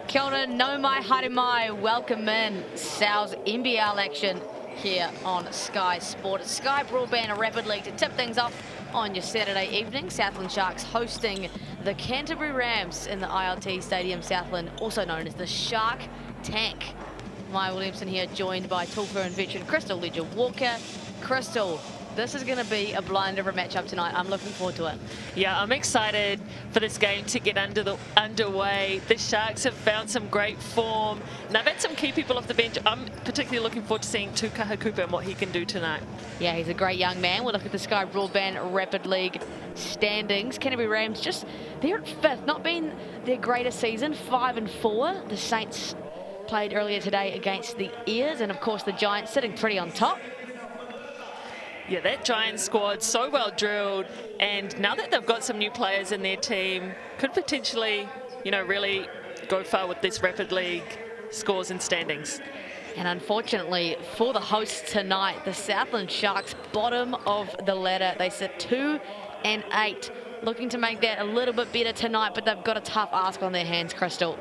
Kia ora, nau mai, haere mai. Welcome in Sal's NBL action here on Sky Sport. Sky Broadband Rapid League to tip things off on your Saturday evening. Southland Sharks hosting the Canterbury Rams in the ILT Stadium, Southland, also known as the Shark Tank. Maya Williamson here, joined by Tulfer and veteran Crystal Ledger-Walker. Crystal, this is going to be a blinder of a matchup tonight. I'm looking forward to it. Yeah, I'm excited for this game to get underway. The Sharks have found some great form. And they've had some key people off the bench. I'm particularly looking forward to seeing Tukaha Cooper and what he can do tonight. Yeah, he's a great young man. We'll look at the Sky Broadband Rapid League standings. Canterbury Rams they're at fifth, not been their greatest season, 5-4. The Saints played earlier today against the Ears, and of course the Giants sitting pretty on top. Yeah, that Giants squad, so well drilled, and now that they've got some new players in their team, could potentially, really go far with this Rapid League scores and standings. And unfortunately for the hosts tonight, the Southland Sharks, bottom of the ladder. They sit 2-8, looking to make that a little bit better tonight, but they've got a tough ask on their hands, Crystal.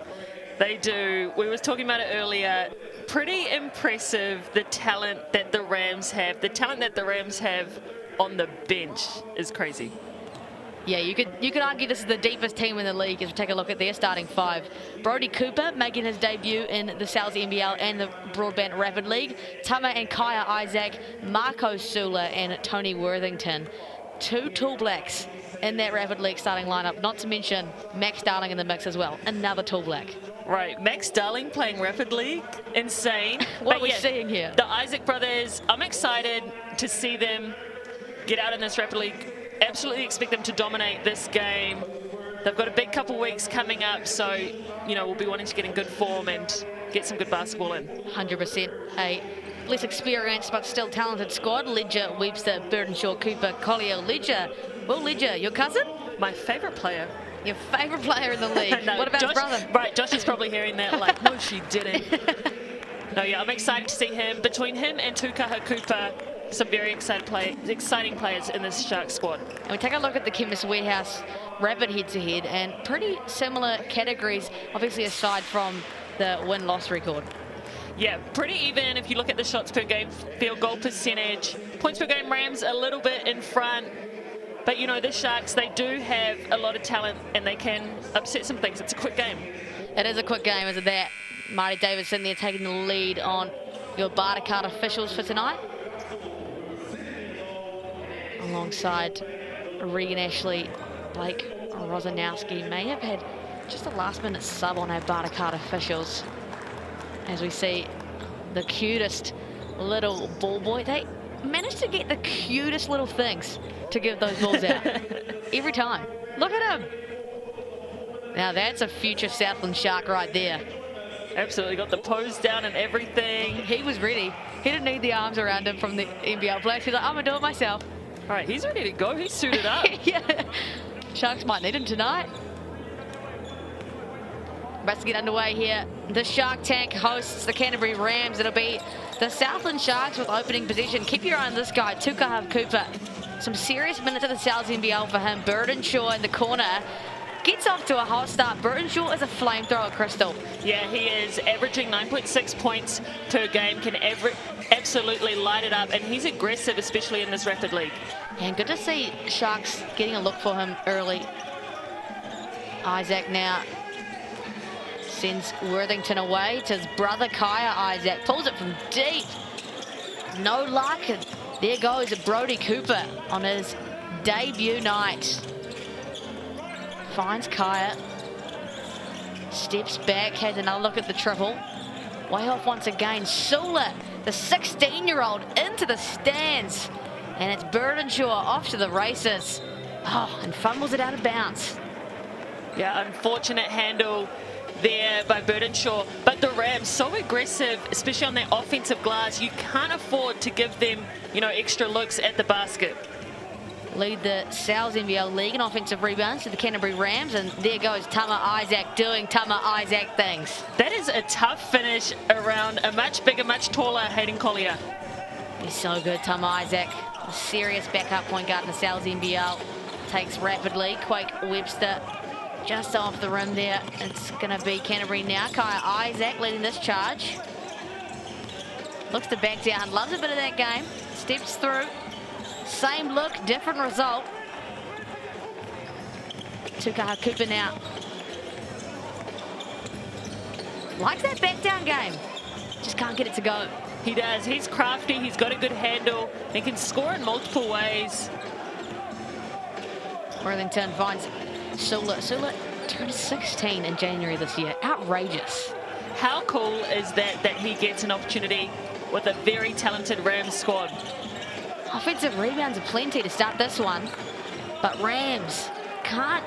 They do. We were talking about it earlier. Pretty impressive, the talent that the Rams have. The talent that the Rams have on the bench is crazy. Yeah, you could argue this is the deepest team in the league as we take a look at their starting five. Brody Cooper making his debut in the Sal's NBL and the Broadband Rapid League. Tama and Kaya Isaac, Marco Sula and Tony Worthington. Two Tall Blacks in that Rapid League starting lineup, not to mention Max Darling in the mix as well, another Tall Black. Right, Max Darling playing Rapid League, insane. What are we seeing here? The Isaac brothers, I'm excited to see them get out in this Rapid League. Absolutely expect them to dominate this game. They've got a big couple weeks coming up, so, we'll be wanting to get in good form and get some good basketball in. 100%. A less experienced but still talented squad. Ledger, Webster, Burdenshaw, Cooper, Collier, Ledger. Will Ledger, your cousin? My favourite player. Your favourite player in the league. No, what about Josh, his brother? Right, Josh is probably hearing that like, no, she didn't. No, yeah, I'm excited to see him. Between him and Tukaha Cooper, some very exciting players in this Shark squad. And we take a look at the Chemist Warehouse Rapid head-to-head, and pretty similar categories, obviously aside from the win-loss record. Yeah, pretty even if you look at the shots per game, field goal percentage. Points per game, Rams a little bit in front. But, the Sharks, they do have a lot of talent and they can upset some things. It's a quick game. It is a quick game, isn't that? Marty Davis sitting there taking the lead on your Barter card officials for tonight. Alongside Regan Ashley, Blake Rosanowski may have had just a last-minute sub on our Barter card officials. As we see the cutest little ball boy. They managed to get the cutest little things to give those balls out every time. Look at him. Now that's a future Southland Shark right there. Absolutely, got the pose down and everything. He was ready. He didn't need the arms around him from the NBL players. He's like, I'm gonna do it myself. All right, he's ready to go. He's suited up. Yeah, Sharks might need him tonight. About to get underway here. The Shark Tank hosts the Canterbury Rams. It'll be the Southland Sharks with opening possession. Keep your eye on this guy, Tukaha Cooper. Some serious minutes at the Sal's NBL for him. Burdenshaw in the corner. Gets off to a hot start. Burdenshaw is a flamethrower, Crystal. Yeah, he is averaging 9.6 points per game. Can absolutely light it up. And he's aggressive, especially in this Rapid League. And good to see Sharks getting a look for him early. Isaac now sends Worthington away to his brother Kaya Isaac. Pulls it from deep. No luck. And there goes Brody Cooper on his debut night. Finds Kaya. Steps back. Has another look at the triple. Way off once again. Sula, the 16-year-old, into the stands. And it's Burdenshaw off to the races. Oh, and fumbles it out of bounds. Yeah, unfortunate handle there by Burdenshaw, but the Rams so aggressive, especially on their offensive glass. You can't afford to give them, extra looks at the basket. Lead the Sal's NBL League in offensive rebounds to the Canterbury Rams, and there goes Tama Isaac doing Tama Isaac things. That is a tough finish around a much bigger, much taller Hayden Collier. He's so good, Tama Isaac. A serious backup point guard in the Sal's NBL. Takes rapidly. Quake Webster just off the rim there. It's going to be Canterbury now. Kai Isaac leading this charge. Looks to back down. Loves a bit of that game. Steps through. Same look, different result. Tukaha Cooper now. Likes that back down game. Just can't get it to go. He does. He's crafty. He's got a good handle. He can score in multiple ways. Worthington finds Sula. Sula turned 16 in January this year. Outrageous. How cool is that he gets an opportunity with a very talented Rams squad? Offensive rebounds aplenty to start this one, but Rams can't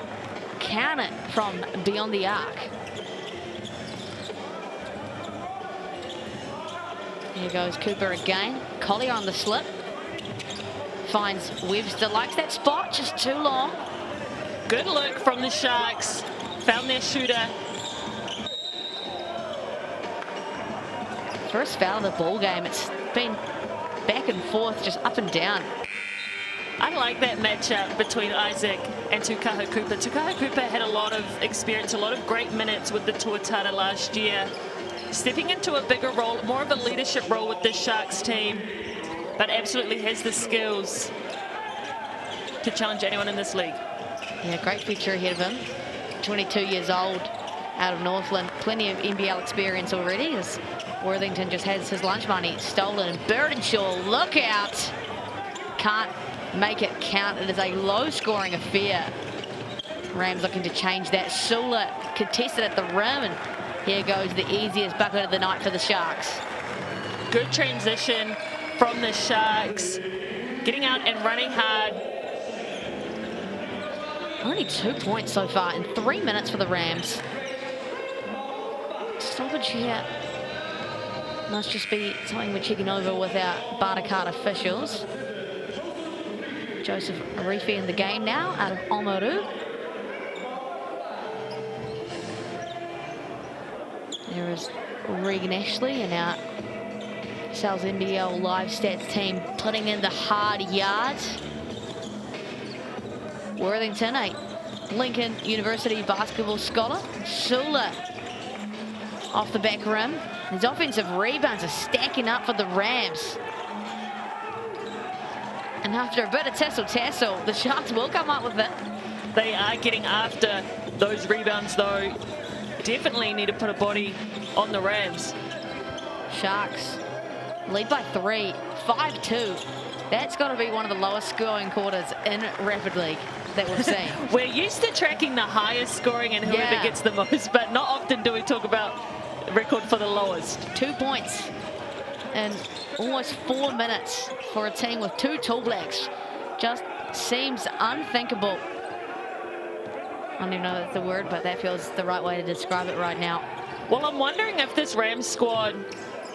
count it from beyond the arc. Here goes Cooper again. Collier on the slip. Finds Webster, likes that spot, just too long. Good look from the Sharks. Found their shooter. First foul of the ball game. It's been back and forth, just up and down. I like that matchup between Isaac and Tukaha Cooper. Tukaha Cooper had a lot of experience, a lot of great minutes with the Tuatara last year. Stepping into a bigger role, more of a leadership role with this Sharks team, but absolutely has the skills to challenge anyone in this league. Yeah, great future ahead of him. 22 years old, out of Northland. Plenty of NBL experience already, as Worthington just has his lunch money stolen. Burdenshaw, look out! Can't make it count. It is a low-scoring affair. Rams looking to change that. Sula contested at the rim, and here goes the easiest bucket of the night for the Sharks. Good transition from the Sharks. Getting out and running hard. Only 2 points so far in 3 minutes for the Rams. Stoppage here must just be something we're checking over with our Barter card officials. Joseph Arifi in the game now out of Oamaru. There is Regan Ashley and our NZNBL live stats team putting in the hard yards. Worthington, a Lincoln University basketball scholar. Sula off the back rim. His offensive rebounds are stacking up for the Rams. And after a bit of tassel, the Sharks will come up with it. They are getting after those rebounds, though. Definitely need to put a body on the Rams. Sharks lead by 3, 5-2. That's got to be one of the lowest scoring quarters in Rapid League that we've seen. We're used to tracking the highest scoring and whoever gets the most, but not often do we talk about record for the lowest. 2 points in almost 4 minutes for a team with 2 Tall Blacks. Just seems unthinkable. I don't even know if that's the word, but that feels the right way to describe it right now. Well, I'm wondering if this Rams squad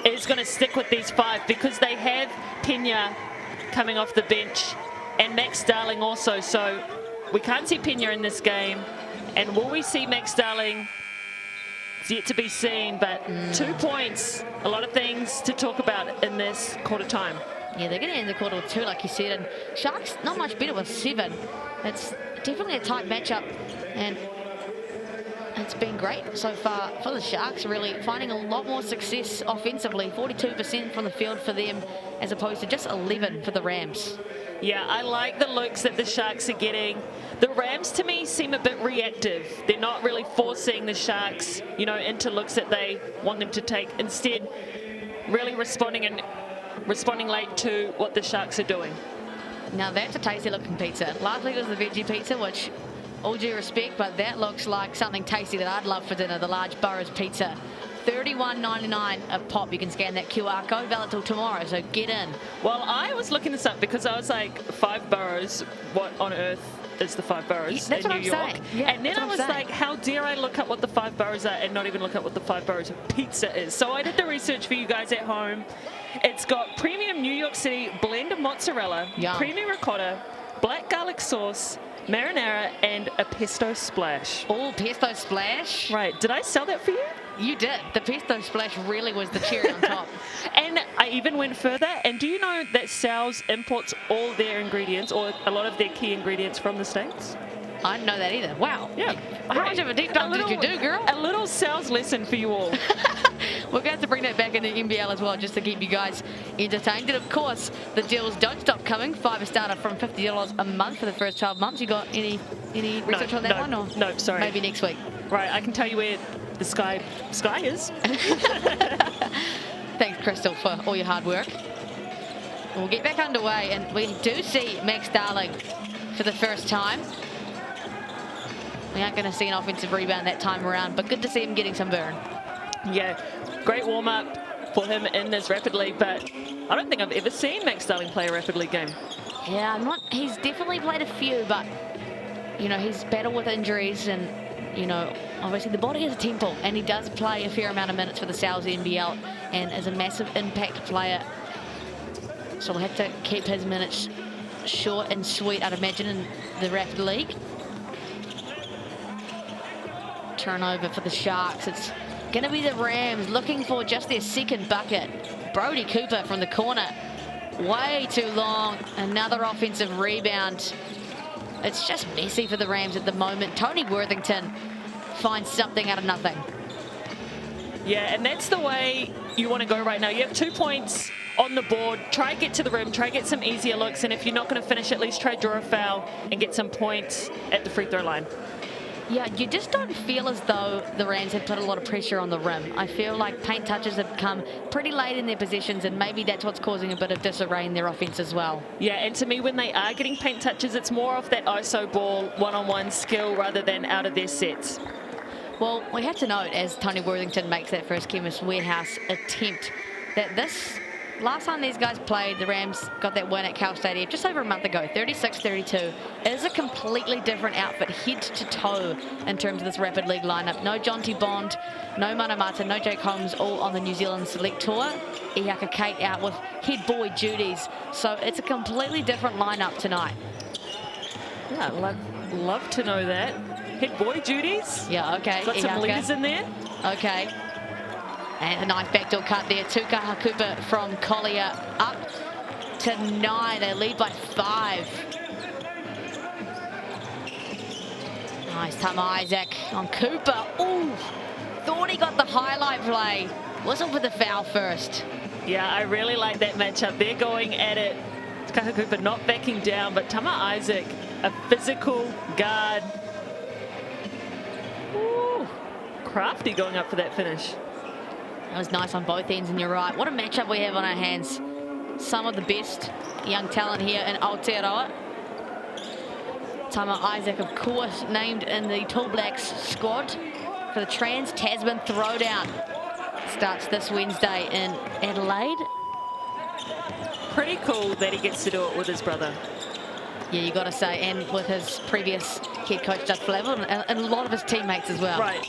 is going to stick with these 5, because they have Pena coming off the bench and Max Darling also, so we can't see Pena in this game. And will we see Max Darling? It's yet to be seen, but 2 points, a lot of things to talk about in this quarter time. Yeah, they're going to end the quarter with 2, like you said, and Sharks not much better with 7. It's definitely a tight matchup, and it's been great so far for the Sharks, really finding a lot more success offensively. 42% from the field for them, as opposed to just 11 for the Rams. Yeah, I like the looks that the Sharks are getting. The Rams, to me, seem a bit reactive. They're not really forcing the Sharks, you know, into looks that they want them to take. Instead, really responding late to what the Sharks are doing. Now that's a tasty looking pizza. Last week was the veggie pizza, which, all due respect, but that looks like something tasty that I'd love for dinner, the large Burrows pizza. $31.99 a pop. You can scan that QR code, valid till tomorrow, so get in. Well, I was looking this up because I was like, 5 boroughs, what on earth is the 5 boroughs in New York? Yeah, and then I was like, how dare I look up what the 5 boroughs are and not even look up what the 5 boroughs of pizza is. So I did the research for you guys at home. It's got premium New York City blend mozzarella, creamy ricotta, black garlic sauce, marinara, and a pesto splash. Oh, pesto splash? Right. Did I sell that for you? You did. The pesto splash really was the cherry on top. And I even went further. And do you know that Sal's imports all their ingredients, or a lot of their key ingredients, from the States? I didn't know that either. Wow. Yeah. How much of a deep dive did you do, girl? A little sales lesson for you all. We're going to bring that back into NBL as well, just to keep you guys entertained. And of course, the deals don't stop coming. FIBA starter from $50 a month for the first 12 months. You got any research on that one? Or no, sorry. Maybe next week. Right, I can tell you where the sky is. Thanks, Crystal, for all your hard work. We'll get back underway, and we do see Max Darling for the first time. We aren't going to see an offensive rebound that time around, but good to see him getting some burn. Yeah, great warm-up for him in this Rapid League, but I don't think I've ever seen Max Darling play a Rapid League game. Yeah, he's definitely played a few, but, you know, he's battled with injuries and, you know, obviously the body is a temple, and he does play a fair amount of minutes for the NZNBL and is a massive impact player. So we'll have to keep his minutes short and sweet, I'd imagine, in the Rapid League. Turnover for the Sharks. It's going to be the Rams looking for just their second bucket. Brody Cooper from the corner. Way too long. Another offensive rebound. It's just messy for the Rams at the moment. Tony Worthington finds something out of nothing. Yeah, and that's the way you want to go right now. You have 2 points on the board. Try and get to the rim. Try and get some easier looks. And if you're not going to finish, at least try draw a foul and get some points at the free throw line. Yeah, you just don't feel as though the Rams have put a lot of pressure on the rim. I feel like paint touches have come pretty late in their possessions, and maybe that's what's causing a bit of disarray in their offense as well. Yeah, and to me, when they are getting paint touches, it's more of that ISO ball, one-on-one skill rather than out of their sets. Well, we have to note, as Tony Worthington makes that first Chemist Warehouse attempt, that this last time these guys played, the Rams got that win at Cal Stadium just over a month ago, 36-32. It is a completely different outfit, head to toe, in terms of this Rapid League lineup. No Jonty Bond, no Manamata, no Jake Holmes, all on the New Zealand Select Tour. Iaka Kate out with head boy duties. So it's a completely different lineup tonight. Yeah, love to know that. Head boy duties? Yeah, okay. Got some leaders in there? Okay. And a nice backdoor cut there. Tukaha Cooper from Collier up to 9. They lead by 5. Nice Tama Isaac on Cooper. Ooh, thought he got the highlight play. Whistle for the foul first. Yeah, I really like that matchup. They're going at it. Tukaha Cooper not backing down, but Tama Isaac, a physical guard. Ooh, crafty going up for that finish. That was nice on both ends, and you're right. What a matchup we have on our hands. Some of the best young talent here in Aotearoa. Tama Isaac, of course, named in the Tall Blacks squad for the Trans-Tasman Throwdown. Starts this Wednesday in Adelaide. Pretty cool that he gets to do it with his brother. Yeah, you got to say, and with his previous head coach, Doug Flavel, and a lot of his teammates as well. Right.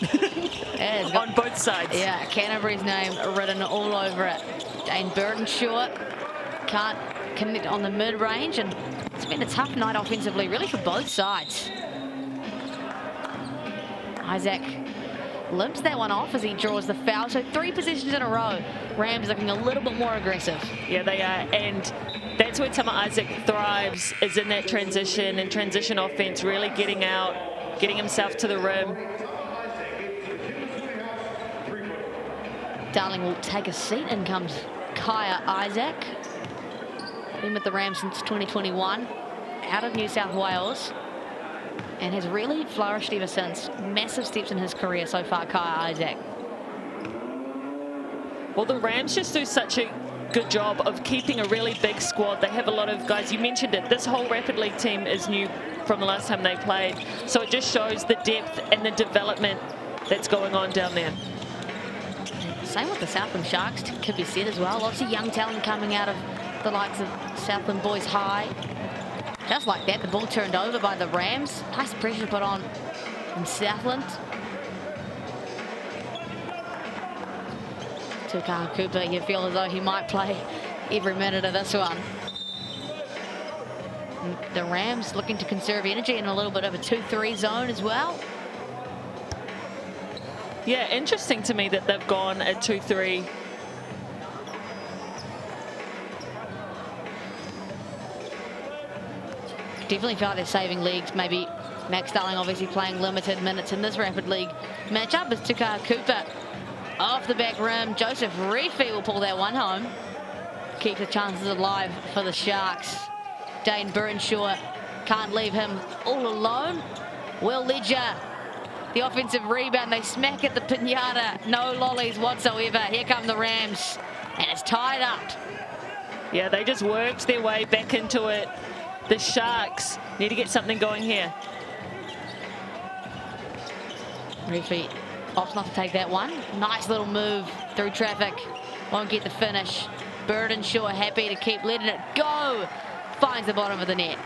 Yeah, on both sides. Yeah, Canterbury's name written all over it. Dane Burdenshaw can't connect on the mid-range, and it's been a tough night offensively, really, for both sides. Isaac limps that one off as he draws the foul. So 3 possessions in a row. Rams looking a little bit more aggressive. Yeah, they are, and that's where Tama Isaac thrives, is in that transition and transition offense, really getting out, getting himself to the rim. Darling will take a seat, and comes Kaya Isaac. Been with the Rams since 2021, out of New South Wales, and has really flourished ever since. Massive steps in his career so far, Kaya Isaac. Well, the Rams just do such a good job of keeping a really big squad. They have a lot of guys. You mentioned it. This whole Rapid League team is new from the last time they played. So it just shows the depth and the development that's going on down there. Same with the Southland Sharks, could be said as well. Lots of young talent coming out of the likes of Southland Boys High. Just like that, the ball turned over by the Rams. Nice pressure put on from Southland. Tukaha Cooper, you feel as though he might play every minute of this one. And the Rams looking to conserve energy in a little bit of a 2-3 zone as well. Yeah, interesting to me that they've gone at 2-3. Definitely feel like they're saving legs, maybe Max Starling obviously playing limited minutes in this Rapid League matchup as Tukaha Cooper off the back rim. Joseph Reefy will pull that one home. Keep the chances alive for the Sharks. Dane Burnshaw can't leave him all alone. Will Ledger, the offensive rebound. They smack at the pinata. No lollies whatsoever. Here come the Rams. And it's tied up. Yeah, they just worked their way back into it. The Sharks need to get something going here. Reefy opts not to take that one. Nice little move through traffic. Won't get the finish. Burdenshaw happy to keep letting it go. Finds the bottom of the net.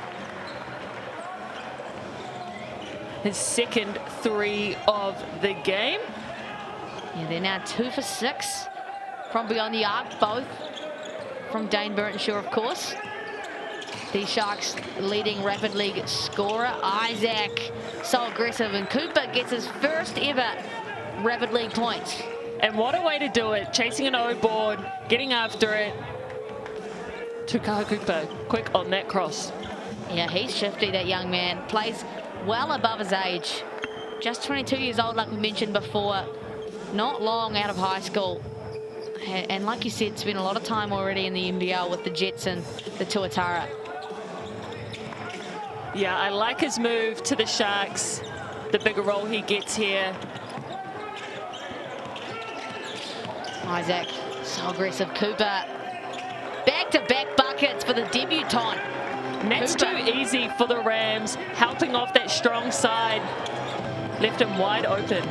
His second 3 of the game. Yeah, they're now 2 for 6 from beyond the arc, both from Dane Burdenshaw, of course. The Sharks leading Rapid League scorer, Isaac, so aggressive, and Cooper gets his first ever Rapid League points. And what a way to do it, chasing an O board, getting after it. Tukaha Cooper, quick on that cross. Yeah, he's shifty, that young man. Plays well above his age. Just 22 years old, like we mentioned before. Not long out of high school. And like you said, spent a lot of time already in the NBL with the Jets and the Tuatara. Yeah, I like his move to the Sharks, the bigger role he gets here. Isaac, so aggressive. Cooper, back-to-back buckets for the debutant. And that's Cooper. too easy for the Rams, helping off that strong side. Left him wide open.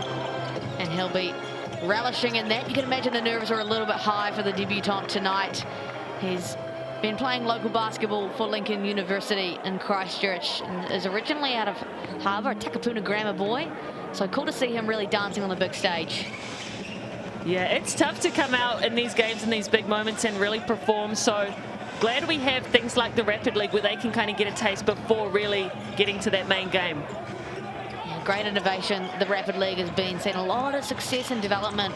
And he'll be relishing in that. You can imagine the nerves are a little bit high for the debutant tonight. He's been playing local basketball for Lincoln University in Christchurch and is originally out of Harbour, a Takapuna grammar boy. So cool to see him really dancing on the big stage. Yeah, it's tough to come out in these games in these big moments and really perform. So glad we have things like the Rapid League where they can kind of get a taste before really getting to that main game. Yeah, great innovation. The Rapid League has been seeing a lot of success and development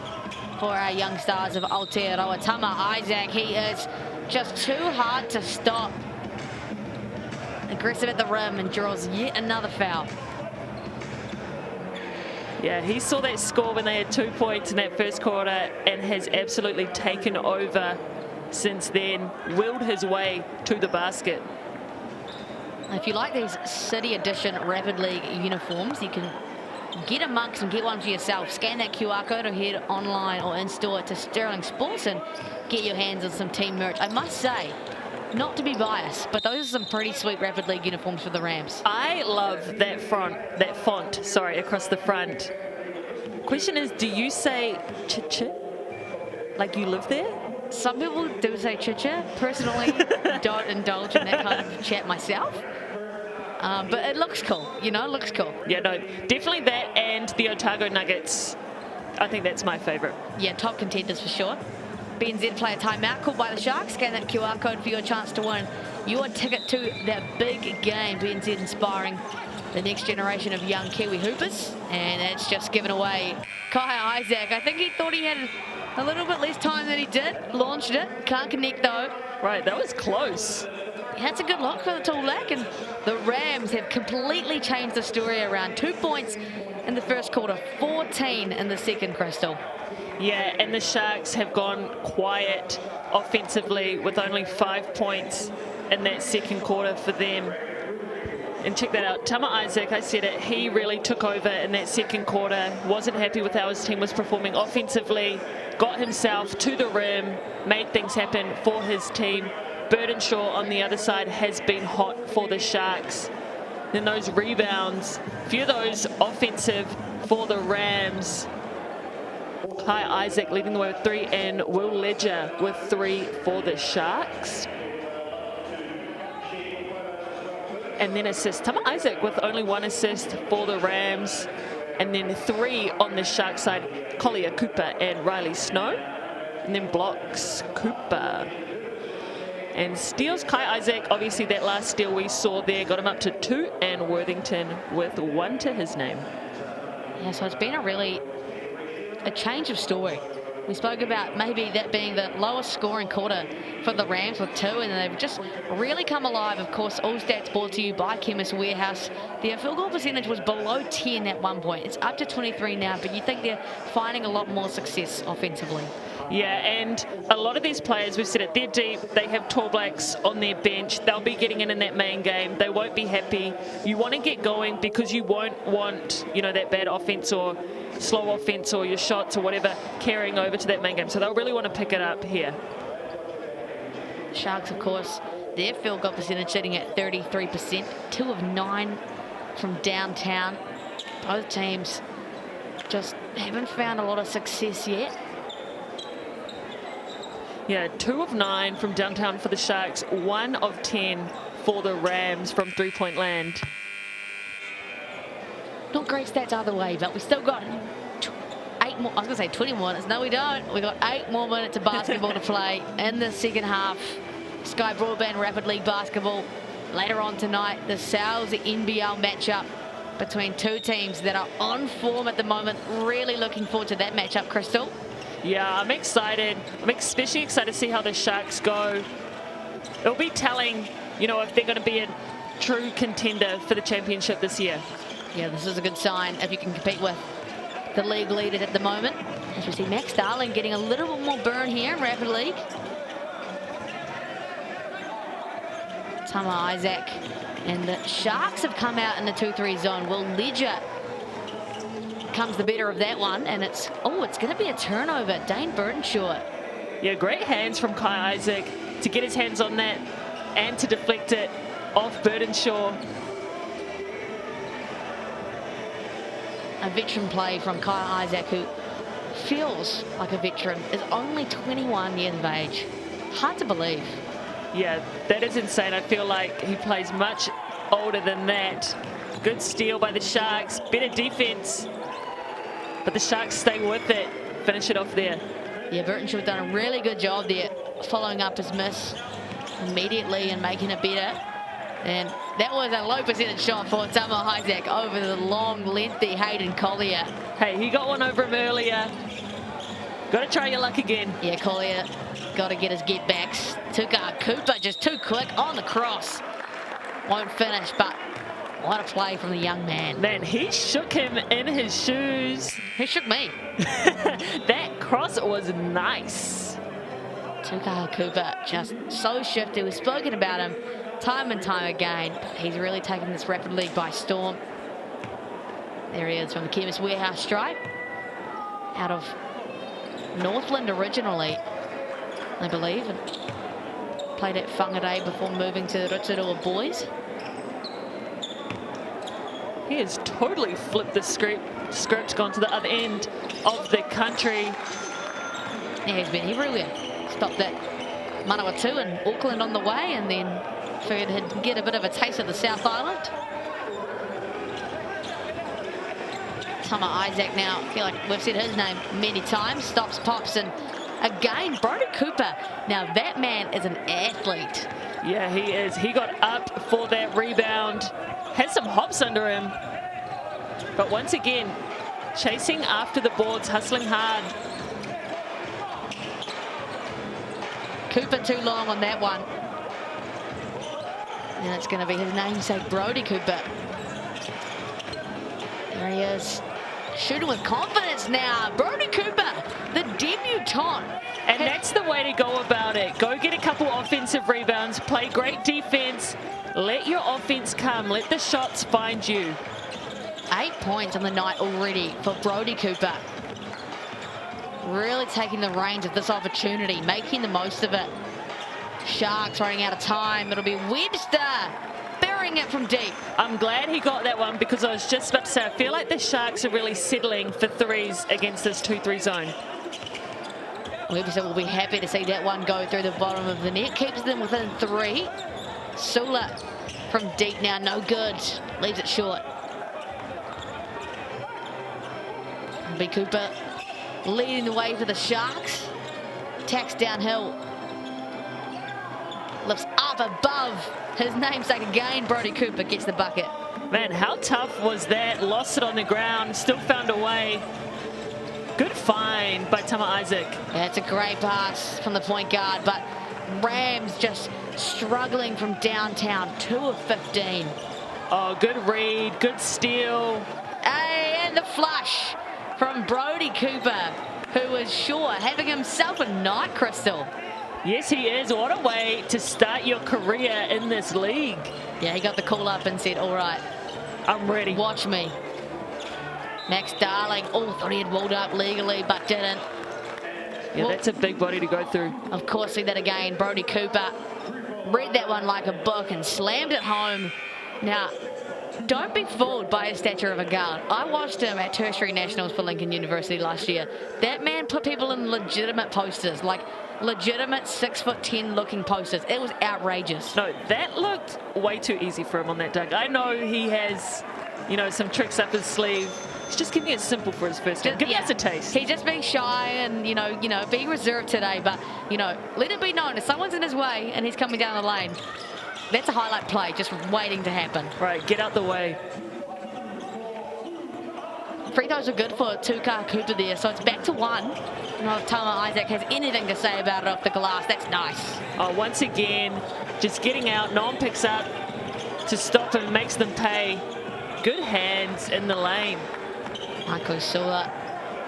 for our young stars of Aotearoa. Tama Isaac, he is just too hard to stop. Aggressive at the rim and draws yet another foul. Yeah, he saw that score when they had 2 points in that first quarter and has absolutely taken over since then, willed his way to the basket. If you like these City Edition Rapid League uniforms, you can get amongst and get one for yourself. Scan that QR code or head online or in-store to Sterling Sports and get your hands on some team merch. I must say, not to be biased, but those are some pretty sweet Rapid League uniforms for the Rams. I love that font, across the front. Question is, do you say Chicha? Like you live there? Some people do say Chicha. Personally, don't indulge in that kind of chat myself. But it looks cool, you know, it looks cool. Yeah, no, definitely that and the Otago Nuggets. I think that's my favorite. Yeah, top contenders for sure. BNZ play a timeout called by the Sharks. Scan that QR code for your chance to win your ticket to that big game. BNZ inspiring the next generation of young Kiwi hoopers. And it's just given away. Kai Isaac, I think he thought he had a little bit less time than he did. Launched it, can't connect though. Right, that was close. That's a good look for the tall black, and the Rams have completely changed the story around. 2 points in the first quarter, 14 in the second, Crystal. Yeah, and the Sharks have gone quiet offensively with only 5 points in that second quarter for them. And check that out, Tama Isaac, I said it, he really took over in that second quarter, wasn't happy with how his team was performing offensively, got himself to the rim, made things happen for his team. Burdenshaw on the other side has been hot for the Sharks. Then those rebounds, a few of those offensive for the Rams. Kai Isaac leading the way with 3 and Will Ledger with 3 for the Sharks. And then assist, Tama Isaac with only 1 assist for the Rams. And then 3 on the Shark side, Collier Cooper and Riley Snow. And then blocks Cooper. And steals Kai Isaac, obviously that last steal we saw there got him up to 2, and Worthington with 1 to his name. Yeah, so it's been a change of story We spoke about maybe that being the lowest scoring quarter for the Rams with 2, and they've just really come alive. Of course, all stats brought to you by Chemist Warehouse. Their field goal percentage was below 10 at one point. It's up to 23 now, but you think they're finding a lot more success offensively. Yeah, and a lot of these players, we've said it, they're deep. They have Tall Blacks on their bench. They'll be getting in that main game. They won't be happy. You want to get going because you won't want, you know, that bad offense or slow offense or your shots or whatever carrying over to that main game. So they'll really want to pick it up here. Sharks, of course, their field goal percentage sitting at 33%. 2 of 9 from downtown. Both teams just haven't found a lot of success yet. Yeah, 2 of 9 from downtown for the Sharks, 1 of 10 for the Rams from three-point land. Not great stats either way, but we still got 8 more. I was going to say 20 more minutes. No, we don't. We got 8 more minutes of basketball to play in the second half. Sky Broadband Rapid League Basketball. Later on tonight, the NZNBL matchup between 2 teams that are on form at the moment. Really looking forward to that matchup, Crystal. Yeah, I'm excited. I'm especially excited to see how the Sharks go. It'll be telling, you know, if they're going to be a true contender for the championship this year. Yeah, this is a good sign if you can compete with the league leaders at the moment. As we see Max Darling getting a little bit more burn here in Rapid League. Tama Isaac and the Sharks have come out in the 2-3 zone. Will Ledger comes the better of that one, and it's going to be a turnover. Dane Burdenshaw. Yeah, great hands from Kai Isaac to get his hands on that and to deflect it off Burdenshaw. A veteran play from Kai Isaac, who feels like a veteran, is only 21 years of age. Hard to believe. Yeah, that is insane. I feel like he plays much older than that. Good steal by the Sharks, better defense. But the Sharks stay with it, finish it off there. Yeah, Burdenshaw done a really good job there, following up his miss immediately and making it better. And that was a low percentage shot for Tama Isaac over the long, lengthy Hayden Collier. Hey, he got one over him earlier. Got to try your luck again. Yeah, Collier got to get his get-backs. Cooper just too quick on the cross. Won't finish, but what a play from the young man. Man, he shook him in his shoes. He shook me. That cross was nice. Tuka Cooper just so shifty. We've spoken about him time and time again. He's really taken this Rapid League by storm. There he is from the Chemist Warehouse stripe. Out of Northland originally, I believe. And played at Whangarei before moving to the Rotorua Boys. He has totally flipped the script, gone to the other end of the country. Yeah, he's been everywhere. Stopped at Manawatu and Auckland on the way, and then figured he'd get a bit of a taste of the South Island. Tama Isaac now, I feel like we've said his name many times, stops, pops, and again, Brody Cooper. Now that man is an athlete. Yeah, he is. He got up for that rebound. Has some hops under him. But once again, chasing after the boards, hustling hard. Cooper too long on that one. And it's going to be his namesake, Brody Cooper. There he is. Shooting with confidence now. Brody Cooper, the debutant. And that's the way to go about it. Go get a couple offensive rebounds, play great defense, let your offense come, let the shots find you. 8 points on the night already for Brody Cooper. Really taking the reins of this opportunity, making the most of it. Sharks running out of time. It'll be Webster burying it from deep. I'm glad he got that one because I was just about to say, I feel like the Sharks are really settling for threes against this 2-3 zone. Webster will be happy to see that one go through the bottom of the net. Keeps them within 3. Sula from deep now, no good. Leaves it short. B. Cooper leading the way for the Sharks. Tacks downhill. Lifts up above his namesake again. Brody Cooper gets the bucket. Man, how tough was that? Lost it on the ground, still found a way. Good find by Tama Isaac. Yeah, it's a great pass from the point guard, but Rams just struggling from downtown, 2 of 15. Oh, good read, good steal. Hey, and the flush from Brody Cooper, who was sure having himself a night, Crystal. Yes, he is. What a way to start your career in this league. Yeah, he got the call up and said, all right, I'm ready. watch me. Max Darling, thought he had walled up legally, but didn't. Yeah, that's a big body to go through. Of course, see that again. Brody Cooper read that one like a book and slammed it home. Now, don't be fooled by his stature of a guard. I watched him at Tertiary Nationals for Lincoln University last year. That man put people in legitimate posters, like legitimate 6'10" looking posters. It was outrageous. No, that looked way too easy for him on that dunk. I know he has, you know, some tricks up his sleeve. He's just keeping it simple for his first game. Give us a taste. He's just being shy and, you know, being reserved today. But, you know, let it be known if someone's in his way and he's coming down the lane, that's a highlight play just waiting to happen. Right, get out the way. Free throws are good for Tuka Cooper there, so it's back to 1. Now, if Tama Isaac has anything to say about it off the glass, that's nice. Oh, once again, just getting out. No one picks up to stop him, makes them pay. Good hands in the lane. Michael Sula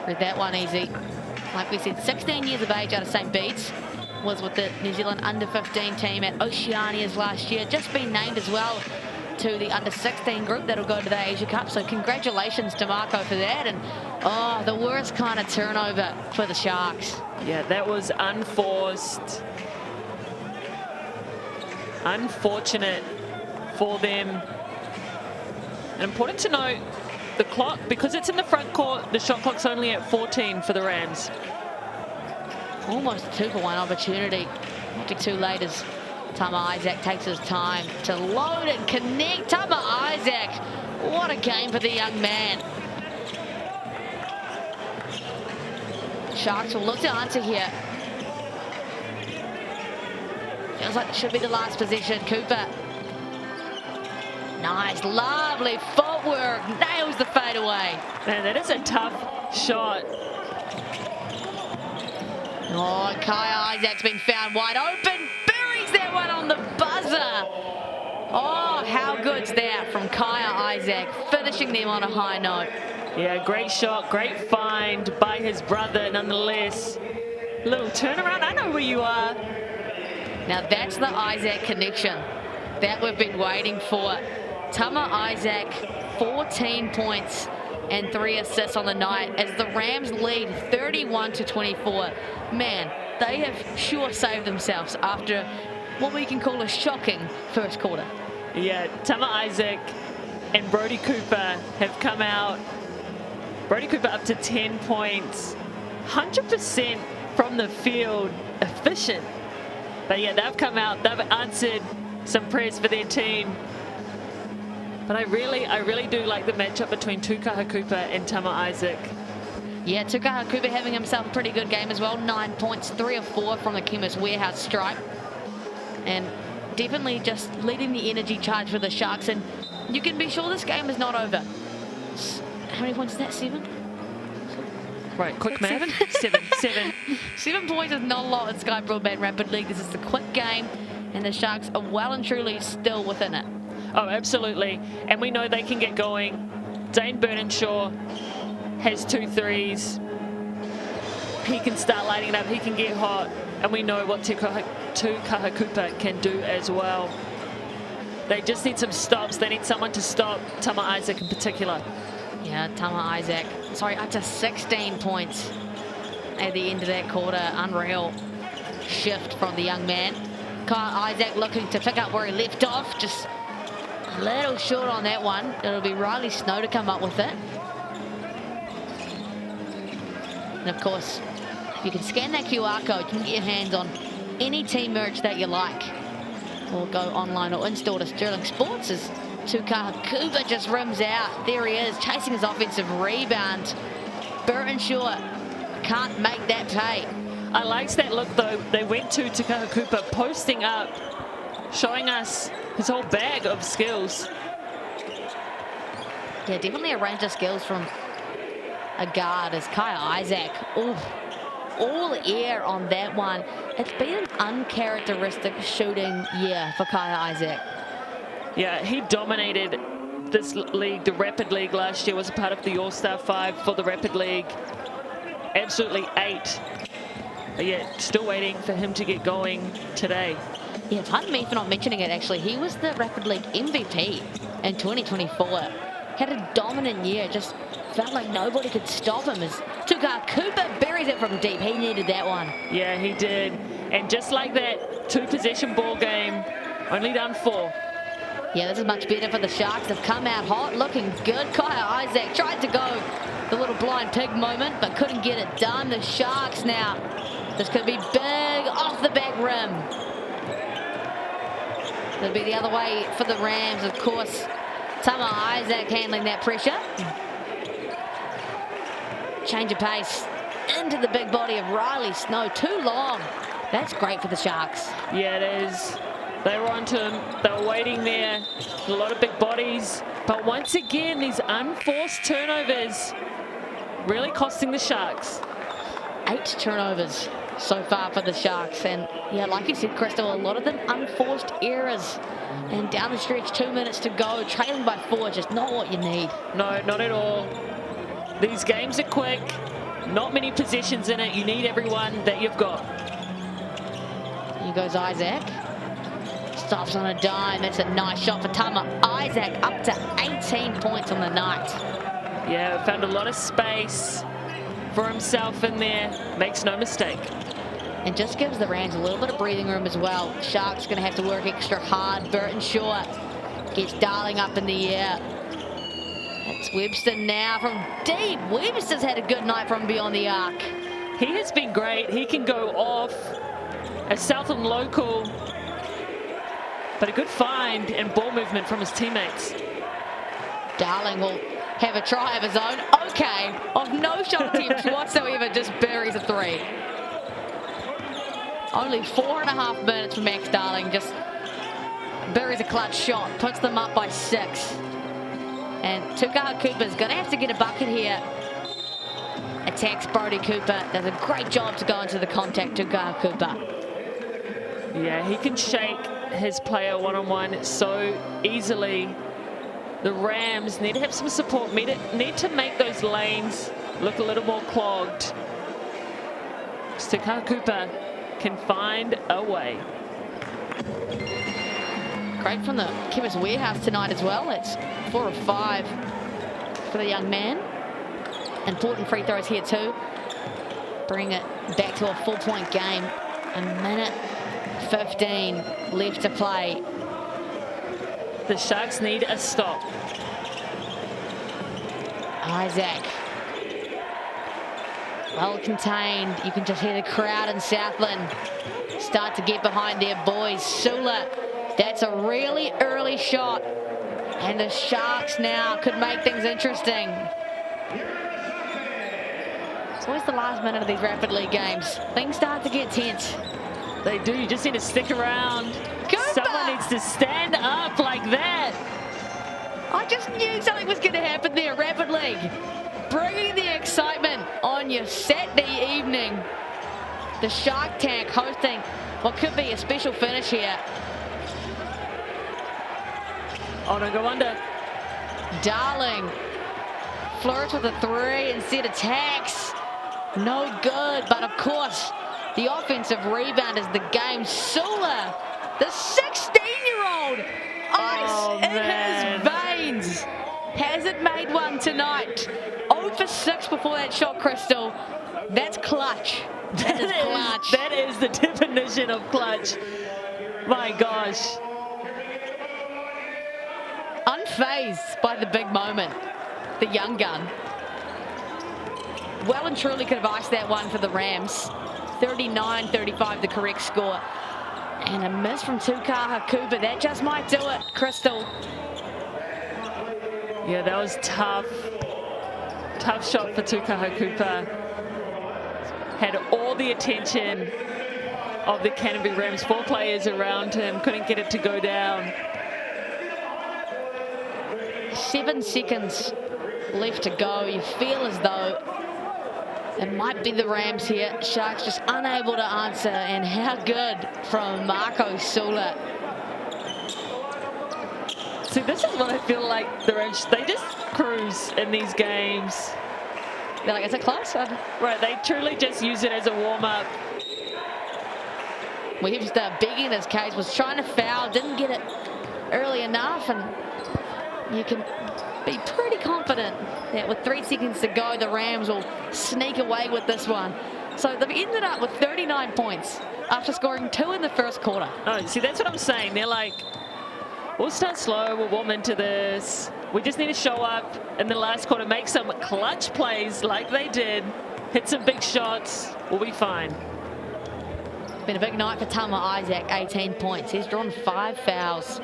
read that one easy. Like we said, 16 years of age out of St. Bede's. Was with the New Zealand under-15 team at Oceanias last year. Just been named as well to the under-16 group that'll go to the Asia Cup. So congratulations to Marco for that. And, the worst kind of turnover for the Sharks. Yeah, that was unforced. Unfortunate for them. And important to note, the clock, because it's in the front court, the shot clock's only at 14 for the Rams. Almost a 2-for-1 opportunity. Not be too late as Tama Isaac takes his time to load and connect. Tama Isaac, what a game for the young man. Sharks will look to answer here. Feels like it should be the last possession. Cooper. Nice, lovely footwork. Nails the fadeaway. Man, that is a tough shot. Oh, Kai Isaac's been found wide open. Buries that one on the buzzer. Oh, how good's that from Kaya Isaac, finishing them on a high note. Yeah, great shot, great find by his brother nonetheless. Little turnaround, I know where you are. Now that's the Isaac connection that we've been waiting for. Tama Isaac, 14 points and 3 assists on the night as the Rams lead 31-24. Man, they have sure saved themselves after what we can call a shocking first quarter. Yeah, Tama Isaac and Brody Cooper have come out. Brody Cooper up to 10 points, 100% from the field, efficient. But yeah, they've come out, they've answered some prayers for their team. But I really do like the matchup between Tukaha Cooper and Tama Isaac. Yeah, Tukaha Cooper having himself a pretty good game as well. 9 points, 3 of 4 from the Chemist Warehouse stripe. And definitely just leading the energy charge for the Sharks. And you can be sure this game is not over. How many points is that, 7? Right, quick math. 7. 7 points is not a lot in Sky Broadband Rapid League. This is a quick game, and the Sharks are well and truly still within it. Oh, absolutely. And we know they can get going. Dane Burnenshaw has 2 threes. He can start lighting it up. He can get hot. And we know what Tukaha Cooper can do as well. They just need some stops. They need someone to stop Tama Isaac in particular. Yeah, Tama Isaac. Sorry, up to 16 points at the end of that quarter. Unreal shift from the young man. Kyle Isaac looking to pick up where he left off. Just a little short on that one. It'll be Riley Snow to come up with it. And of course, if you can scan that QR code, you can get your hands on any team merch that you like. Or go online or in-store to Sterling Sports as Tukaha Cooper just rims out. There he is, chasing his offensive rebound. Burtonshaw can't make that pay. I liked that look though. They went to Tukaha Cooper posting up, showing us his whole bag of skills. Yeah, definitely a range of skills from a guard as Kaya Isaac. Ooh, all air on that one. It's been an uncharacteristic shooting year for Kaya Isaac. Yeah, he dominated this league, the Rapid League last year, was a part of the All-Star 5 for the Rapid League. Absolutely 8. But yeah, still waiting for him to get going today. Yeah, pardon me for not mentioning it, actually. He was the Rapid League MVP in 2024. Had a dominant year, just felt like nobody could stop him as Tuka Cooper buries it from deep. He needed that one. Yeah, he did. And just like that, 2-possession ball game, only down 4. Yeah, this is much better for the Sharks. They've come out hot, looking good. Kaya Isaac tried to go the little blind pig moment, but couldn't get it done. The Sharks now, this could be big off the back rim. It'll be the other way for the Rams, of course. Tama Isaac handling that pressure. Change of pace into the big body of Riley Snow. Too long. That's great for the Sharks. Yeah, it is. They were onto him. They were waiting there. A lot of big bodies. But once again, these unforced turnovers really costing the Sharks. 8 turnovers so far for the Sharks. And yeah, like you said, Crystal, a lot of them unforced errors. And down the stretch, 2 minutes to go, trailing by 4, just not what you need. No, not at all. These games are quick. Not many possessions in it. You need everyone that you've got. Here goes Isaac. Stops on a dime. That's a nice shot for Tama Isaac, up to 18 points on the night. Yeah, found a lot of space for himself in there. Makes no mistake. And just gives the Rams a little bit of breathing room as well. Sharks going to have to work extra hard. Burton Shaw gets Darling up in the air. It's Webster now from deep. Webster's had a good night from beyond the arc. He has been great. He can go off. A Southland local. But a good find and ball movement from his teammates. Darling will have a try of his own. Okay, of no shot attempts whatsoever, just buries a 3. Only 4.5 minutes for Max Darling, just buries a clutch shot, puts them up by 6. And Tukaha Cooper's going to have to get a bucket here. Attacks Brody Cooper, does a great job to go into the contact, Tukaha Cooper. Yeah, he can shake his player one-on-one so easily. The Rams need to have some support, need to make those lanes look a little more clogged. Tukaha Cooper can find a way. Great from the Chemist Warehouse tonight as well. It's 4 of 5 for the young man. Important free throws here too. Bring it back to a 4-point game. A minute 15 left to play. The Sharks need a stop. Isaac. Well contained. You can just hear the crowd in Southland start to get behind their boys. Sula, that's a really early shot. And the Sharks now could make things interesting. It's always the last minute of these Rapid League games. Things start to get tense. They do. You just need to stick around. Cooper! Someone needs to stand up like that. I just knew something was going to happen there. Rapid League bringing the excitement on your Saturday evening. The Shark Tank hosting what could be a special finish here. Oh, no, go under. Darling flirts with a 3, instead attacks. No good, but of course, the offensive rebound is the game. Sula, the 16-year-old, ice in his veins. Hasn't made one tonight. 0 for 6 before that shot, Crystal. That's clutch. That is clutch. That is the definition of clutch. My gosh. Unfazed by the big moment, the young gun. Well and truly could have iced that one for the Rams. 39-35 the correct score. And a miss from Tukaha Cooper. That just might do it, Crystal. Yeah, that was tough. Tough shot for Tukaha Cooper. Had all the attention of the Canterbury Rams. 4 players around him. Couldn't get it to go down. 7 seconds left to go. You feel as though it might be the Rams here. Sharks just unable to answer, and how good from Marco Sula. See, this is what I feel like the Rams, they just cruise in these games. They're like, is it close? Right, they truly just use it as a warm-up. Webster, big in his case, was trying to foul, didn't get it early enough, and you can be pretty confident that with 3 seconds to go, the Rams will sneak away with this one. So they've ended up with 39 points after scoring 2 in the first quarter. Oh, see, that's what I'm saying. They're like, we'll start slow, we'll warm into this. We just need to show up in the last quarter, make some clutch plays like they did, hit some big shots, we'll be fine. Been a big night for Tama Isaac, 18 points. He's drawn 5 fouls.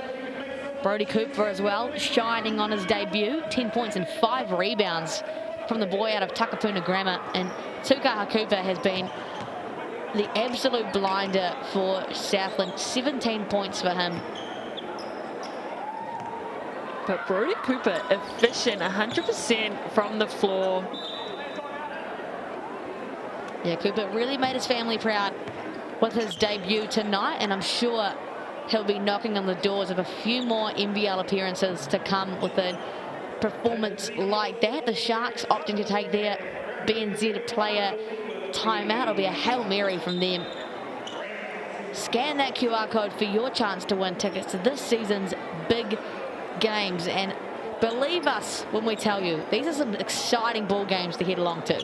Brody Cooper as well, shining on his debut, 10 points and 5 rebounds from the boy out of Takapuna Grammar. And Tukaha Cooper has been the absolute blinder for Southland, 17 points for him. But Brody Cooper, efficient, 100% from the floor. Yeah, Cooper really made his family proud with his debut tonight, and I'm sure he'll be knocking on the doors of a few more NBL appearances to come with a performance like that. The Sharks opting to take their BNZ player timeout. It'll be a Hail Mary from them. Scan that QR code for your chance to win tickets to this season's big games, and believe us when we tell you, these are some exciting ball games to head along to.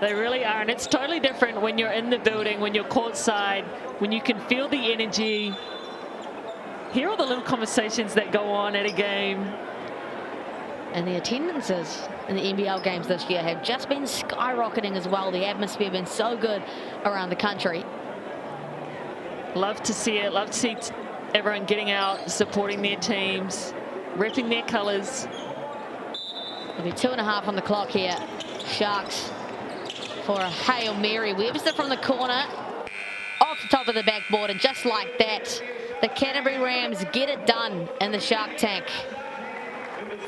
They really are, and it's totally different when you're in the building, when you're courtside, when you can feel the energy, hear all the little conversations that go on at a game. And the attendances in the NBL games this year have just been skyrocketing as well. The atmosphere has been so good around the country. Love to see it, love to see everyone getting out, supporting their teams, repping their colors. There'll be 2.5 on the clock here. Sharks for a Hail Mary. Webster from the corner, off the top of the backboard, and just like that, the Canterbury Rams get it done in the Shark Tank.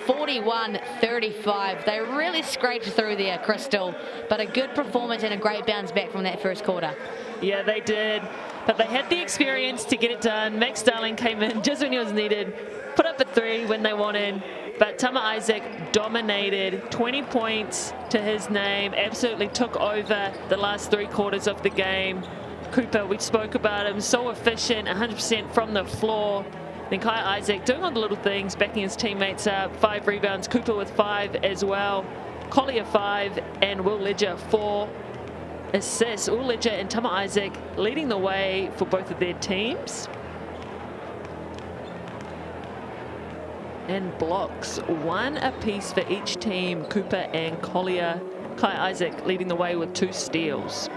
41-35. They really scraped through there, Crystal, but a good performance and a great bounce back from that first quarter. Yeah, they did, but they had the experience to get it done. Max Darling came in just when he was needed, put up a 3 when they wanted, but Tama Isaac dominated, 20 points to his name, absolutely took over the last 3 quarters of the game. Cooper, we spoke about him, so efficient, 100% from the floor. Then Kai Isaac doing all the little things, backing his teammates up, 5 rebounds, Cooper with 5 as well. Collier 5 and Will Ledger 4 assists. Will Ledger and Tama Isaac leading the way for both of their teams. And blocks, 1 apiece for each team. Cooper and Collier. Kai Isaac leading the way with 2 steals.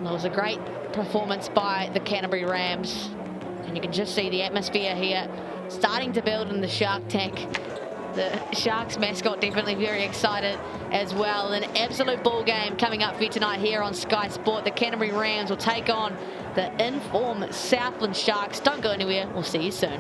Well, it was a great performance by the Canterbury Rams. And you can just see the atmosphere here starting to build in the Shark Tank. The Sharks mascot definitely very excited as well. An absolute ball game coming up for you tonight here on Sky Sport. The Canterbury Rams will take on the in-form Southland Sharks. Don't go anywhere. We'll see you soon.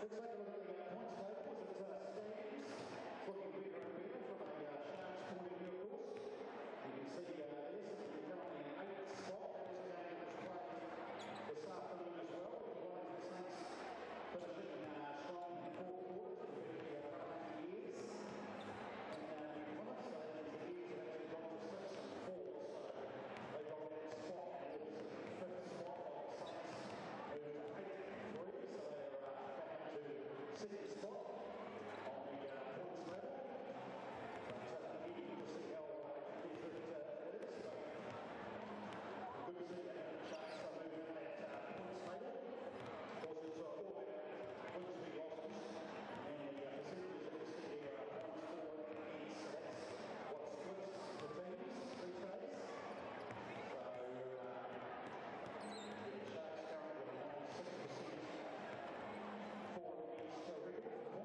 Let's take a look at the points table as it stands. Looking bigger and bigger from a Sharks point of view, of course. You can see this is currently in 8th spot. This game was played this afternoon as well. The Wellington Saints finishing strong in 4th quarter for 8 years. And the Plymouth Saints, the years have actually gone to 6 and 4, so they got that spot. And it was the 5th spot of the Saints moving to 8th, 3, so they're back to 2nd spot on the points level. But you can see how different it is. But good to see that Sharks are moving in that points table. Of course, it's all about wins, big losses, and the percentages of this year are points for each. So that's what splits the teams these days. So the Sharks currently on 6% for each record.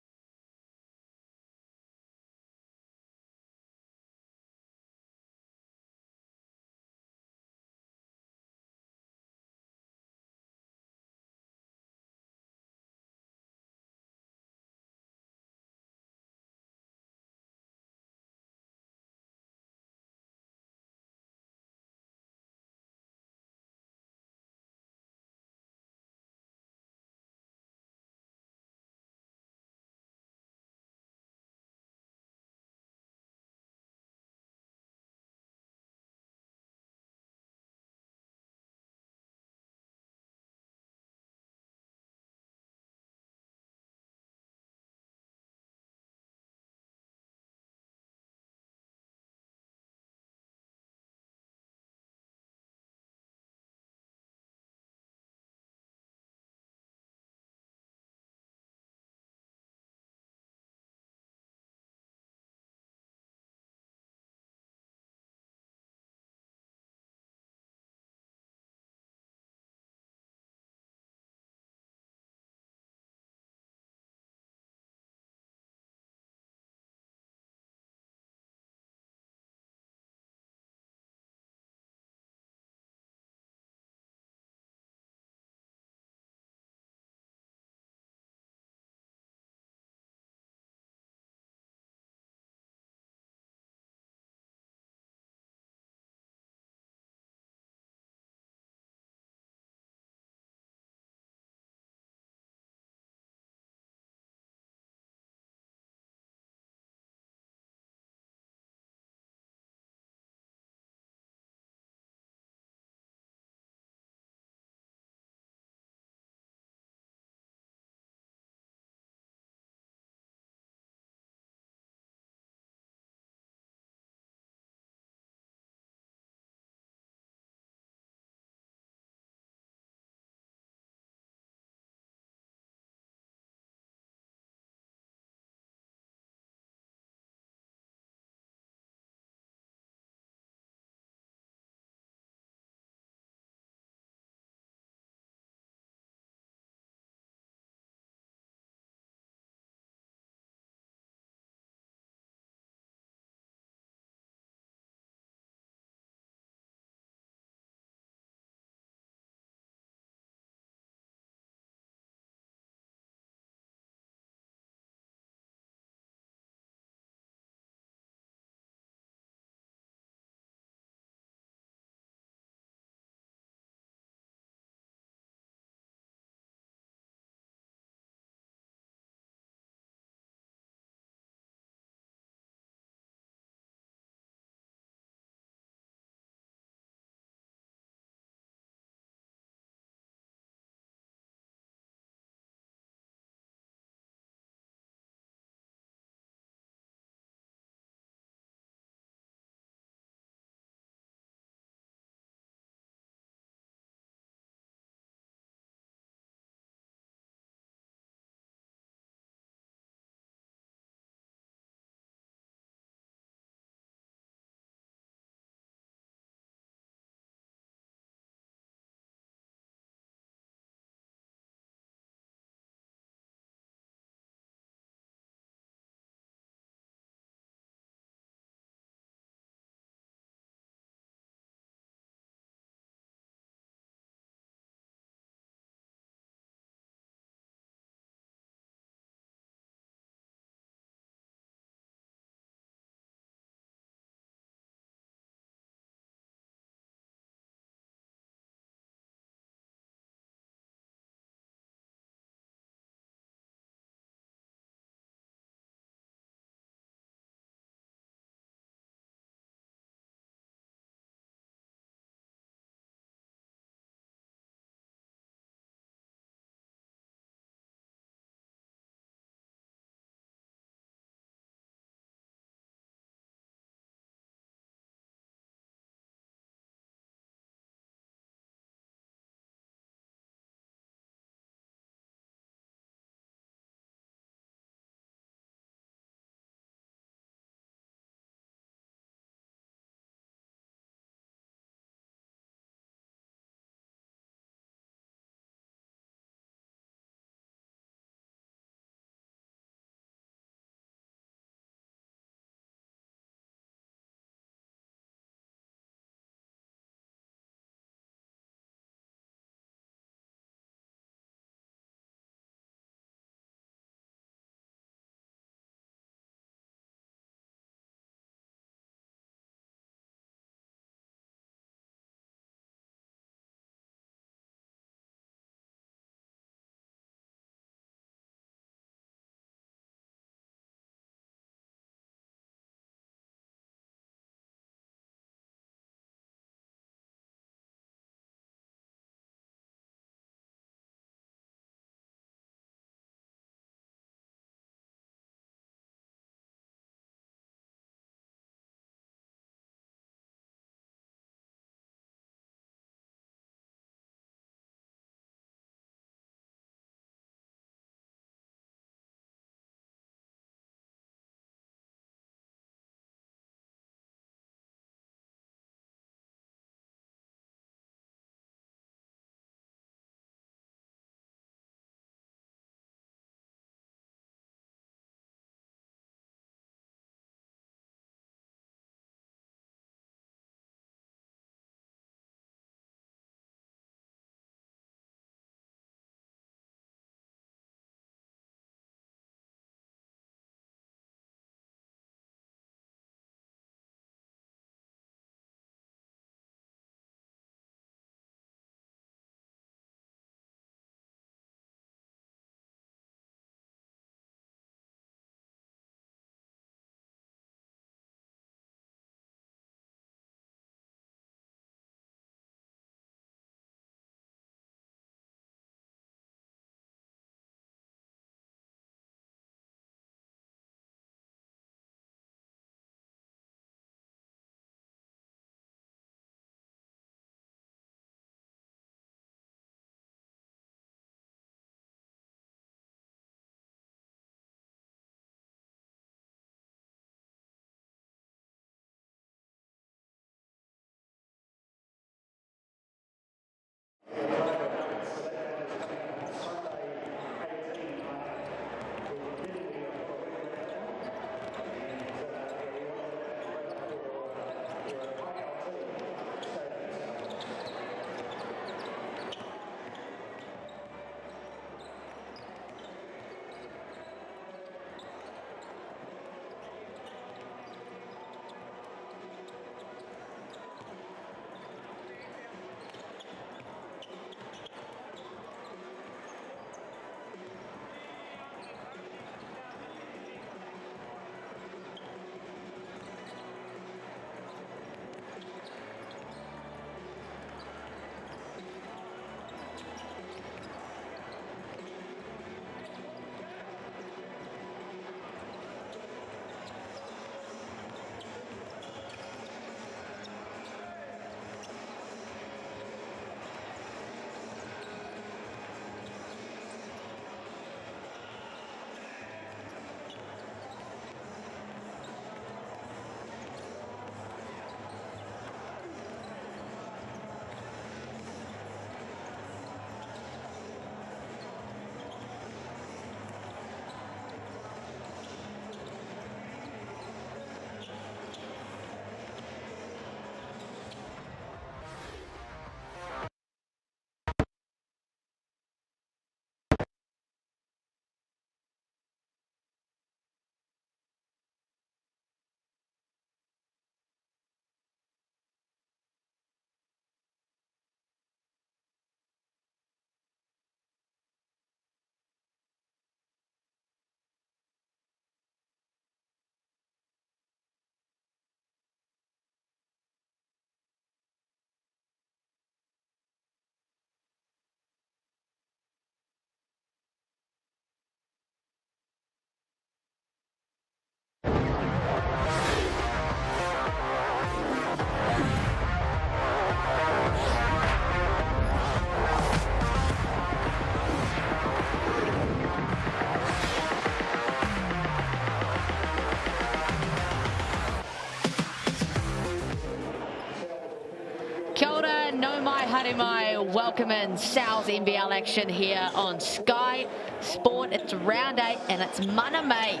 Harimai, welcome in Sal's NBL action here on Sky Sport. It's round 8 and it's Mana May.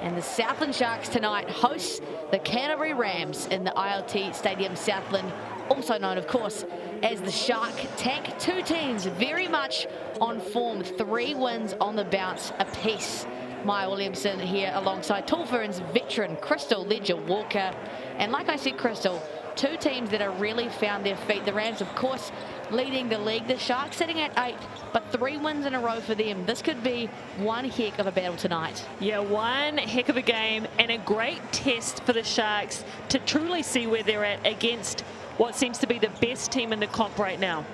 And the Southland Sharks tonight host the Canterbury Rams in the ILT Stadium Southland, also known, of course, as the Shark Tank. Two teams very much on form, 3 wins on the bounce apiece. Maya Williamson here alongside Tall Ferns veteran Crystal Ledger-Walker. And like I said, Crystal, 2 teams that have really found their feet. The Rams, of course, leading the league. The Sharks sitting at 8, but 3 wins in a row for them. This could be one heck of a battle tonight. Yeah, one heck of a game and a great test for the Sharks to truly see where they're at against what seems to be the best team in the comp right now.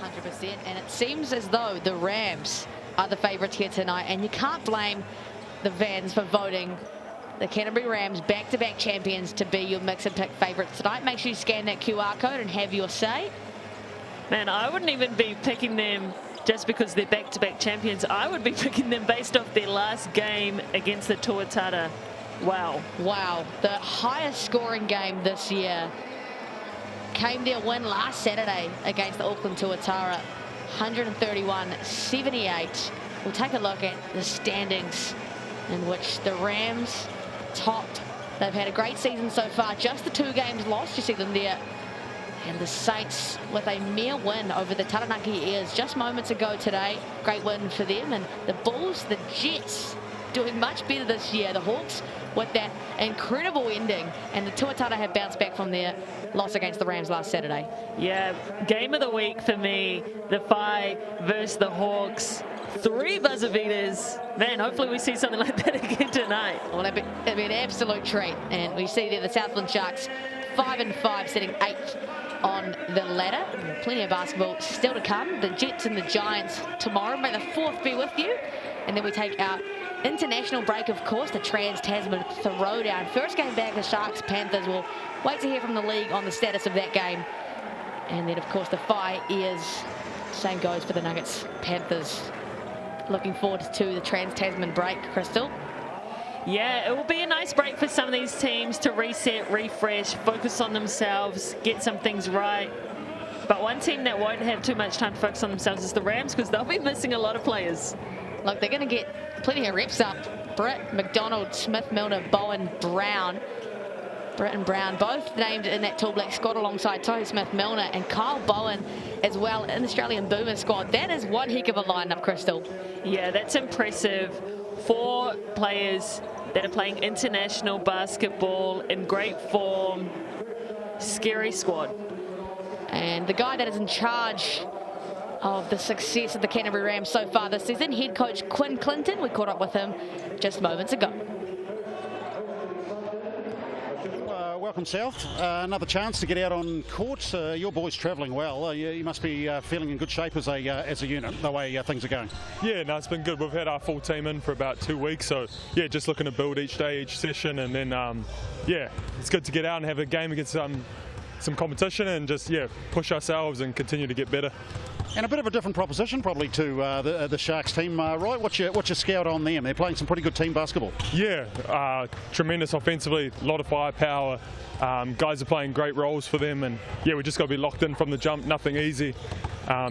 100%, and it seems as though the Rams are the favourites here tonight, and you can't blame the Vans for voting the Canterbury Rams back-to-back champions to be your mix and pick favourites tonight. Make sure you scan that QR code and have your say. Man, I wouldn't even be picking them just because they're back-to-back champions. I would be picking them based off their last game against the Tuatara. Wow. Wow, the highest scoring game this year came their win last Saturday against the Auckland Tuatara, 131-78. We'll take a look at the standings in which the Rams topped. They've had a great season so far, just the 2 games lost, you see them there. And the Saints with a mere win over the Taranaki Airs just moments ago today. Great win for them. And the Bulls, the Jets, doing much better this year. The Hawks with that incredible ending. And the Tuatara have bounced back from their loss against the Rams last Saturday. Yeah, game of the week for me, the Phi versus the Hawks. 3 buzzer beaters. Man, hopefully we see something like that again tonight. Well, it'd be an absolute treat. And we see there the Southland Sharks 5-5, sitting 8th on the ladder. Plenty of basketball still to come. The Jets and the Giants tomorrow. May the 4th be with you. And then we take our international break, of course, the Trans-Tasman Throwdown. First game back, the Sharks Panthers. We'll wait to hear from the league on the status of that game. And then, of course, the Phi is same goes for the Nuggets Panthers. Looking forward to the Trans-Tasman break, Crystal. Yeah, it will be a nice break for some of these teams to reset, refresh, focus on themselves, get some things right. But one team that won't have too much time to focus on themselves is the Rams, because they'll be missing a lot of players. Look, they're going to get plenty of reps up. Britt, McDonald, Smith, Milner, Bowen, Brown. Britt and Brown both named in that Tall Black squad alongside Tohu Smith-Milner and Kyle Bowen as well in the Australian Boomer squad. That is one heck of a lineup, Crystal. Yeah, that's impressive. 4 players that are playing international basketball in great form. Scary squad. And the guy that is in charge of the success of the Canterbury Rams so far this season, head coach Quinn Clinton. We caught up with him just moments ago. Welcome, South. Another chance to get out on court. Your boys travelling well. You must be feeling in good shape as a unit, the way things are going. Yeah, no, it's been good. We've had our full team in for about 2 weeks, so yeah, just looking to build each day, each session, and then yeah, it's good to get out and have a game against some competition and just push ourselves and continue to get better. And a bit of a different proposition probably to the Sharks team, right? What's your scout on them? They're playing some pretty good team basketball. Yeah, tremendous offensively, a lot of firepower. Guys are playing great roles for them, and yeah, we just got to be locked in from the jump, nothing easy.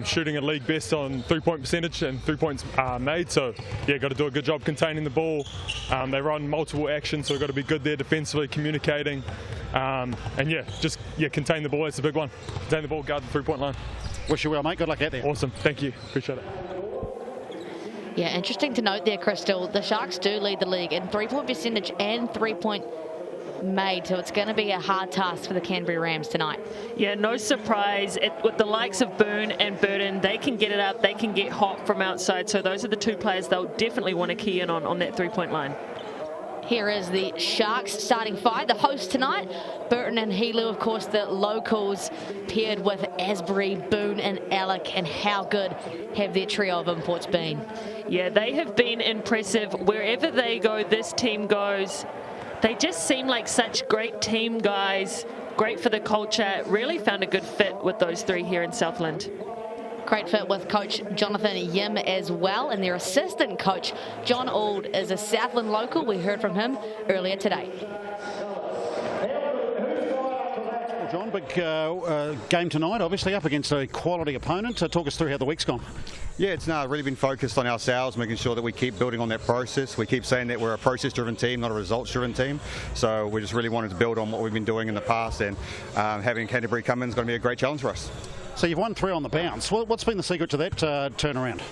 Shooting a league best on 3-point percentage and 3 points made, so yeah, got to do a good job containing the ball. They run multiple actions, so we've got to be good there defensively, communicating, and contain the ball. That's a big one. Contain the ball, guard the 3-point line. Wish you well, mate. Good luck out there. Awesome. Thank you. Appreciate it. Yeah, interesting to note there, Crystal. The Sharks do lead the league in 3-point percentage and 3-point made, so it's going to be a hard task for the Canterbury Rams tonight. Yeah, no surprise. With the likes of Boone and Burden, they can get it up, they can get hot from outside, so those are the 2 players they'll definitely want to key in on that 3-point line. Here is the Sharks starting 5, the hosts tonight. Burton and Helu, of course, the locals, paired with Asbury, Boone and Alec. And how good have their trio of imports been? Yeah, they have been impressive. Wherever they go, this team goes. They just seem like such great team guys, great for the culture. Really found a good fit with those 3 here in Southland. Great fit with coach Jonathan Yim as well, and their assistant coach John Auld is a Southland local. We heard from him earlier today. Well, John, big game tonight, obviously, up against a quality opponent. Talk us through how the week's gone. Yeah, it's now really been focused on ourselves, making sure that we keep building on that process. We keep saying that we're a process-driven team, not a results-driven team. So we just really wanted to build on what we've been doing in the past, and having Canterbury come in is going to be a great challenge for us. So you've won 3 on the bounce. What's been the secret to that turnaround?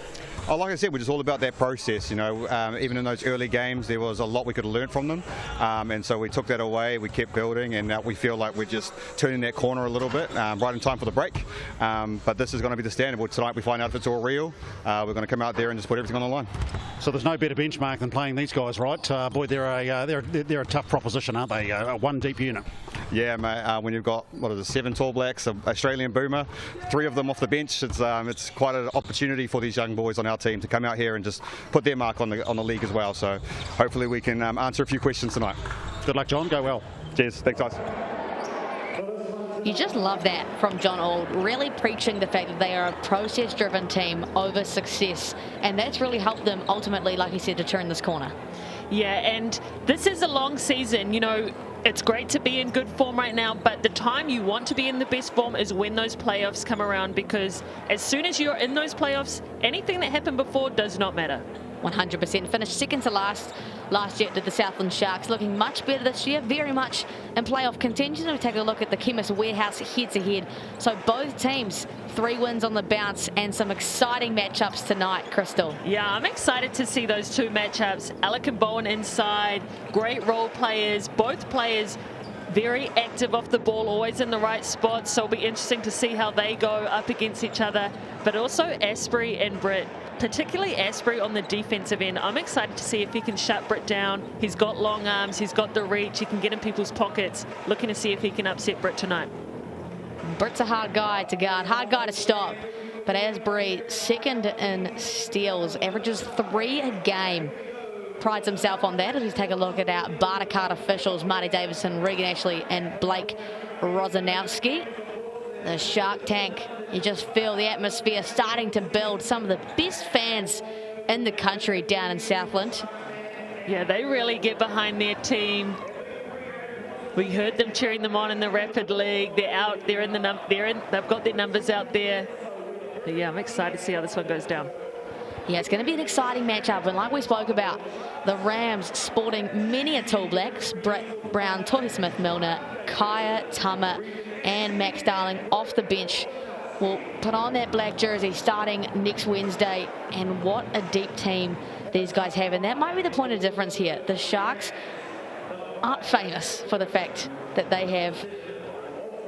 Oh, like I said, we're just all about that process. You know, even in those early games, there was a lot we could have learned from them, and so we took that away. We kept building, and now we feel like we're just turning that corner a little bit, right in time for the break. But this is going to be the standard. Well, tonight we find out if it's all real. We're going to come out there and just put everything on the line. So there's no better benchmark than playing these guys, right? Boy, they're a tough proposition, aren't they? A one deep unit. Yeah, mate. When you've got 7 Tall Blacks, an Australian boomer, 3 of them off the bench, it's quite an opportunity for these young boys on our team to come out here and just put their mark on the league as well. So hopefully we can answer a few questions tonight. Good luck, John. Go well. Cheers. Thanks, guys. You just love that from John Auld, really preaching the fact that they are a process-driven team over success, and that's really helped them ultimately, like he said, to turn this corner. Yeah, and this is a long season. You know, it's great to be in good form right now, but the time you want to be in the best form is when those playoffs come around, because as soon as you're in those playoffs, anything that happened before does not matter. 100%. Finished second to last year to the Southland Sharks, looking much better this year, very much in playoff contention. We take a look at the Chemist Warehouse head-to-head. So both teams, 3 wins on the bounce and some exciting matchups tonight, Crystal. Yeah, I'm excited to see those 2 matchups. Alec and Bowen inside, great role players, both players very active off the ball, always in the right spot, so it'll be interesting to see how they go up against each other. But also Asprey and Britt, particularly Asprey on the defensive end. I'm excited to see if he can shut Britt down. He's got long arms, he's got the reach, he can get in people's pockets. Looking to see if he can upset Britt tonight. Britt's a hard guy to guard, hard guy to stop. But Asprey, second in steals, averages 3 a game. Prides himself on that as we take a look at our Barter card officials, Marty Davison, Regan Ashley and Blake Rosanowski. The Shark Tank, you just feel the atmosphere starting to build. Some of the best fans in the country down in Southland. Yeah, they really get behind their team. We heard them cheering them on in the Rapid League. They're out, they've got their numbers out there. But yeah, I'm excited to see how this one goes down. Yeah, it's going to be an exciting matchup, and like we spoke about, the Rams sporting many a Tall Blacks, Britt Brown, Tohi Smith-Milner, Kaya Tama and Max Darling off the bench will put on that black jersey starting next Wednesday. And what a deep team these guys have, and that might be the point of difference here. The Sharks aren't famous for the fact that they have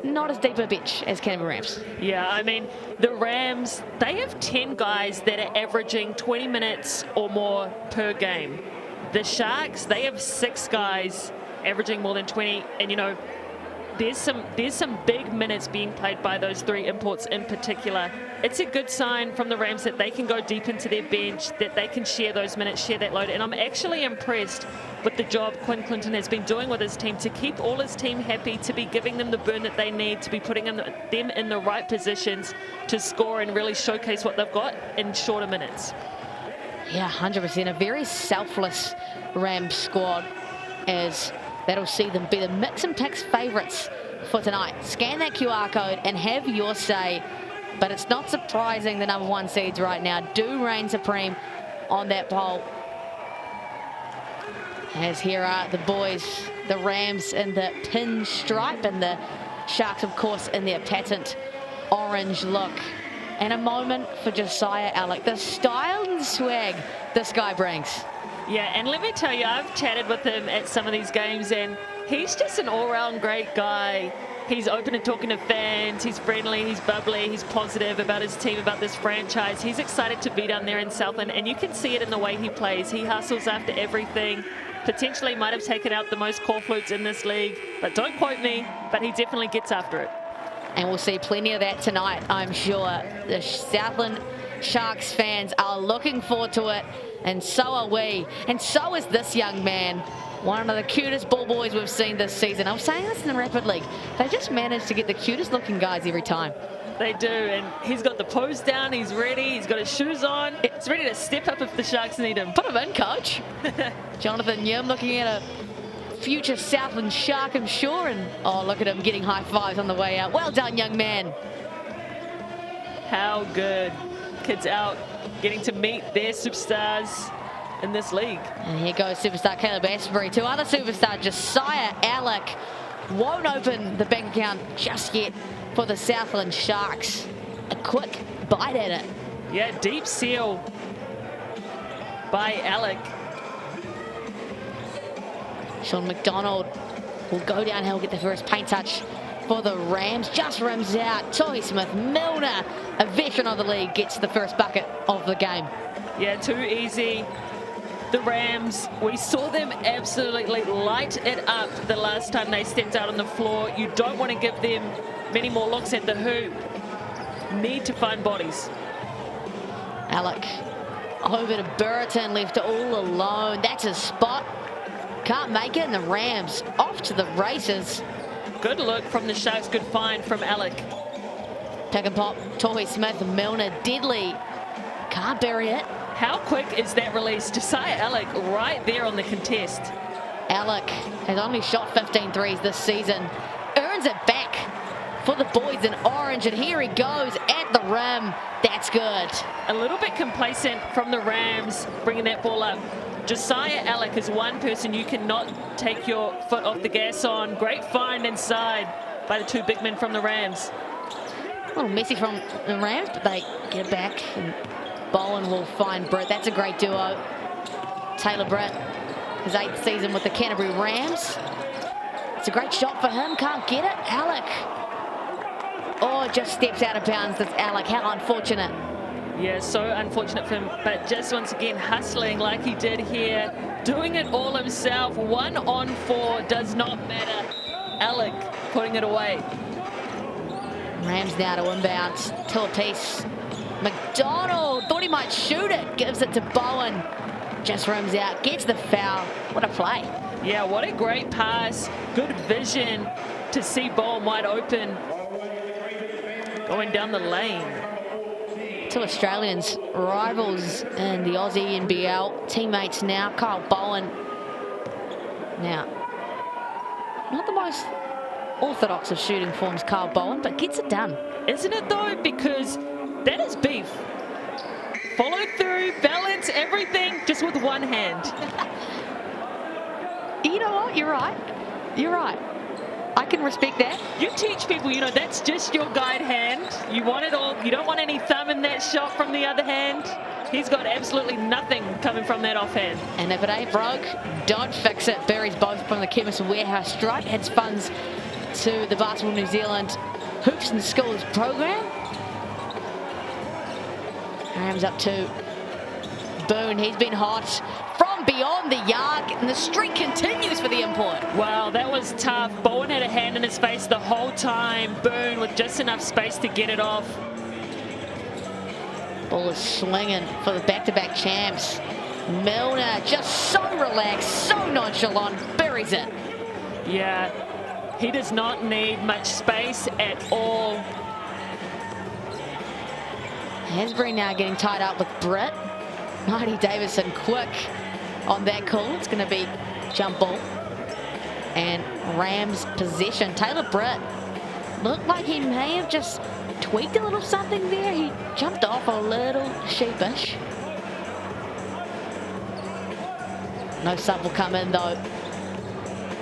not as deep a bench as Canterbury Rams. Yeah, I mean, the Rams, they have 10 guys that are averaging 20 minutes or more per game. The Sharks, they have 6 guys averaging more than 20, and you know, there's some big minutes being played by those 3 imports in particular. It's a good sign from the Rams that they can go deep into their bench, that they can share those minutes, share that load. And I'm actually impressed with the job Quinn Clinton has been doing with his team to keep all his team happy, to be giving them the burn that they need, to be putting them in the right positions to score and really showcase what they've got in shorter minutes. Yeah, 100%. A very selfless Rams squad, as that'll see them be the Mix and Picks favourites for tonight. Scan that QR code and have your say. But it's not surprising the #1 seeds right now do reign supreme on that poll. As here are the boys, the Rams in the pinstripe and the Sharks, of course, in their patent orange look. And a moment for Josiah Alec, the style and swag this guy brings. Yeah, and let me tell you, I've chatted with him at some of these games, and he's just an all-round great guy. He's open to talking to fans, he's friendly, he's bubbly, he's positive about his team, about this franchise. He's excited to be down there in Southland, and you can see it in the way he plays. He hustles after everything. Potentially might have taken out the most call flutes in this league, but don't quote me, but he definitely gets after it. And we'll see plenty of that tonight, I'm sure. The Southland Sharks fans are looking forward to it, and so are we. And so is this young man. One of the cutest ball boys we've seen this season. I was saying this in the Rapid League. They just manage to get the cutest looking guys every time. They do, and he's got the pose down, he's ready, he's got his shoes on. He's ready to step up if the Sharks need him. Put him in, coach. Jonathan Yim looking at a future Southland Shark, I'm sure. And oh, look at him getting high fives on the way out. Well done, young man. How good. Kids out getting to meet their superstars in this league. And here goes superstar Caleb Asbury. Two other superstars, Josiah Alec, won't open the bank account just yet for the Southland Sharks. A quick bite at it. Yeah, deep seal by Alec. Sean McDonald will go downhill, get the first paint touch for the Rams. Just rims out. Toy Smith-Milner, a veteran of the league, gets the first bucket of the game. Yeah, too easy. The Rams, we saw them absolutely light it up the last time they stepped out on the floor. You don't want to give them many more looks at the hoop. Need to find bodies. Alec over to Burton, left all alone. That's his spot. Can't make it, and the Rams off to the races. Good look from the Sharks, good find from Alec. Pick and pop, Toy Smith-Milner, deadly. Can't bury it. How quick is that release? Josiah Alec right there on the contest. Alec has only shot 15 threes this season. Earns it back for the boys in orange, and here he goes at the rim. That's good. A little bit complacent from the Rams, bringing that ball up. Josiah Alec is one person you cannot take your foot off the gas on. Great find inside by the two big men from the Rams. A little messy from the Rams, but they get it back. And Bowen will find Britt. That's a great duo. Taylor Britt, his 8th season with the Canterbury Rams. It's a great shot for him. Can't get it. Alec. Oh, it just steps out of bounds. That's Alec. How unfortunate. Yeah, so unfortunate for him, but just once again hustling like he did here, doing it all himself. 1-on-4 does not matter. Alec putting it away. Rams now to inbounds. Two apiece. McDonald thought he might shoot it. Gives it to Bowen. Just rims out. Gets the foul. What a play. Yeah, what a great pass. Good vision to see Bowen wide open. Going down the lane. Two Australians, rivals in the Aussie NBL, teammates now. Kyle Bowen. Now, not the most orthodox of shooting forms, Kyle Bowen, but gets it done. Isn't it though? Because that is beef. Follow through, balance, everything, just with one hand. You know what? You're right. You're right. I can respect that. You teach people, you know, that's just your guide hand. You want it all. You don't want any thumb in that shot from the other hand. He's got absolutely nothing coming from that offhand. And if it ain't broke, don't fix it. Buries both from the Chemist Warehouse stripe. Adds funds to the Basketball New Zealand Hoops and Schools program. Rams up to Boone. He's been hot from beyond the yard, and the streak continues for the import. Wow, that was tough. Bowen had a hand in his face the whole time. Boone with just enough space to get it off. Ball is swinging for the back-to-back champs. Milner just so relaxed, so nonchalant, buries it. Yeah, he does not need much space at all. Hasbury now getting tied up with Britt. Marty Davison quick on that call. It's going to be jump ball. And Rams possession. Taylor Britt looked like he may have just tweaked a little something there. He jumped off a little sheepish. No sub will come in though.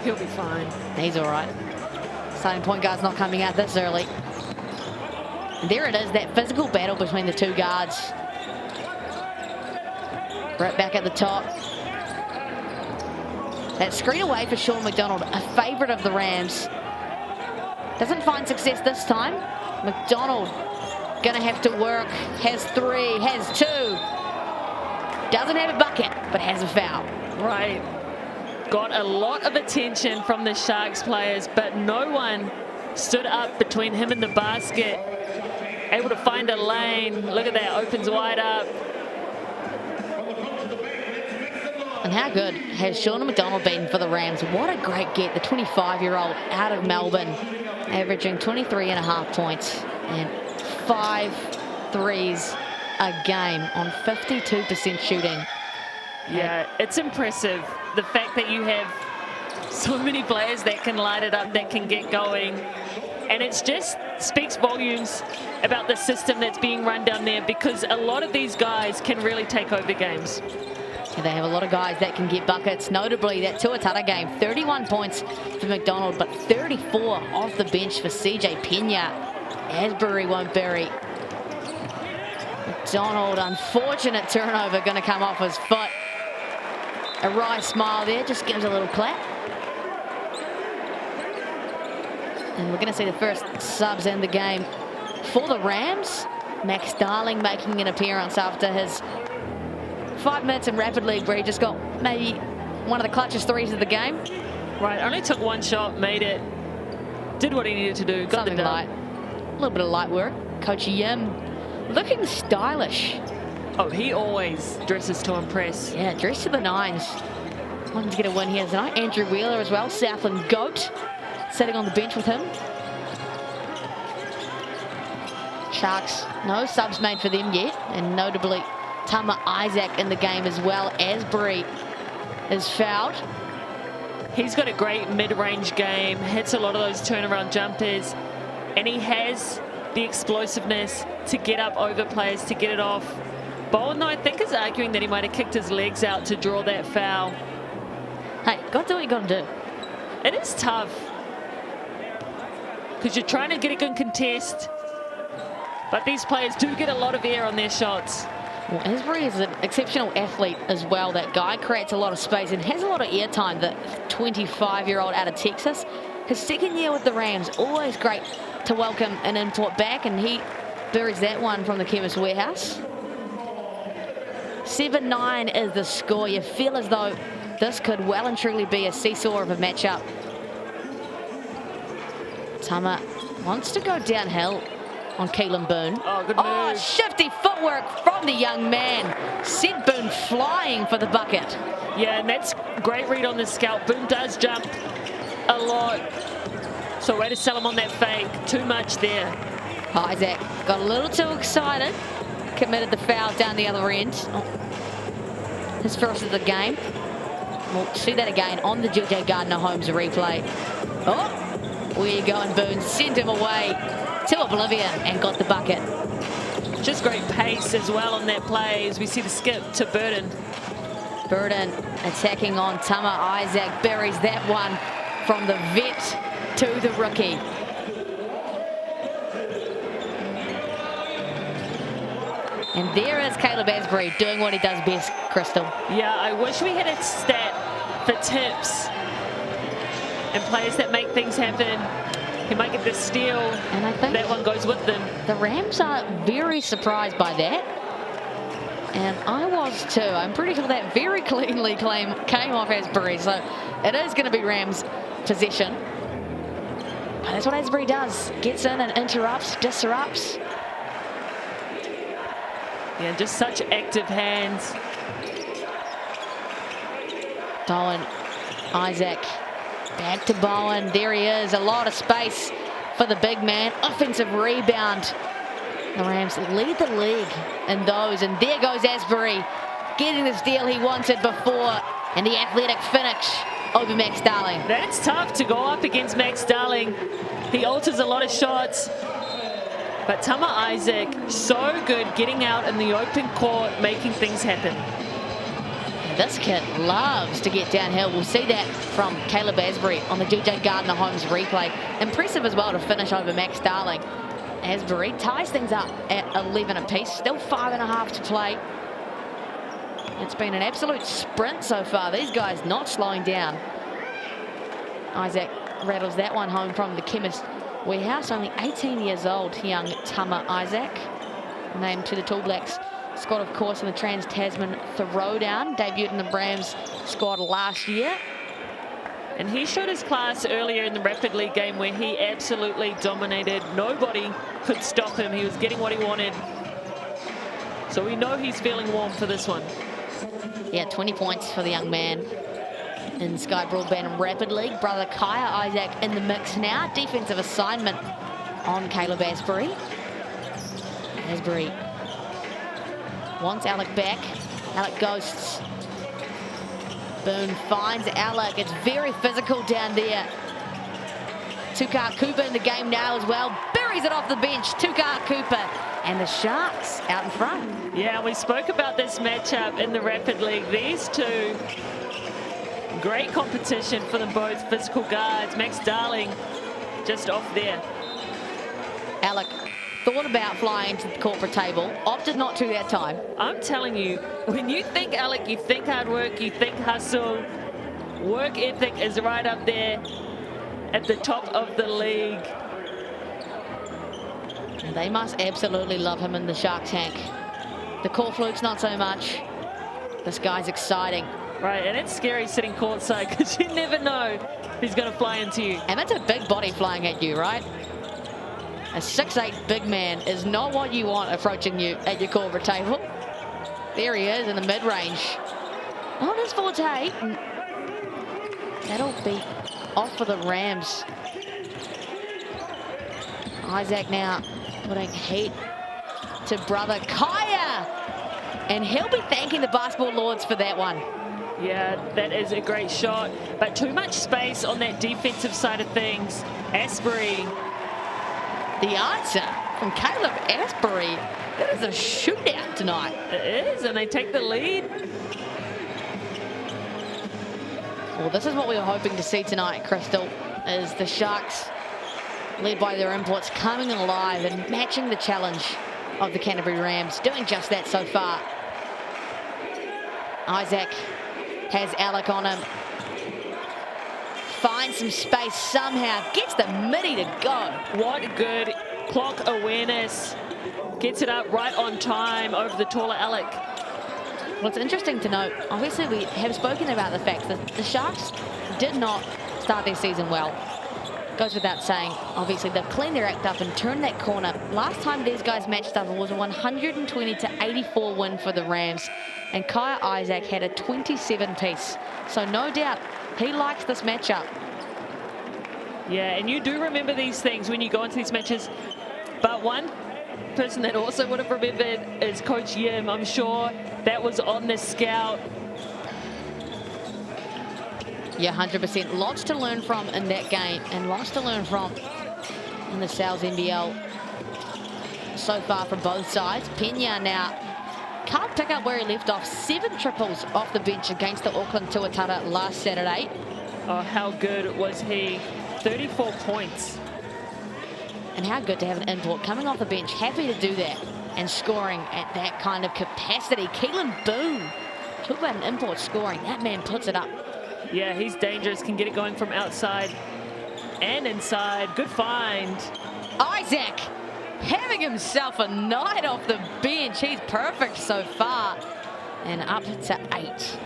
He'll be fine. He's all right. Starting point guard's not coming out this early. And there it is, that physical battle between the two guards. Right back at the top. That screen away for Sean McDonald, a favourite of the Rams. Doesn't find success this time. McDonald gonna have to work. Has three, has two. Doesn't have a bucket, but has a foul. Right. Got a lot of attention from the Sharks players, but no one stood up between him and the basket. Able to find a lane. Look at that, opens wide up. And how good has Sean McDonald been for the Rams? What a great get, the 25-year-old out of Melbourne, averaging 23.5 points and 5 threes a game on 52% shooting. Yeah, it's impressive. The fact that you have So many players that can light it up, that can get going. And it just speaks volumes about the system that's being run down there, because a lot of these guys can really take over games. Yeah, they have a lot of guys that can get buckets, notably that Tuatara game, 31 points for McDonald, but 34 off the bench for CJ Pena. Asbury won't bury. McDonald, unfortunate turnover, going to come off his foot. A wry smile there, just gives a little clap. And we're going to see the first subs in the game for the Rams. Max Darling making an appearance after his 5 minutes in Rapid League, where he just got maybe one of the clutchest threes of the game. Right, only took one shot, made it, did what he needed to do, got Something the dub. light. A little bit of light work. Coach Yim looking stylish. Oh, he always dresses to impress. Yeah, dressed to the nines. Wanting to get a win here tonight. Andrew Wheeler as well, Southland GOAT, sitting on the bench with him. Sharks, no subs made for them yet, and notably Tama Isaac in the game as well. Asbury is fouled. He's got a great mid-range game, hits a lot of those turnaround jumpers, and he has the explosiveness to get up over players, to get it off. Bowen, though, I think is arguing that he might have kicked his legs out to draw that foul. Hey, got to do what you got to do. It is tough, because you're trying to get a good contest, but these players do get a lot of air on their shots. Well, Asbury is an exceptional athlete as well. That guy creates a lot of space and has a lot of air time. The 25-year-old out of Texas. His second year with the Rams, always great to welcome an import back, and he buries that one from the Chemist Warehouse. 7-9 is the score. You feel as though this could well and truly be a seesaw of a matchup. Tama wants to go downhill on Keelan Boone. Oh, good move. Oh, shifty footwork from the young man. Sent Boone flying for the bucket. Yeah, and that's great read on the scout. Boone does jump a lot. So way to sell him on that fake. Too much there. Isaac got a little too excited. Committed the foul down the other end. Oh. His first of the game. We'll see that again on the JJ Gardner-Holmes replay. Oh, where you going, Boone? Sent him away to oblivion and got the bucket. Just great pace as well on that play as we see the skip to Burden. Burden attacking on Tama Isaac, buries that one from the vet to the rookie. And there is Caleb Asbury doing what he does best, Crystal. Yeah, I wish we had a stat for tips and players that make things happen. He might get the steal, And I think that one goes with them. the Rams are very surprised by that. And I was too. I'm pretty sure that very cleanly came off Asbury. So it is going to be Rams' possession. But that's what Asbury does. Gets in and interrupts, disrupts. Yeah, just such active hands. Bowen, Isaac, back to Bowen. There he is. A lot of space for the big man. Offensive rebound. The Rams lead the league in those. And there goes Asbury, getting the steal he wanted before. And the athletic finish over Max Darling. That's tough to go up against Max Darling. He alters a lot of shots. But Tama Isaac, so good getting out in the open court, making things happen. This kid loves to get downhill. We'll see that from Caleb Asbury on the JJ Gardner-Holmes replay. Impressive as well to finish over Max Darling. Asbury ties things up at 11 apiece. Still 5.5 to play. It's been an absolute sprint so far. These guys not slowing down. Isaac rattles that one home from the Chemist Warehouse. Only 18 years old, young Tama Isaac. Named to the Tall Blacks squad, of course, in the Trans-Tasman Throwdown. Debuted in the Rams squad last year. And he showed his class earlier in the Rapid League game where he absolutely dominated. Nobody could stop him. He was getting what he wanted. So we know he's feeling warm for this one. Yeah, 20 points for the young man in Sky Broadband Rapid League. Brother Kaya Isaac in the mix now. Defensive assignment on Caleb Asbury. Asbury wants Alec back. Alec ghosts. Boone finds Alec. It's very physical down there. Tuka Cooper in the game now as well. Buries it off the bench. Tuka Cooper and the Sharks out in front. Yeah, we spoke about this matchup in the Rapid League. These two, great competition for them both. Physical guards. Max Darling just off there. Alec thought about flying to the corporate table, opted not to that time. I'm telling you, when you think Alec, you think hard work, you think hustle. Work ethic is right up there at the top of the league. They must absolutely love him in the Shark Tank. The Corflukes, not so much. This guy's exciting. Right, and it's scary sitting courtside because you never know if he's going to fly into you. And that's a big body flying at you, right? A 6'8" big man is not what you want approaching you at your corporate table. There he is in the mid-range. Not his forte. That'll be off for the Rams. Isaac now putting heat to brother Kaya. And he'll be thanking the basketball lords for that one. Yeah, that is a great shot. But too much space on that defensive side of things. Asbury. The answer from Caleb Asbury. That is a shootout tonight. It is, and they take the lead. Well, this is what we were hoping to see tonight, Crystal, is the Sharks, led by their imports, coming alive and matching the challenge of the Canterbury Rams, doing just that so far. Isaac has Alec on him. Finds some space somehow, gets the midi to go. What good clock awareness. Gets it up right on time over the taller Alec. Well, it's interesting to note, obviously we have spoken about the fact that the Sharks did not start their season well. Goes without saying, obviously they've cleaned their act up and turned that corner. Last time these guys matched up, it was a 120-84 win for the Rams. And Kaya Isaac had a 27-piece. So no doubt he likes this matchup. Yeah, and you do remember these things when you go into these matches. But one person that also would have remembered is Coach Yim. I'm sure that was on the scout. Yeah, 100%. Lots to learn from in that game and lots to learn from in the NZNBL so far from both sides. Pena now can't pick up where he left off. 7 triples off the bench against the Auckland Tuatara last Saturday. Oh, how good was he? 34 points. And how good to have an import coming off the bench, happy to do that and scoring at that kind of capacity. Keelan Boone, talk about an import scoring. That man puts it up. Yeah, he's dangerous, can get it going from outside and inside. Good find. Isaac having himself a night off the bench. He's perfect so far. And up to 8.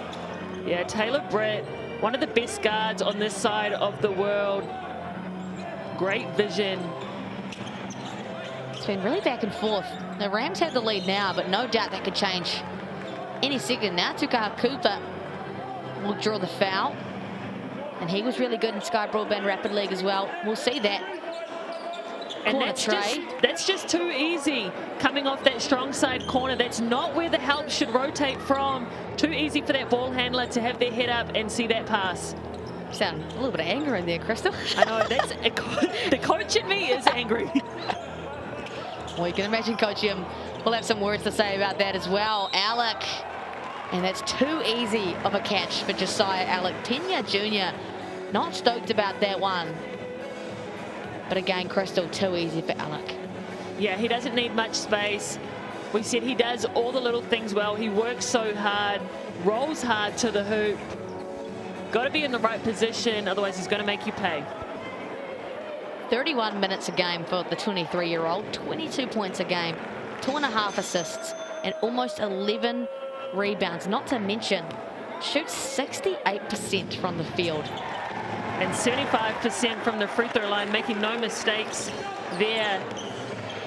Yeah, Taylor Brett, one of the best guards on this side of the world. Great vision. It's been really back and forth. The Rams have the lead now, but no doubt that could change any second. Now Tuka Cooper will draw the foul. And he was really good in Sky Broadband Rapid League as well. We'll see that. And corner that's just too easy. Coming off that strong side corner, that's not where the help should rotate from. Too easy for that ball handler to have their head up and see that pass. Sound a little bit of anger in there, Crystal. I know, that's the coach in me is angry. Well, you can imagine Coach Jim will have some words to say about that as well. Alec, and that's too easy of a catch for Josiah Alec. Pena Jr. not stoked about that one. But again, Crystal, too easy for Alec. Yeah, he doesn't need much space. We said he does all the little things well. He works so hard, rolls hard to the hoop. Got to be in the right position, otherwise he's going to make you pay. 31 minutes a game for the 23-year-old, 22 points a game, 2.5 assists, and almost 11 rebounds. Not to mention, shoots 68% from the field. And 75% from the free throw line, making no mistakes there.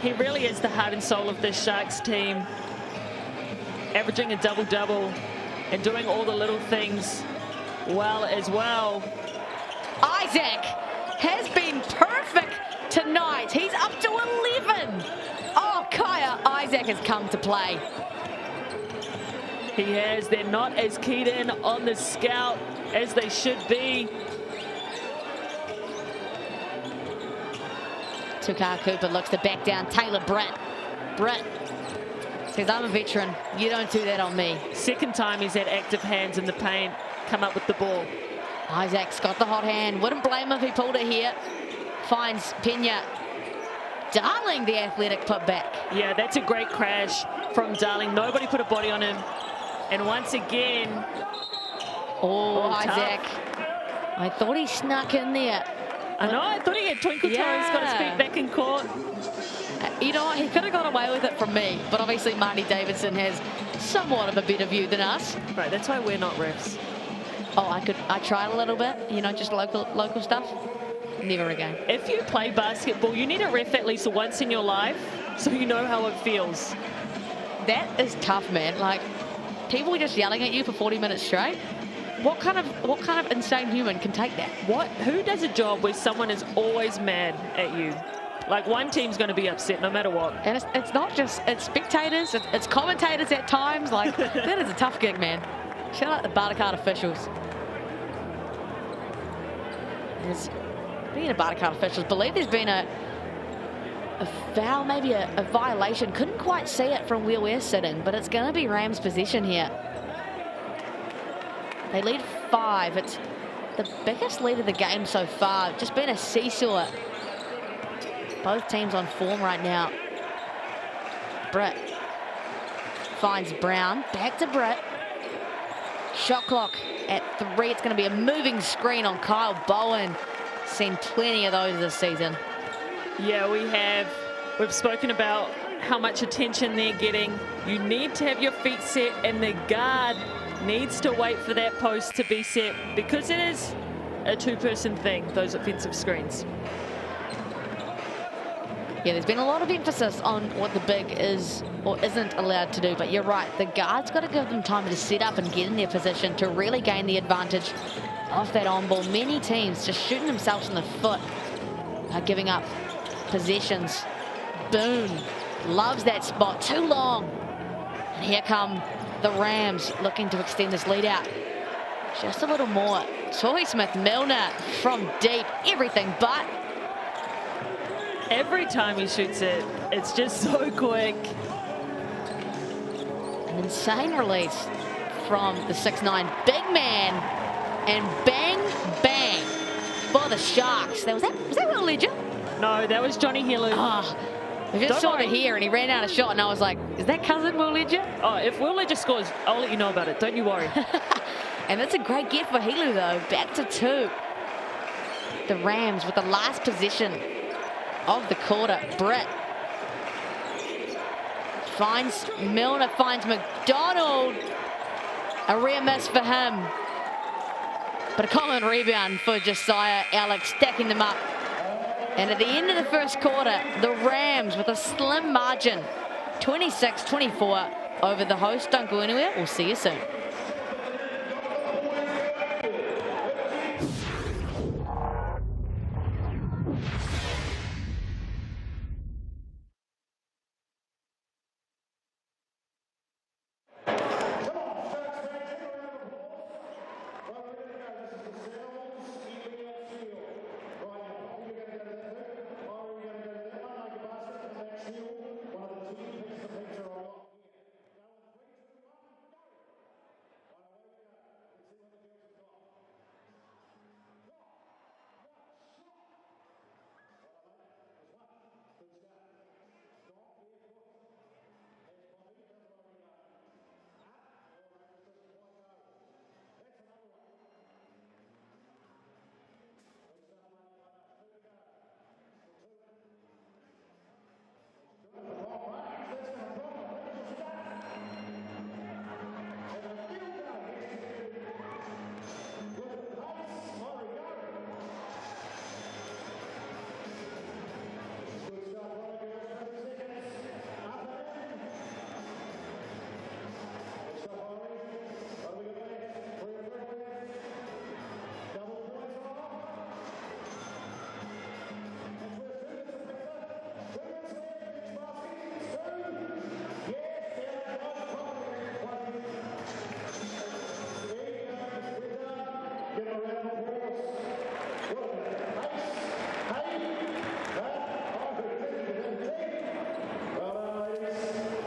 He really is the heart and soul of this Sharks team. Averaging a double-double and doing all the little things well as well. Isaac has been perfect tonight. He's up to 11. Oh, Kaya Isaac has come to play. He has. They're not as keyed in on the scout as they should be. Tukar Cooper looks to back down Taylor Britt. Britt says, I'm a veteran. You don't do that on me. Second time he's had active hands in the paint, come up with the ball. Isaac's got the hot hand. Wouldn't blame him if he pulled it here. Finds Pena. Darling, the athletic putback. Yeah, that's a great crash from Darling. Nobody put a body on him. And once again... Oh, Isaac. Tough. I thought he snuck in there. I know, I thought he had twinkle toes, got his feet back in court. You know what, he could have got away with it from me, but obviously Marty Davidson has somewhat of a better view than us. Right, that's why we're not refs. Oh, I tried a little bit, you know, just local stuff. Never again. If you play basketball, you need a ref at least once in your life so you know how it feels. That is tough, man. Like, people just yelling at you for 40 minutes straight. What kind of insane human can take that? Who does a job where someone is always mad at you? Like, one team's going to be upset no matter what. And it's not just, it's spectators, it's commentators at times. Like, that is a tough gig, man. Shout out the Bartercard officials. Being a Bartercard officials, believe there's been a foul, maybe a violation. Couldn't quite see it from where we're sitting, but it's going to be Rams' possession here. They lead 5. It's the biggest lead of the game so far. Just been a seesaw. Both teams on form right now. Britt finds Brown. Back to Britt. Shot clock at 3. It's going to be a moving screen on Kyle Bowen. Seen plenty of those this season. Yeah, we have. We've spoken about how much attention they're getting. You need to have your feet set, and the guard needs to wait for that post to be set because it is a two-person thing, those offensive screens. Yeah, there's been a lot of emphasis on what the big is or isn't allowed to do, but you're right. The guard's got to give them time to set up and get in their position to really gain the advantage off that on ball. Many teams just shooting themselves in the foot by giving up possessions. Boone loves that spot. Too long. And here come the Rams looking to extend this lead out just a little more. Toy Smith-Milner from deep. Everything but. Every time he shoots it, it's just so quick. An insane release from the 6'9" big man. And bang, bang for the Sharks. Was that Will Ledger? No, that was Johnny Helu. Oh, I just saw it here and he ran out of shot and I was like, is that cousin Will Ledger? Oh, if Will Ledger scores, I'll let you know about it. Don't you worry. And that's a great get for Helu though. Back to 2. The Rams with the last possession of the quarter. Britt finds Milner, finds McDonald. A rare miss for him. But a common rebound for Josiah Alex, stacking them up. And at the end of the first quarter, the Rams with a slim margin, 26-24 over the host. Don't go anywhere. We'll see you soon.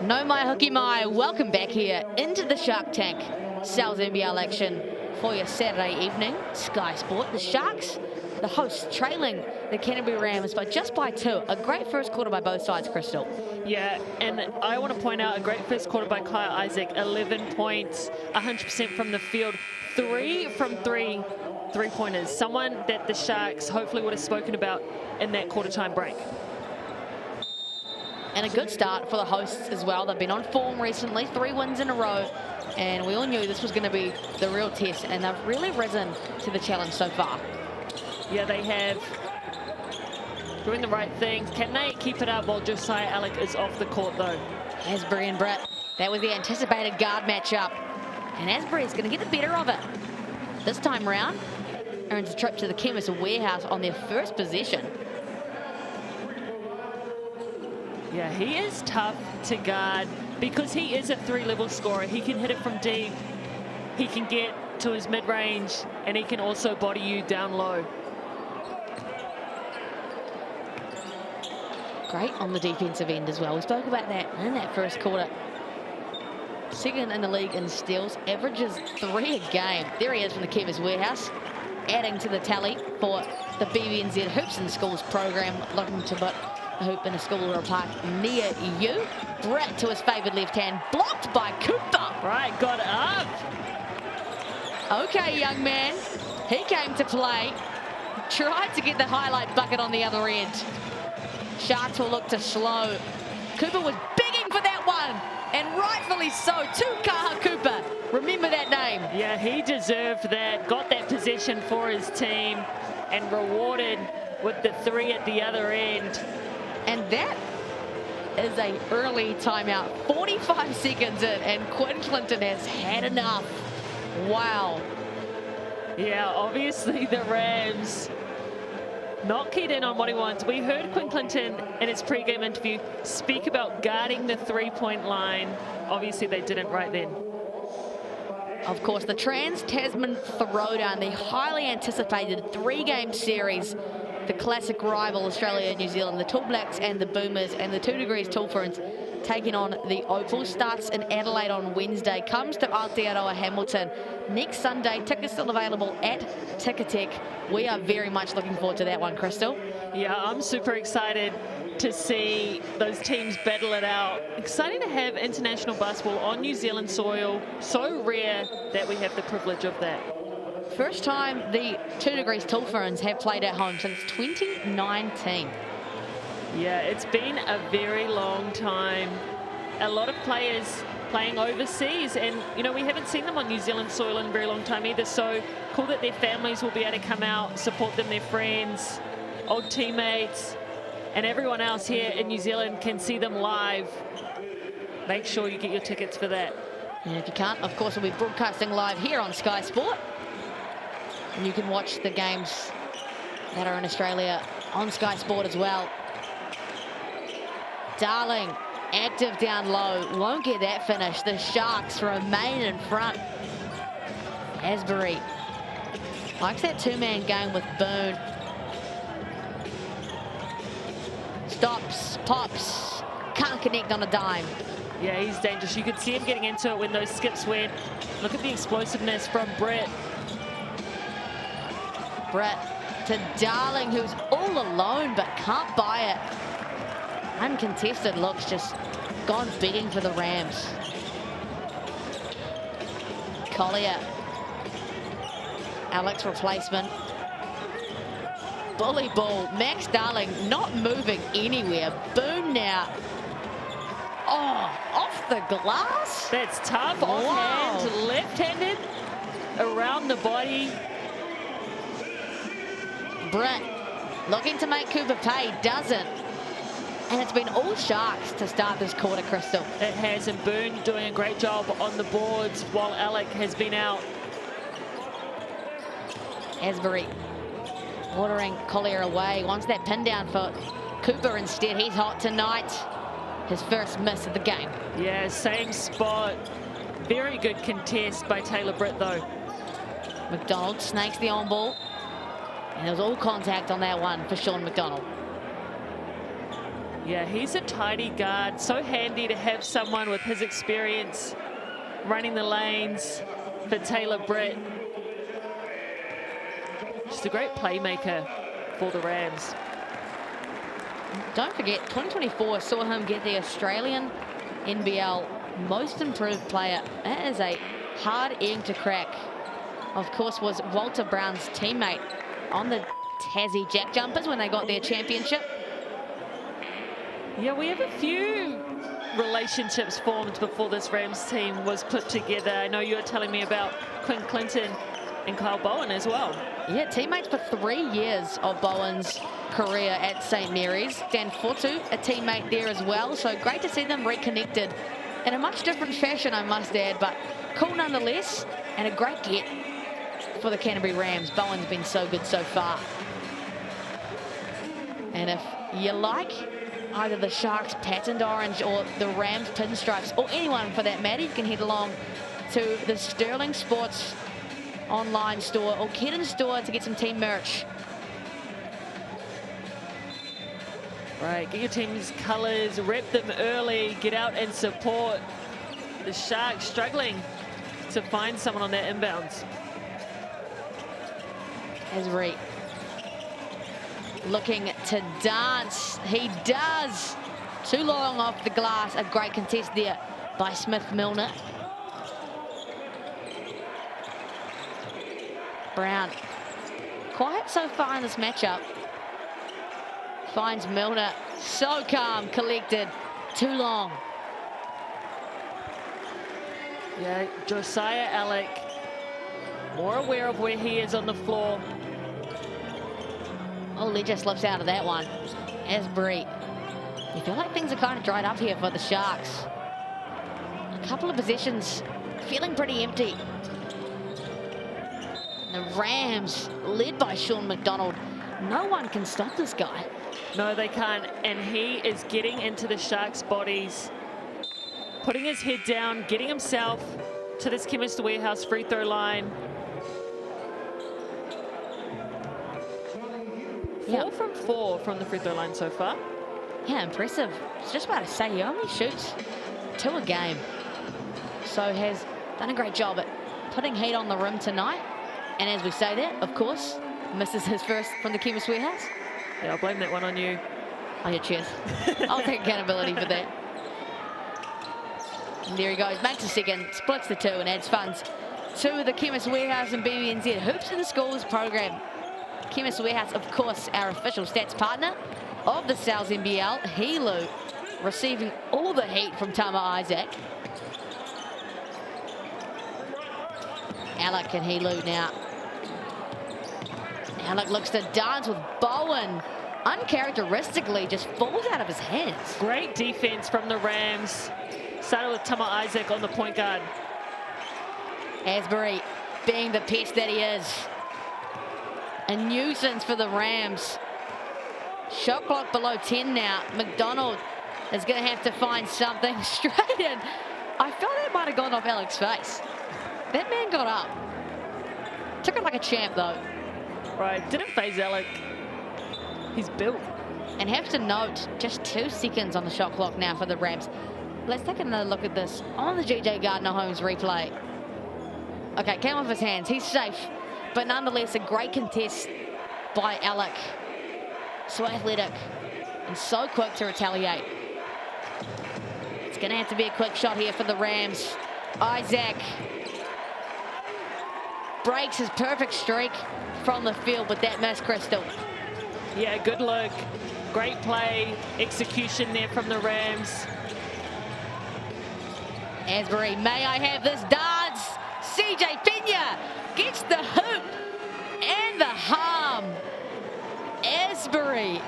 No mai hooky mai, welcome back here into the Shark Tank. Sal's NBL action for your Saturday evening. Sky Sport, the Sharks, the hosts, trailing the Canterbury Rams just by 2. A great first quarter by both sides, Crystal. Yeah, and I want to point out a great first quarter by Kyle Isaac. 11 points, 100% from the field, 3 from 3 three-pointers. Someone that the Sharks hopefully would have spoken about in that quarter-time break. And a good start for the hosts as well. They've been on form recently, 3 wins in a row. And we all knew this was going to be the real test. And they've really risen to the challenge so far. Yeah, they have. Doing the right things. Can they keep it up while Josiah Alec is off the court, though? Asbury and Brett. That was the anticipated guard matchup. And Asbury is going to get the better of it. This time round, earns a trip to the Chemist Warehouse on their first possession. Yeah, he is tough to guard because he is a 3-level scorer. He can hit it from deep, he can get to his mid-range, and he can also body you down low. Great on the defensive end as well. We spoke about that in that first quarter. Second in the league in steals, averages 3 a game. There he is from the Chemist Warehouse, adding to the tally for the BBNZ Hoops and Schools program, looking to put a hoop in a school or a park near you. Brett to his favoured left hand, blocked by Cooper. Right, got up. Okay, young man, he came to play. Tried to get the highlight bucket on the other end. Sharks will look to slow. Cooper was begging for that one, and rightfully so. Tukaha Cooper, remember that name. Yeah, he deserved that, got that possession for his team, and rewarded with the 3 at the other end. And that is an early timeout. 45 seconds in, and Quinn Clinton has had enough. Wow. Yeah, obviously the Rams not keyed in on what he wants. We heard Quinn Clinton in his pre-game interview speak about guarding the 3-point line. Obviously they didn't right then. Of course, the Trans-Tasman Throwdown, the highly anticipated 3-game series. The classic rival, Australia and New Zealand, the Tall Blacks and the Boomers, and the 2 Degrees Tall Ferns taking on the Opal. Starts in Adelaide on Wednesday, comes to Aotearoa Hamilton next Sunday. Tickets still available at Ticketek. We are very much looking forward to that one, Crystal. Yeah, I'm super excited to see those teams battle it out. Exciting to have international basketball on New Zealand soil. So rare that we have the privilege of that. First time the 2 Degrees Tall Ferns have played at home since 2019. Yeah, it's been a very long time. A lot of players playing overseas, and you know, we haven't seen them on New Zealand soil in a very long time either. So cool that their families will be able to come out, support them, their friends, old teammates, and everyone else here in New Zealand can see them live. Make sure you get your tickets for that. And if you can't, of course, we'll be broadcasting live here on Sky Sport. And you can watch the games that are in Australia on Sky Sport as well. Darling, active down low, won't get that finish. The Sharks remain in front. Asbury likes that 2-man game with Boone. Stops, pops, can't connect on a dime. Yeah, he's dangerous. You could see him getting into it when those skips went. Look at the explosiveness from Brett. Brett to Darling, who's all alone but can't buy it. Uncontested looks, just gone begging for the Rams. Collier, Alex replacement. Bully ball, Max Darling not moving anywhere. Boone now. Oh, off the glass. That's tough, offhand, left-handed, around the body. Brett looking to make Cooper pay, doesn't. And it's been all Sharks to start this quarter, Crystal. It has, and Boone doing a great job on the boards while Alec has been out. Asbury ordering Collier away. Wants that pin down for Cooper instead. He's hot tonight. His first miss of the game. Yeah, same spot. Very good contest by Taylor Britt, though. McDonald snakes the on ball. And there was all contact on that one for Sean McDonald. Yeah, he's a tidy guard. So handy to have someone with his experience running the lanes for Taylor Britt. Just a great playmaker for the Rams. Don't forget, 2024 saw him get the Australian NBL Most Improved Player. That is a hard egg to crack. Of course, was Walter Brown's teammate on the Tassie Jack Jumpers when they got their championship. Yeah, we have a few relationships formed before this Rams team was put together. I know you were telling me about Quinn Clinton and Kyle Bowen as well. Yeah, teammates for 3 years of Bowen's career at St. Mary's. Dan Fortu, a teammate there as well. So great to see them reconnected in a much different fashion, I must add, but cool nonetheless, and a great get for the Canterbury Rams. Bowen's been so good so far. And if you like either the Sharks patterned orange or the Rams pinstripes, or anyone for that matter, you can head along to the Sterling Sports online store or Kedden store to get some team merch. Right, get your team's colours, rep them early, get out and support. The Sharks struggling to find someone on their inbounds. Esri looking to dance. He does. Too long off the glass. A great contest there by Smith Milner. Brown, quiet so far in this matchup. Finds Milner, so calm, collected, too long. Yeah, Josiah Alec, more aware of where he is on the floor. Oh, Lee just slips out of that one. Asbury. You feel like things are kind of dried up here for the Sharks. A couple of possessions feeling pretty empty. The Rams, led by Sean McDonald. No one can stop this guy. No, they can't, and he is getting into the Sharks' bodies, putting his head down, getting himself to this Chemist Warehouse free throw line. 4 from 4 from the free throw line so far. Yeah, impressive. I was just about to say, he only shoots 2 a game. So has done a great job at putting heat on the rim tonight. And as we say that, of course, misses his first from the Chemist Warehouse. Yeah, I'll blame that one on you. Oh, yeah, cheers. I'll take accountability for that. And there he goes, makes a second, splits the 2 and adds funds to the Chemist Warehouse and BBNZ Hoops in the Schools program. Chemist Warehouse, of course, our official stats partner of the NZNBL. Helu receiving all the heat from Tama Isaac. Alec and Helu now. Alec looks to dance with Bowen. Uncharacteristically, just falls out of his hands. Great defense from the Rams. Started with Tama Isaac on the point guard. Asbury being the pest that he is. A nuisance for the Rams. Shot clock below 10 now. McDonald is going to have to find something straight in. I felt that might have gone off Alec's face. That man got up. Took it like a champ, though. Right, didn't phase Alec. He's built. And have to note, just 2 seconds on the shot clock now for the Rams. Let's take another look at this on the GJ Gardner-Holmes replay. Okay, came off his hands. He's safe. But nonetheless, a great contest by Alec. So athletic and so quick to retaliate. It's going to have to be a quick shot here for the Rams. Isaac breaks his perfect streak from the field, but that missed, Crystal. Yeah, good look. Great play, execution there from the Rams. Asbury, may I have this dance? CJ Pena gets the hoop and the harm. Asbury.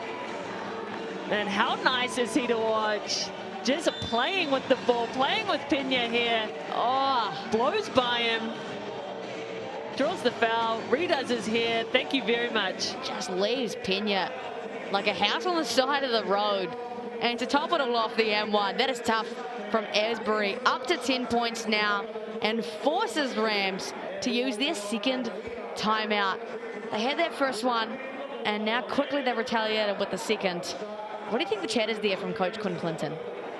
And how nice is he to watch? Just playing with the ball, playing with Pena here. Oh, blows by him. Draws the foul, redoes his hair. Thank you very much. Just leaves Pena like a house on the side of the road. And to top it all off, the M1. That is tough from Asbury. Up to 10 points now and forces Rams to use their second timeout. They had that first one and now quickly they retaliated with the second. What do you think the chat is there from Coach Quinn Clinton?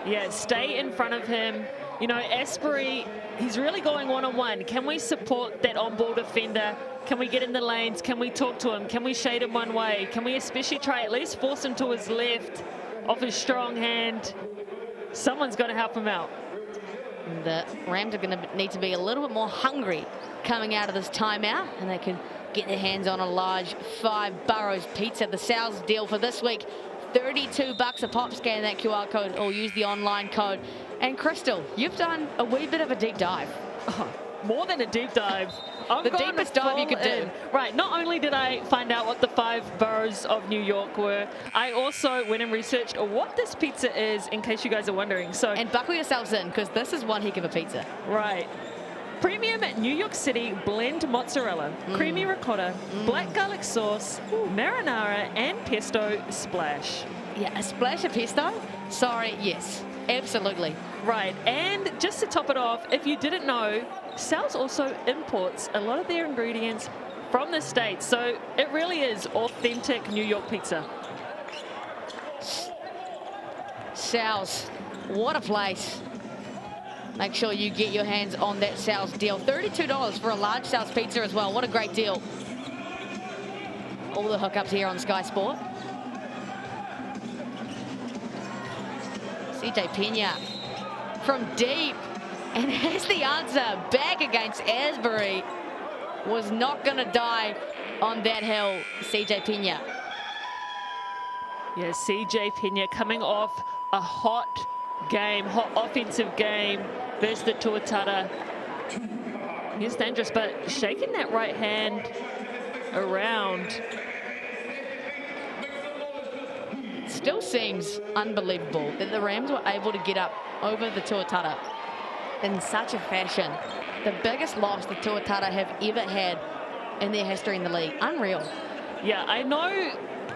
Yeah, stay in front of him. You know, Asbury, he's really going one-on-one. Can we support that on-ball defender? Can we get in the lanes? Can we talk to him? Can we shade him one way? Can we especially try at least force him to his left off his strong hand? Someone's got to help him out. The Rams are going to need to be a little bit more hungry coming out of this timeout, and they can get their hands on a large 5 Burrows pizza. The sales deal for this week, $32 a pop. Scan that QR code or use the online code. And Crystal, you've done a wee bit of a deep dive. Oh, more than a deep dive. The deepest dive you could do. Right, not only did I find out what the 5 boroughs of New York were, I also went and researched what this pizza is, in case you guys are wondering. So, and buckle yourselves in, because this is one heck of a pizza. Right. Premium New York City blend mozzarella, creamy ricotta, black garlic sauce, marinara, and pesto splash. Yeah, a splash of pesto? Sorry, yes, absolutely. Right, and just to top it off, if you didn't know, Sal's also imports a lot of their ingredients from the States, so it really is authentic New York pizza. Sal's, what a place. Make sure you get your hands on that Sal's deal. $32 for a large Sal's pizza as well. What a great deal. All the hookups here on Sky Sport. CJ Pena from deep, and has the answer back against Asbury. Was not going to die on that hill, CJ Pena. Yeah, CJ Pena coming off a hot game, hot offensive game versus the Tuatara. He's dangerous, but shaking that right hand around. Still seems unbelievable that the Rams were able to get up over the Tuatara in such a fashion. The biggest loss the Tuatara have ever had in their history in the league. Unreal. Yeah, I know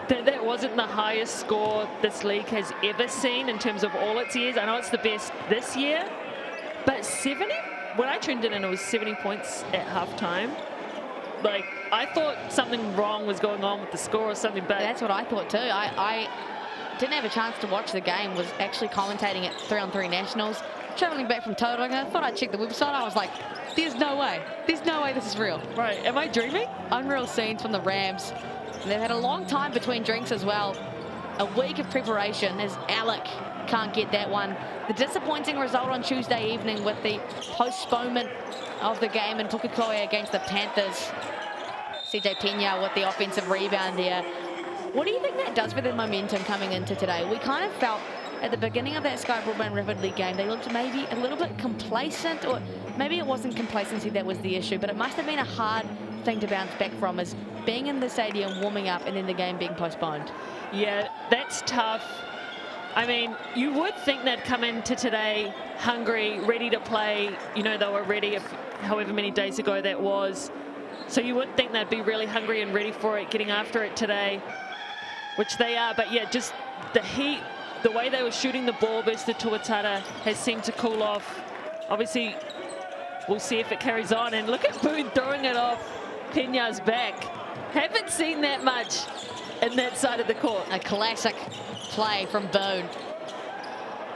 that that wasn't the highest score this league has ever seen in terms of all its years. I know it's the best this year, but 70, when I tuned in and it was 70 points at halftime, like, I thought something wrong was going on with the score or something, but that's what I thought too. I didn't have a chance to watch the game, was actually commentating at 3-on-3 Nationals, traveling back from Total. I thought I'd check the website. I was like, there's no way this is real. Right, am I dreaming? Unreal scenes from the Rams. And they've had a long time between drinks as well. A week of preparation as Alec can't get that one. The disappointing result on Tuesday evening with the postponement of the game in Pukekohe against the Panthers. CJ Pena with the offensive rebound there. What do you think that does for the momentum coming into today? We kind of felt at the beginning of that Sky Broadband Rapid League game, they looked maybe a little bit complacent, or maybe it wasn't complacency that was the issue, but it must have been a hard thing to bounce back from, is being in the stadium, warming up, and then the game being postponed. Yeah, that's tough. I mean, you would think they'd come into today hungry, ready to play. You know, they were ready however many days ago that was. So you would think they'd be really hungry and ready for it, getting after it today, which they are. But yeah, just the heat, the way they were shooting the ball versus the Tuatara has seemed to cool off. Obviously, we'll see if it carries on. And look at Boone throwing it off Pena's back. Haven't seen that much in that side of the court. A classic play from Boone.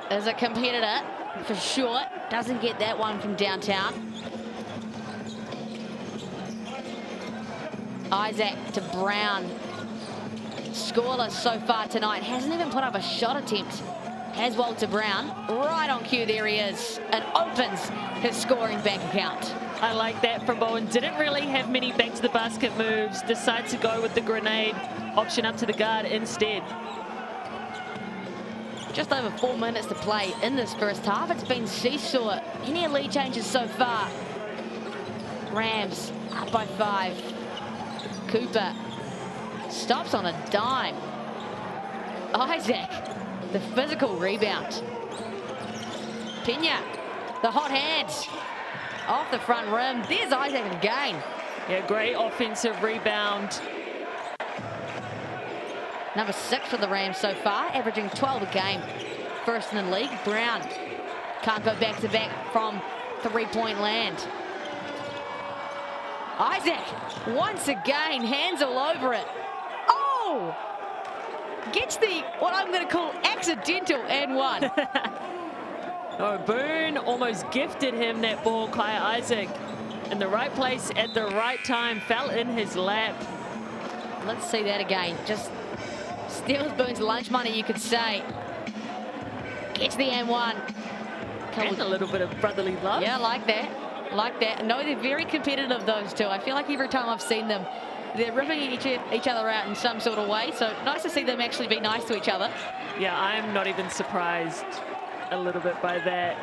As a competitor, for sure, doesn't get that one from downtown. Isaac to Brown. Scoreless so far tonight. Hasn't even put up a shot attempt. Has Walter Brown. Right on cue, there he is. And opens his scoring bank account. I like that from Bowen. Didn't really have many back to the basket moves. Decides to go with the grenade option up to the guard instead. Just over 4 minutes to play in this first half. It's been seesaw. Any lead changes so far? Rams up by 5. Cooper stops on a dime. Isaac, the physical rebound. Pena, the hot hands off the front rim. There's Isaac again. Yeah, great offensive rebound. Number 6 for the Rams so far, averaging 12 a game. First in the league. Brown can't go back to back from 3-point land. Isaac, once again, hands all over it. Oh! gets the, what I'm going to call accidental and one. Oh, Boone almost gifted him that ball. Kaya Isaac in the right place at the right time, fell in his lap. Let's see that again. Just steals Boone's lunch money, you could say. Gets the and one. And a little bit of brotherly love. Yeah, I like that. Like that. No, they're very competitive, those two. I feel like every time I've seen them, they're ripping each other out in some sort of way. So nice to see them actually be nice to each other. Yeah, I'm not even surprised a little bit by that.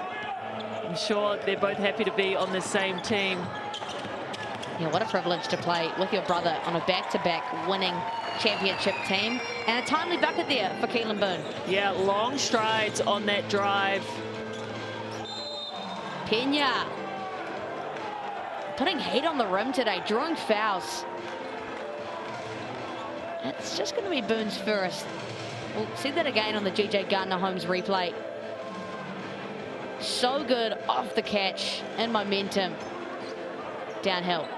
I'm sure they're both happy to be on the same team. Yeah, what a privilege to play with your brother on a back-to-back winning championship team. And a timely bucket there for Keelan Boone. Yeah, long strides on that drive. Pena putting heat on the rim today, drawing fouls. It's just going to be Boone's first. We'll see that again on the GJ Gardner-Holmes replay. So good off the catch and momentum downhill.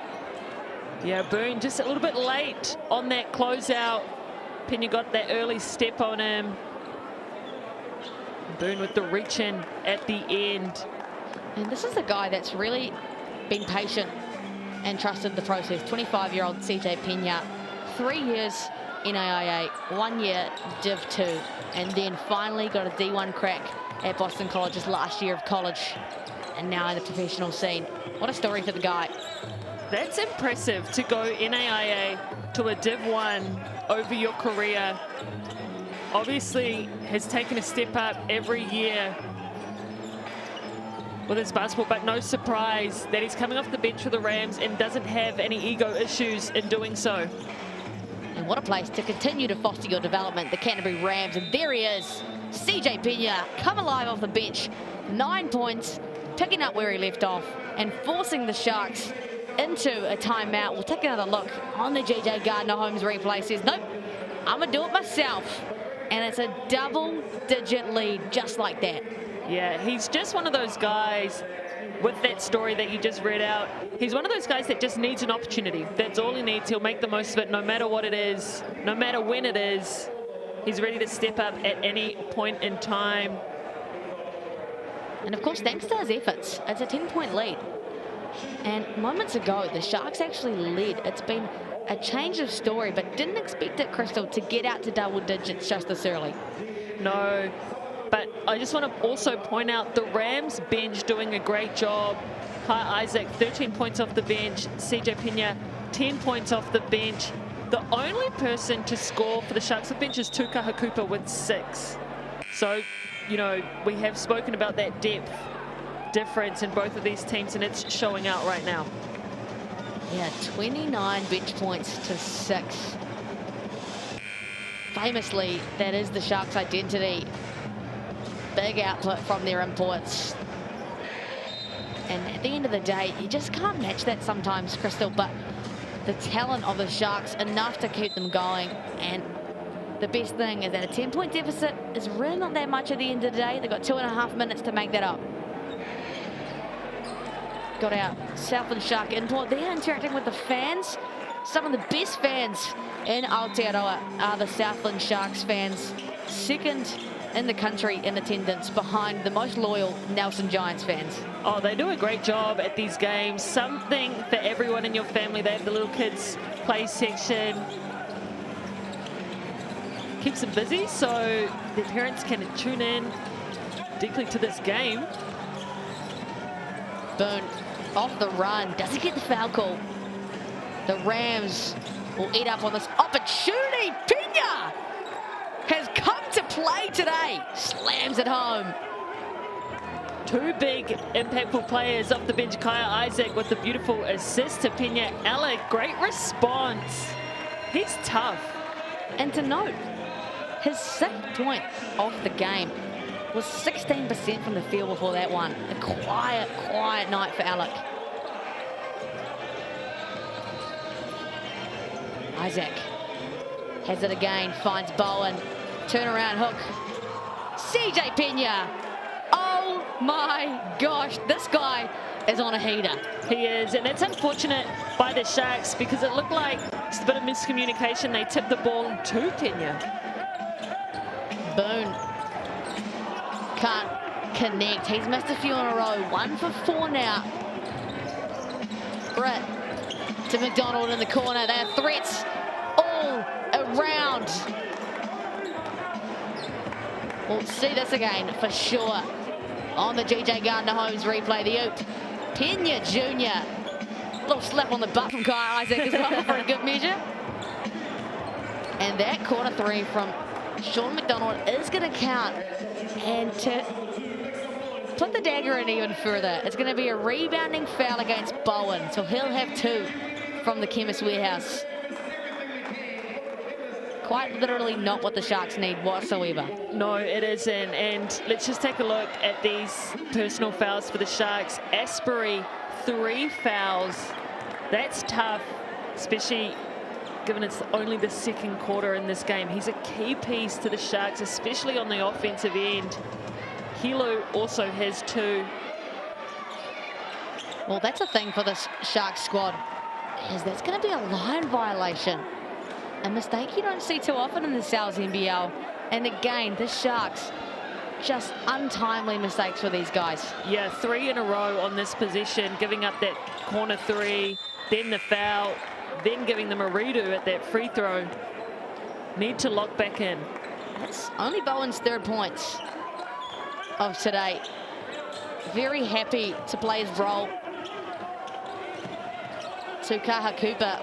Yeah, Boone just a little bit late on that closeout. Pena got that early step on him. Boone with the reach in at the end. And this is a guy that's really been patient and trusted the process. 25-year-old CJ Pena, 3 years NAIA, 1 year Div 2, and then finally got a D1 crack at Boston College's last year of college, and now in the professional scene. What a story for the guy. That's impressive to go NAIA to a Div 1 over your career. Obviously has taken a step up every year with his basketball, but no surprise that he's coming off the bench for the Rams and doesn't have any ego issues in doing so. And what a place to continue to foster your development, the Canterbury Rams. And there he is, CJ Pena, come alive off the bench. 9 points, picking up where he left off and forcing the Sharks into a timeout. We'll take another look on the GJ Gardner-Holmes replay. Says, nope, I'm going to do it myself. And it's a double-digit lead just like that. Yeah, he's just one of those guys with that story that you just read out. He's one of those guys that just needs an opportunity. That's all he needs. He'll make the most of it no matter what it is, no matter when it is. He's ready to step up at any point in time. And of course, thanks to his efforts, it's a 10-point lead. And moments ago, the Sharks actually led. It's been a change of story, but didn't expect it, Crystal, to get out to double digits just this early. No, but I just want to also point out the Rams bench doing a great job. Kai Isaac, 13 points off the bench. CJ Pena, 10 points off the bench. The only person to score for the Sharks off bench is Tuka Hakupa with 6. So, you know, we have spoken about that depth difference in both of these teams, and it's showing out right now. Yeah, 29 bench points to 6. Famously, that is the Sharks' identity. Big output from their imports. And at the end of the day, you just can't match that sometimes, Crystal, but the talent of the Sharks, enough to keep them going. And the best thing is that a 10-point deficit is really not that much at the end of the day. They've got 2.5 minutes to make that up. Got our Southland Shark import there, interacting with the fans. Some of the best fans in Aotearoa are the Southland Sharks fans. Second in the country in attendance, behind the most loyal Nelson Giants fans. Oh, they do a great job at these games. Something for everyone in your family. They have the little kids play section. Keeps them busy so their parents can tune in deeply to this game. Boone off the run, doesn't get the foul call. The Rams will eat up on this opportunity. Pena has come to play today. Slams it home. Two big impactful players off the bench. Kaya Isaac with the beautiful assist to Pena. Alec, great response. He's tough. And to note, his 6th point of the game was 16% from the field before that one. A quiet night for Alec. Isaac has it again, finds Bowen. Turnaround hook. CJ Pena. Oh my gosh, this guy is on a heater. He is, and it's unfortunate by the Sharks because it looked like just a bit of miscommunication. They tipped the ball to Pena. Boone can't connect. He's missed a few in a row. 1 for 4 now. Britt to McDonald in the corner. They have threats all around. We'll see this again for sure on the GJ Gardner-Holmes replay. The Oop, Pena Jr. Little slap on the butt from Kai Isaac as well for a good measure. And that corner 3 from Sean McDonald is going to count. And to put the dagger in even further, it's going to be a rebounding foul against Bowen. So he'll have 2 from the Chemist Warehouse. Quite literally not what the Sharks need whatsoever. No, it isn't. And let's just take a look at these personal fouls for the Sharks. Asbury, 3 fouls. That's tough, especially given it's only the second quarter in this game. He's a key piece to the Sharks, especially on the offensive end. Hilo also has 2. Well, that's a thing for this Sharks squad, is that's going to be a line violation. A mistake you don't see too often in the South NBL. And again, the Sharks, just untimely mistakes for these guys. Yeah, 3 in a row on this possession, giving up that corner 3, then the foul, then giving them a redo at that free throw. Need to lock back in. That's only Bowen's 3rd points of today. Very happy to play his role. Tukaha Cooper,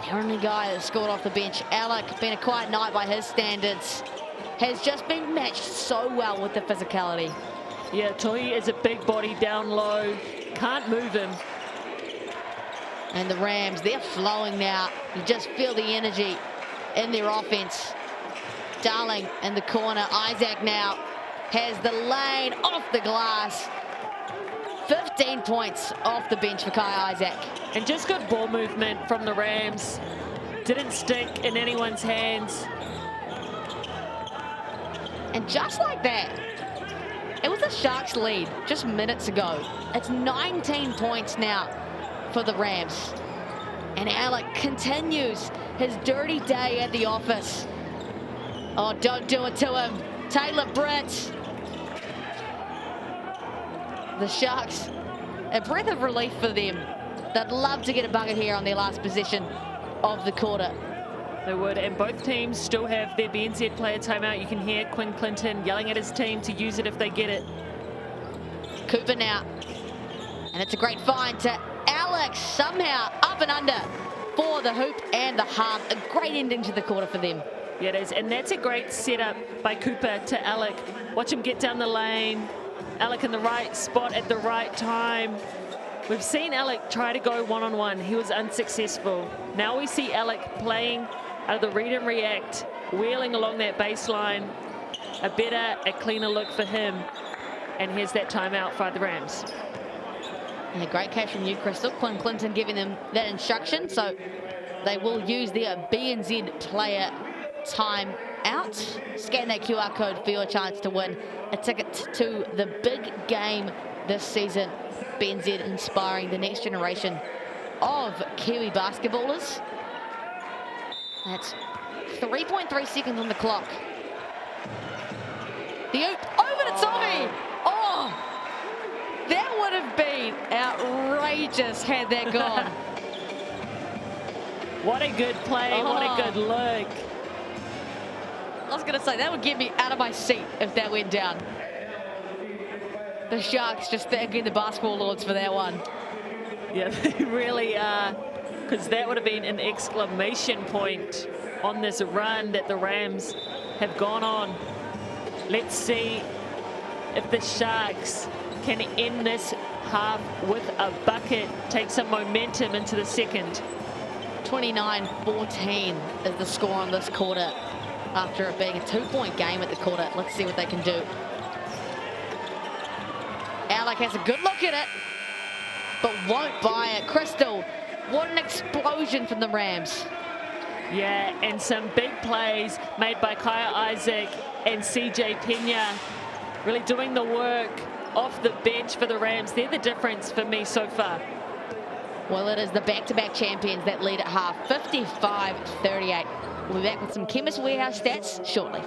the only guy that scored off the bench. Alec, been a quiet night by his standards, has just been matched so well with the physicality. Yeah, Tohi is a big body down low, can't move him. And the Rams, they're flowing now. You just feel the energy in their offense. Darling in the corner. Isaac now has the lane off the glass. 15 points off the bench for Kai Isaac. And just good ball movement from the Rams. Didn't stick in anyone's hands. And just like that, it was a Sharks lead just minutes ago. It's 19 points now for the Rams. And Alec continues his dirty day at the office. Oh, don't do it to him. Taylor Britt. The Sharks, a breath of relief for them. They'd love to get a bucket here on their last possession of the quarter. They would, and both teams still have their BNZ player timeout. You can hear Quinn Clinton yelling at his team to use it if they get it. Cooper now, and it's a great find to Alex, somehow up and under for the hoop and the half. A great ending to the quarter for them. Yeah, it is, and that's a great setup by Cooper to Alec. Watch him get down the lane. Alec in the right spot at the right time. We've seen Alec try to go one-on-one. He was unsuccessful. Now we see Alec playing out of the read and react, wheeling along that baseline. A better, a cleaner look for him. And here's that timeout for the Rams. And a great catch from you, Crystal. Quinn Clinton giving them that instruction, so they will use their BNZ player time out. Scan that QR code for your chance to win a ticket to the big game this season. BNZ inspiring the next generation of Kiwi basketballers. That's 3.3 seconds on the clock. The oop over to Tommy. Oh, that would have been outrageous had that gone. What a good play, what a good look. I was going to say, that would get me out of my seat if that went down. The Sharks just thanking the basketball lords for that one. Yeah, they really are, because that would have been an exclamation point on this run that the Rams have gone on. Let's see if the Sharks can end this half with a bucket, take some momentum into the second. 29-14 is the score on this quarter after it being a 2-point game at the quarter. Let's see what they can do. Alec has a good look at it, but won't buy it. Crystal, what an explosion from the Rams. Yeah, and some big plays made by Kaya Isaac and CJ Pena, really doing the work off the bench for the Rams. They're the difference for me so far. Well, it is the back-to-back champions that lead at half, 55-38. We'll be back with some Chemist Warehouse stats shortly.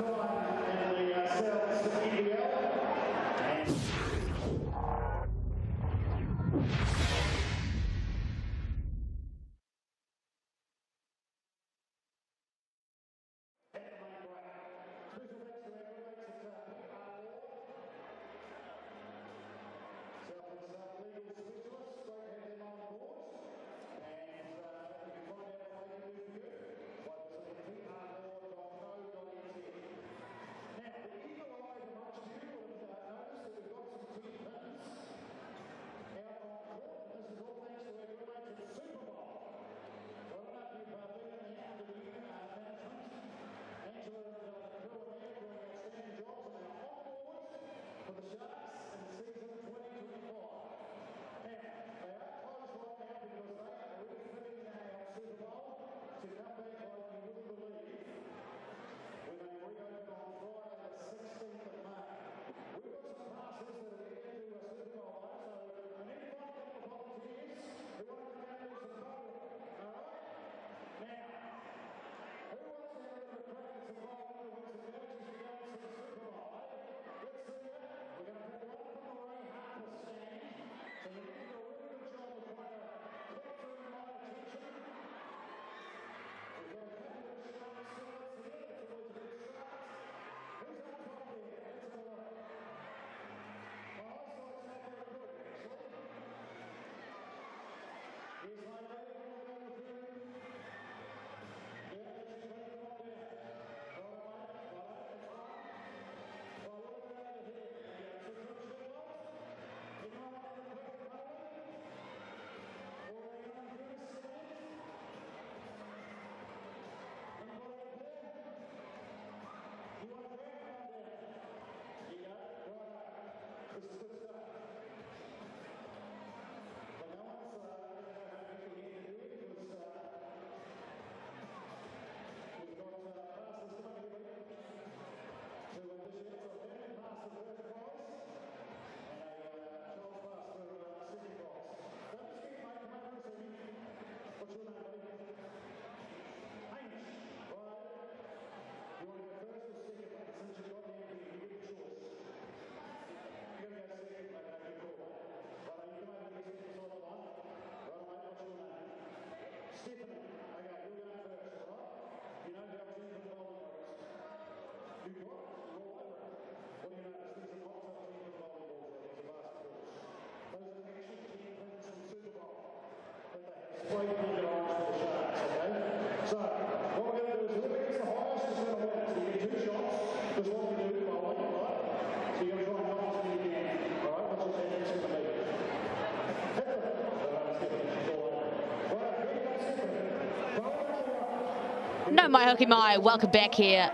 No, my hooky my, welcome back here.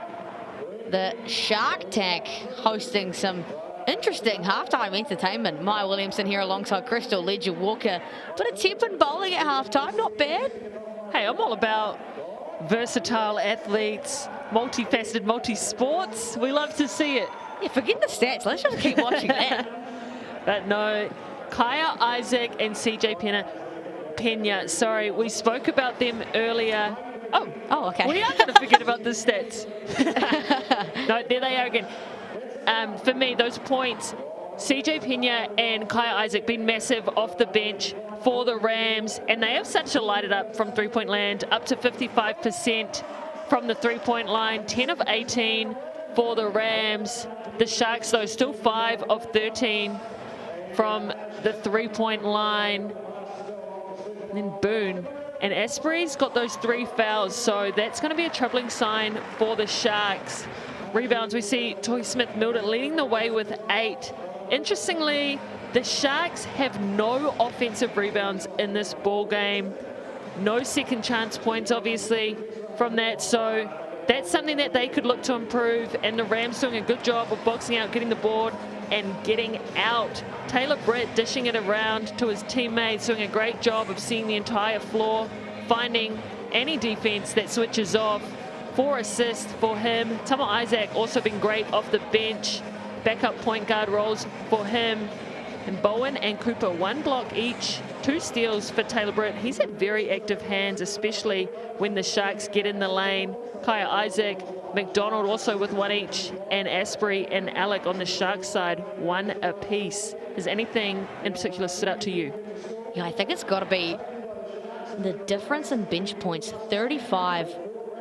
The Shark Tank hosting some interesting halftime entertainment. Maya Williamson here alongside Crystal Ledger Walker. But a tip and bowling at halftime, not bad. Hey, I'm all about versatile athletes, multifaceted, multi-sports. We love to see it. Yeah, forget the stats. Let's just keep watching that. But no, Kaya Isaac and CJ Pena, sorry, we spoke about them earlier. Oh, okay. We are going to forget about the stats. No, there they are again. For me, those points, CJ Pena and Kaya Isaac been massive off the bench for the Rams, and they have such a lighted up from three-point land, up to 55% from the three-point line, 10 of 18 for the Rams. The Sharks, though, still 5 of 13 from the three-point line. And then Boone. And Asprey's got those 3 fouls, so that's going to be a troubling sign for the Sharks. Rebounds, we see Toy Smith-Milder leading the way with 8. Interestingly, the Sharks have no offensive rebounds in this ball game. No second chance points, obviously, from that. So that's something that they could look to improve. And the Rams doing a good job of boxing out, getting the board, and getting out. Taylor Britt dishing it around to his teammates, doing a great job of seeing the entire floor, finding any defense that switches off. 4 assists for him. Tama Isaac also been great off the bench. Backup point guard roles for him. And Bowen and Cooper, 1 block each, 2 steals for Taylor Britt. He's had very active hands, especially when the Sharks get in the lane. Kaya Isaac McDonald also with 1 each, and Asprey and Alec on the Sharks side, 1 apiece. Has anything in particular stood out to you? Yeah, I think it's got to be the difference in bench points. 35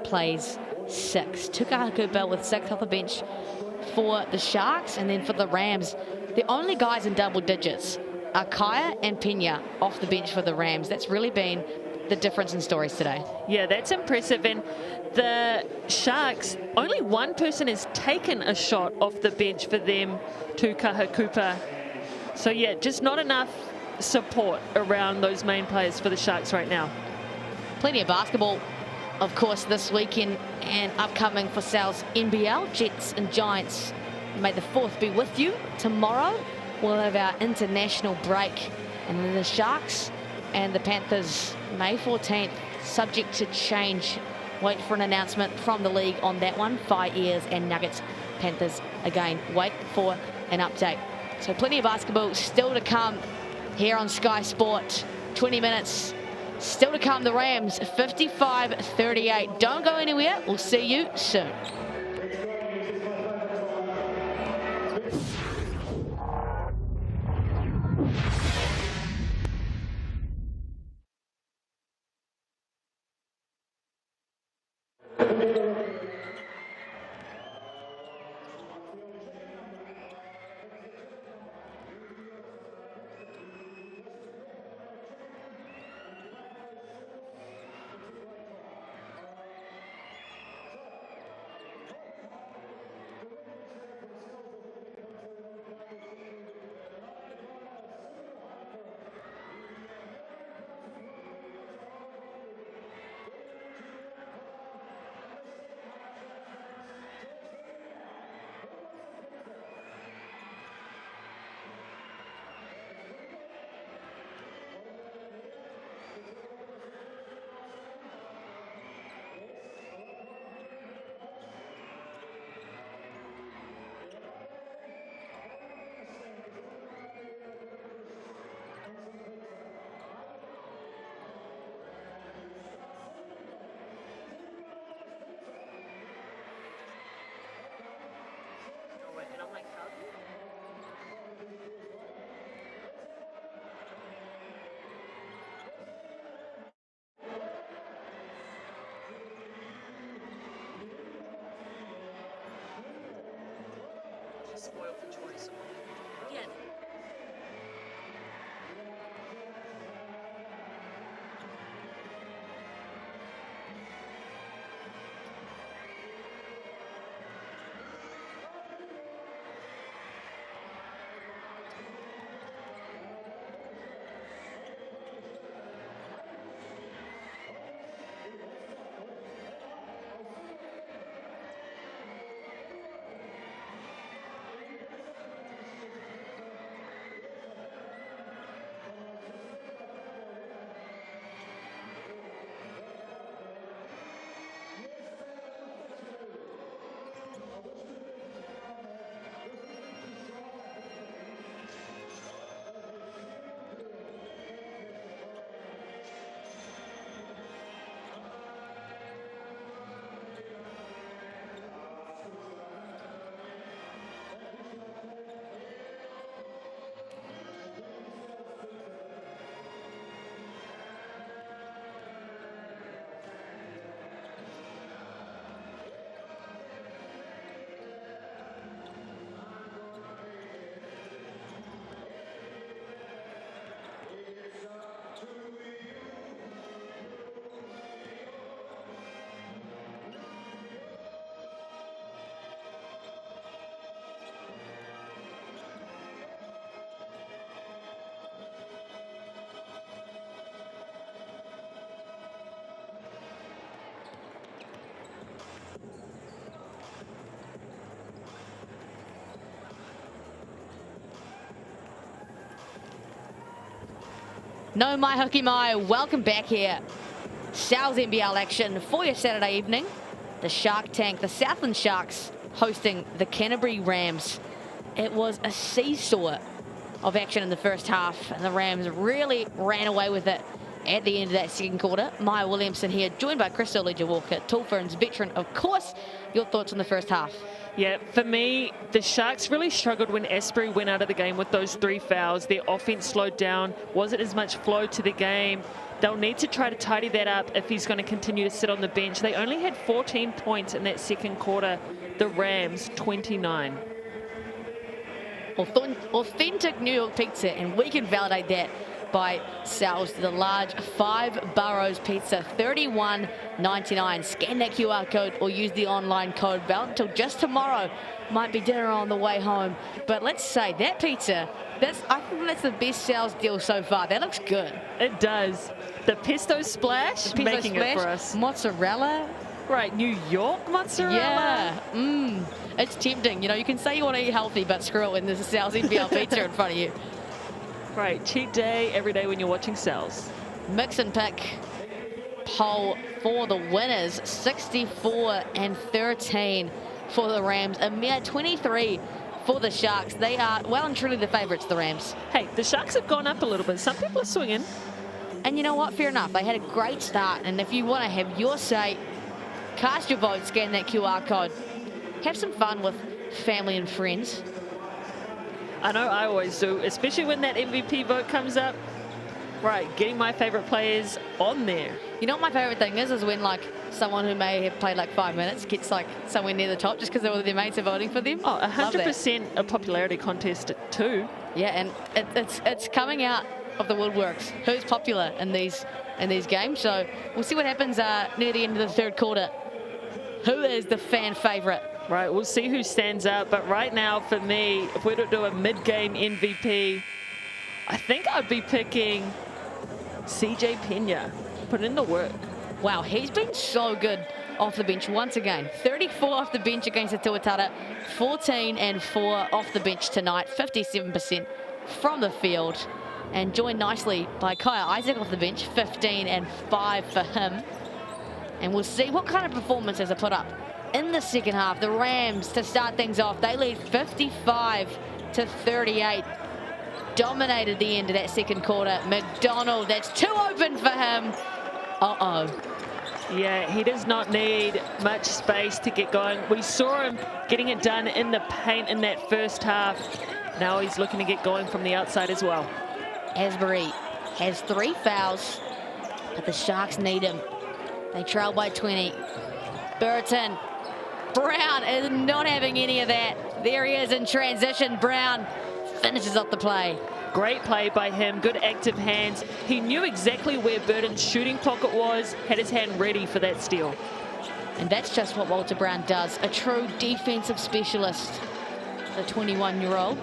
plays 6. Tukaha with 6 off the bench for the Sharks, and then for the Rams, the only guys in double digits are Kaya and Pena off the bench for the Rams. That's really been the difference in stories today. Yeah, that's impressive. And the Sharks, only 1 person has taken a shot off the bench for them, Tukaha. So yeah, just not enough support around those main players for the Sharks right now. Plenty of basketball, of course, this weekend and upcoming for Sal's NBL. Jets and Giants, may the 4th be with you. Tomorrow we'll have our international break, and then the Sharks and the Panthers May 14th, subject to change. Wait for an announcement from the league on that one. Fires and Nuggets, Panthers again. Wait for an update. So plenty of basketball still to come here on Sky Sport. 20 minutes still to come. The Rams 55-38. Don't go anywhere. We'll see you soon. Spoiled for choice. Yeah. No mai hoki mai, welcome back here. Sal's NBL action for your Saturday evening. The Shark Tank, the Southland Sharks hosting the Canterbury Rams. It was a seesaw of action in the first half, and the Rams really ran away with it at the end of that second quarter. Maya Williamson here, joined by Crystal Leger-Walker, Tall Ferns veteran, of course. Your thoughts on the first half? Yeah, for me, the Sharks really struggled when Asbury went out of the game with those 3 fouls. Their offense slowed down. Wasn't as much flow to the game. They'll need to try to tidy that up if he's going to continue to sit on the bench. They only had 14 points in that second quarter. The Rams, 29. Authentic New York pizza, and we can validate that by sales to the large 5 Burrows pizza, $31.99. Scan that QR code or use the online code. Valid until just tomorrow. Might be dinner on the way home. But let's say that pizza, I think that's the best sales deal so far. That looks good. It does. The pesto splash, making it for us. Mozzarella. Right, New York mozzarella. Yeah. It's tempting. You know, you can say you want to eat healthy, but screw it when there's a Sal's NBL pizza in front of you. Right, cheat day every day when you're watching Sal's. Mix and pick poll for the winners, 64-13 for the Rams, a mere 23 for the Sharks. They are well and truly the favourites, the Rams. Hey, the Sharks have gone up a little bit. Some people are swinging. And you know what? Fair enough. They had a great start. And if you want to have your say, cast your vote, scan that QR code. Have some fun with family and friends. I know I always do, especially when that MVP vote comes up. Right, getting my favourite players on there. You know what my favourite thing is when like someone who may have played like 5 minutes gets like somewhere near the top just because their mates are voting for them. Oh, 100% a popularity contest too. Yeah, and it's coming out of the woodworks. Who's popular in these games? So we'll see what happens near the end of the third quarter. Who is the fan favourite? Right, we'll see who stands up. But right now, for me, if we're to do a mid-game MVP, I think I'd be picking CJ Pena. Put in the work. Wow, he's been so good off the bench once again. 34 off the bench against the Tuatara, 14 and 4 off the bench tonight, 57% from the field. And joined nicely by Kaya Isaac off the bench, 15 and 5 for him. And we'll see what kind of performances are put up in the second half. The Rams, to start things off, they lead 55-38. Dominated the end of that second quarter. McDonald, that's too open for him. Uh-oh. Yeah, he does not need much space to get going. We saw him getting it done in the paint in that first half. Now he's looking to get going from the outside as well. Asbury has 3 fouls, but the Sharks need him. They trail by 20. Burton. Brown is not having any of that. There he is in transition. Brown finishes off the play. Great play by him, good active hands. He knew exactly where Burton's shooting pocket was, had his hand ready for that steal. And that's just what Walter Brown does, a true defensive specialist, the 21-year-old.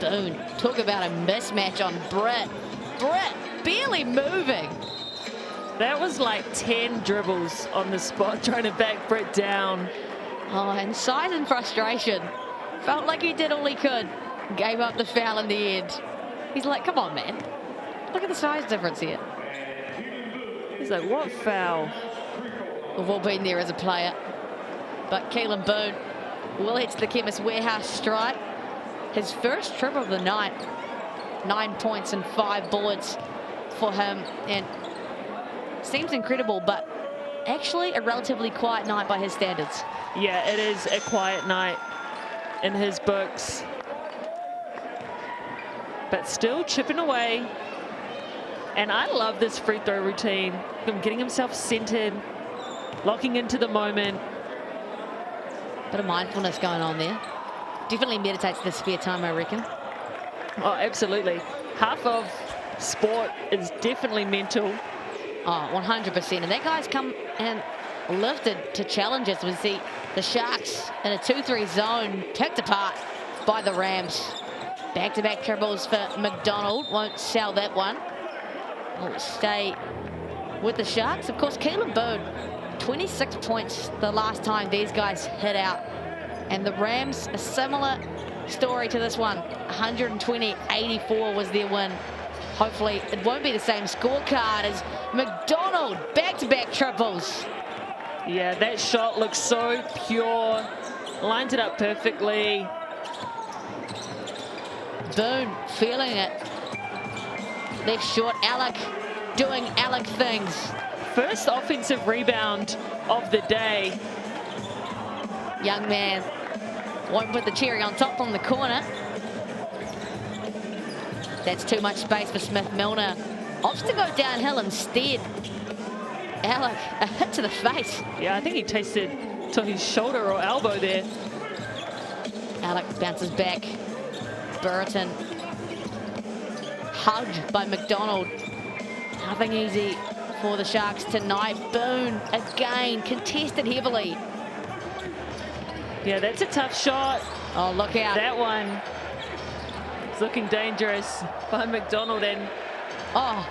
Boone, talk about a mismatch on Brett. Brett barely moving. That was like 10 dribbles on the spot, trying to back Brett down. Oh, and size and frustration. Felt like he did all he could. Gave up the foul in the end. He's like, come on, man. Look at the size difference here. He's like, what foul? We've all been there as a player. But Keelan Boone will hit the Chemist Warehouse strike. His first triple of the night. 9 points and 5 boards for him. And seems incredible, but actually a relatively quiet night by his standards. Yeah, it is a quiet night in his books. But still chipping away. And I love this free throw routine. Him getting himself centered, locking into the moment. Bit of mindfulness going on there. Definitely meditates the spare time, I reckon. Oh, absolutely. Half of sport is definitely mental. Oh, 100%. And that guy's come and lifted to challenges. We see the Sharks in a 2-3 zone picked apart by the Rams. Back-to-back triples for McDonald. Won't sell that one. Will stay with the Sharks. Of course, Keelan Boone, 26 points the last time these guys hit out. And the Rams, a similar story to this one. 120-84 was their win. Hopefully, it won't be the same scorecard as McDonald. Back-to-back triples. Yeah, that shot looks so pure. Lined it up perfectly. Boone feeling it. Left short, Alec doing Alec things. First offensive rebound of the day. Young man won't put the cherry on top from the corner. That's too much space for Smith-Milner. Opts to go downhill instead. Alec, a hit to the face. Yeah, I think he tasted to his shoulder or elbow there. Alec bounces back. Burton. Hugged by McDonald. Nothing easy for the Sharks tonight. Boone, again, contested heavily. Yeah, that's a tough shot. Oh, look out. That one is looking dangerous by McDonald. And oh,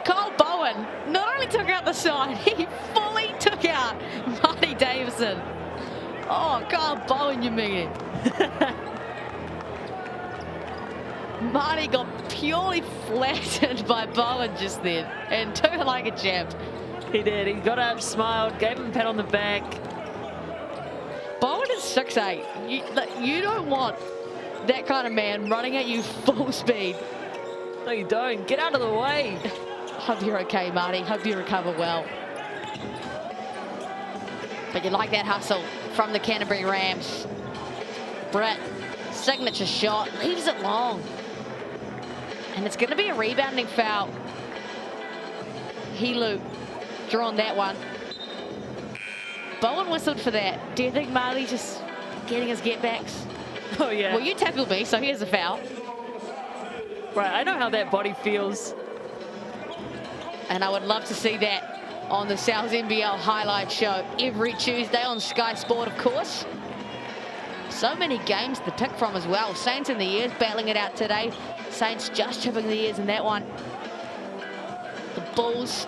Cole Bowen not only took out the side, he fully took out Marty Davison. Oh, Cole Bowen, you mean. Marty got purely flattened by Bowen just then and took it like a champ. he did. He got up, smiled, gave him a pat on the back. Bowen is 6'8". You don't want that kind of man running at you full speed. No, you don't. Get out of the way. Hope you're okay, Marty. Hope you recover well. But you like that hustle from the Canterbury Rams. Brett, signature shot, leaves it long. And it's going to be a rebounding foul. Helu drawn that one. Bowen whistled for that. Do you think Marty's just getting his get-backs? Oh, yeah. Well, you tackled me, so here's a foul. Right, I know how that body feels. And I would love to see that on the SouthNBL highlight show every Tuesday on Sky Sport, of course. So many games to pick from as well. Saints in the ears battling it out today. Saints just chipping the ears in that one. The Bulls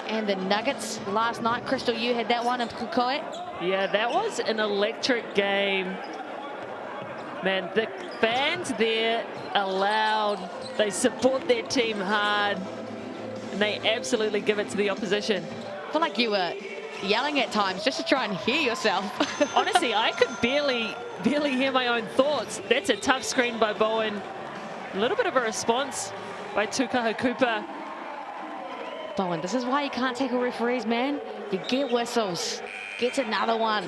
and the Nuggets last night. Crystal, you had that one in Kukoi. Yeah, that was an electric game. Man, the fans there are loud. They support their team hard. And they absolutely give it to the opposition. I feel like you were yelling at times just to try and hear yourself. Honestly, I could barely hear my own thoughts. That's a tough screen by Bowen. A little bit of a response by Tukaha Cooper. Bowen, this is why you can't tackle referees, man. You get whistles. Gets another one.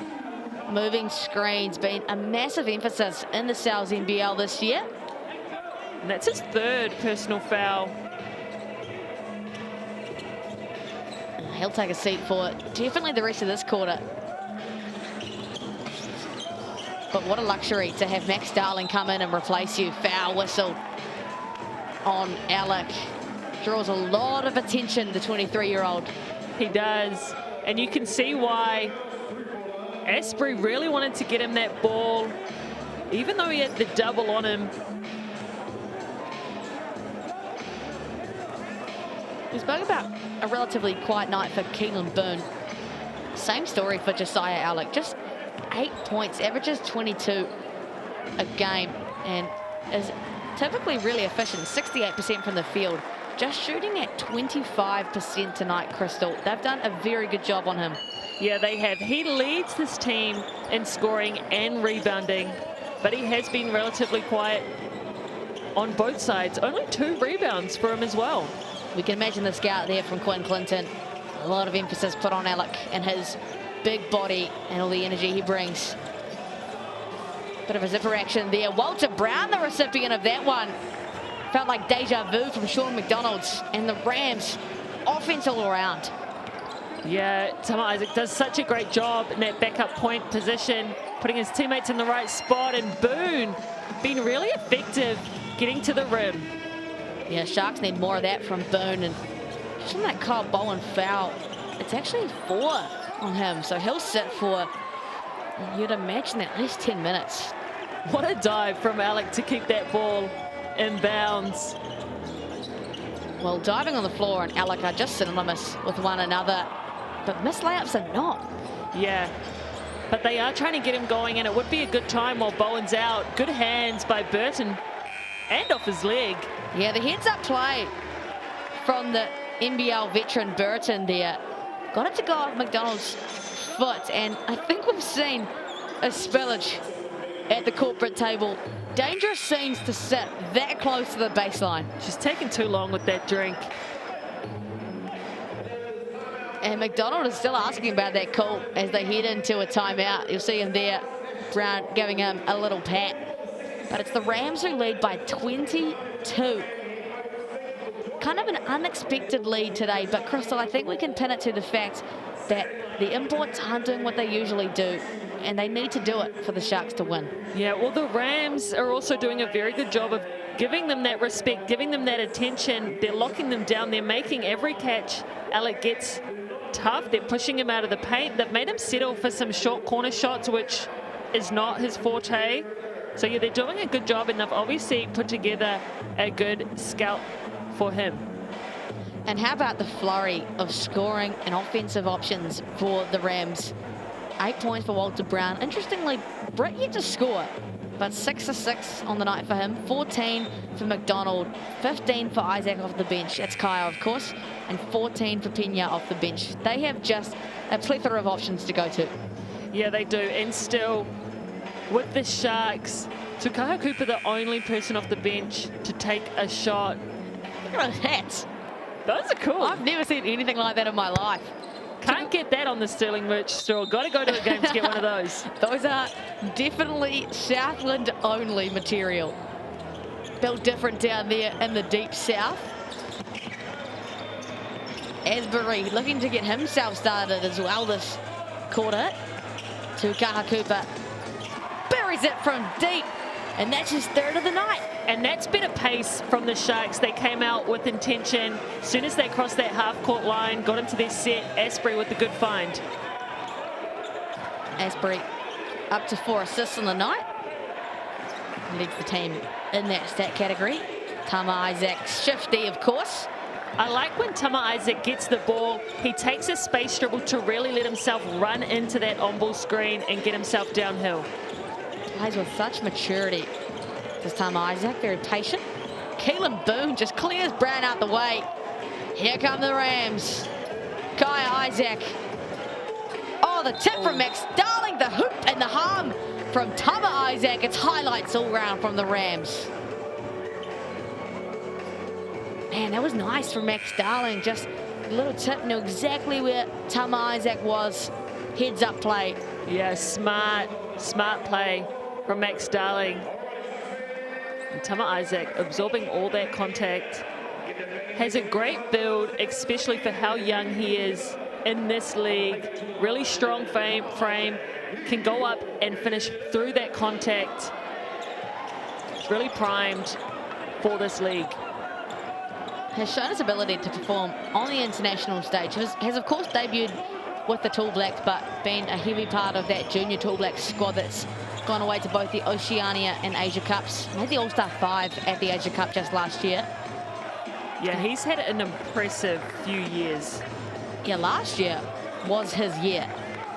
Moving screens, been a massive emphasis in the SouthNBL this year. And that's his third personal foul. He'll take a seat for definitely the rest of this quarter. But what a luxury to have Max Darling come in and replace you. Foul whistle on Alec. Draws a lot of attention, the 23-year-old. He does. And you can see why Asprey really wanted to get him that ball, even though he had the double on him. We spoke about a relatively quiet night for Keelan Boone. Same story for Josiah Alec. Just 8 points, averages 22 a game, and is typically really efficient, 68% from the field. Just shooting at 25% tonight, Crystal. They've done a very good job on him. Yeah, they have. He leads this team in scoring and rebounding, but he has been relatively quiet on both sides. Only 2 rebounds for him as well. We can imagine the scout there from Quinn Clinton. A lot of emphasis put on Alec and his big body and all the energy he brings. Bit of a zipper action there. Walter Brown, the recipient of that one. Felt like deja vu from Sean McDonald's, and the Rams offense all around. Yeah, Tom Isaac does such a great job in that backup point position, putting his teammates in the right spot, and Boone being really effective getting to the rim. Yeah, Sharks need more of that from Boone, and just from that Kyle Bowen foul, it's actually 4 on him, so he'll sit for, you'd imagine, at least 10 minutes. What a dive from Alec to keep that ball in bounds. Well, diving on the floor and Alec are just synonymous with one another, but missed layups are not. Yeah, but they are trying to get him going, and it would be a good time while Bowen's out. Good hands by Burton and off his leg. Yeah, the heads-up play from the NBL veteran Burton there. Got it to go off McDonald's foot, and I think we've seen a spillage at the corporate table. Dangerous scenes to sit that close to the baseline. She's taking too long with that drink. And McDonald is still asking about that call as they head into a timeout. You'll see him there, Brown giving him a little pat. But it's the Rams who lead by 22. Kind of an unexpected lead today, but Crystal, I think we can pin it to the fact that the imports aren't doing what they usually do, and they need to do it for the Sharks to win. Yeah, well, the Rams are also doing a very good job of giving them that respect, giving them that attention. They're locking them down. They're making every catch Alec gets tough. They're pushing him out of the paint. They've made him settle for some short corner shots, which is not his forte. So, yeah, they're doing a good job, and they've obviously put together a good scout for him. And how about the flurry of scoring and offensive options for the Rams? 8 points for Walter Brown. Interestingly, Britt yet to score, but 6 for 6 on the night for him. 14 for McDonald, 15 for Isaac off the bench. That's Kyle, of course, and 14 for Pena off the bench. They have just a plethora of options to go to. Yeah, they do. And still, with the Sharks, Tukaha Cooper, the only person off the bench to take a shot. Look at those hats. Those are cool. I've never seen anything like that in my life. Can't get that on the Sterling merch store. Got to go to a game to get one of those. Those are definitely Southland only material. Built different down there in the deep south. Asbury looking to get himself started as well this quarter. Tukaha Cooper buries it from deep, and that's his third of the night. And that's better pace from the Sharks. They came out with intention. As soon as they crossed that half-court line, got into their set, Asbury with the good find. Asbury up to 4 assists on the night. Leads the team in that stat category. Tama Isaac, shifty, of course. I like when Tama Isaac gets the ball, he takes a space dribble to really let himself run into that on-ball screen and get himself downhill. Plays with such maturity. This time Isaac, very patient. Keelan Boone just clears Brown out the way. Here come the Rams. Kai Isaac. Oh, the tip from Max Darling, the hoop and the harm from Tama Isaac. It's highlights all round from the Rams. Man, that was nice from Max Darling. Just a little tip, knew exactly where Tama Isaac was. Heads up play. Yeah, smart play from Max Darling. And Tama Isaac absorbing all that contact. Has a great build, especially for how young he is in this league. Really strong frame. Can go up and finish through that contact. It's really primed for this league. Has shown his ability to perform on the international stage. Has of course debuted with the Tall Blacks, but been a heavy part of that junior Tall Blacks squad that's gone away to both the Oceania and Asia Cups. Made the All-Star 5 at the Asia Cup just last year. Yeah, he's had an impressive few years. Yeah, last year was his year.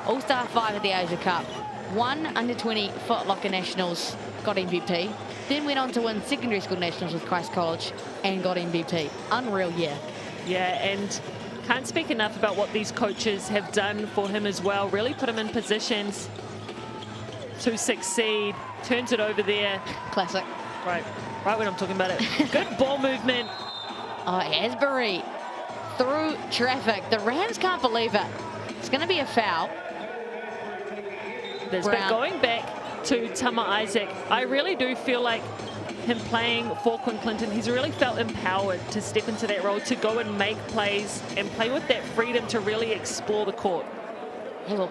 All-Star 5 at the Asia Cup. Won under-20 Foot Locker Nationals, got MVP. Then went on to win secondary school nationals with Christ College and got MVP. Unreal year. Yeah, and can't speak enough about what these coaches have done for him as well. Really put him in positions to succeed. Turns it over there. Classic. Right when I'm talking about it. Good ball movement. Oh, Asbury through traffic. The Rams can't believe it. It's going to be a foul. But going back to Tama Isaac, I really do feel like him playing for Quinn Clinton, he's really felt empowered to step into that role, to go and make plays and play with that freedom to really explore the court. Yeah, well,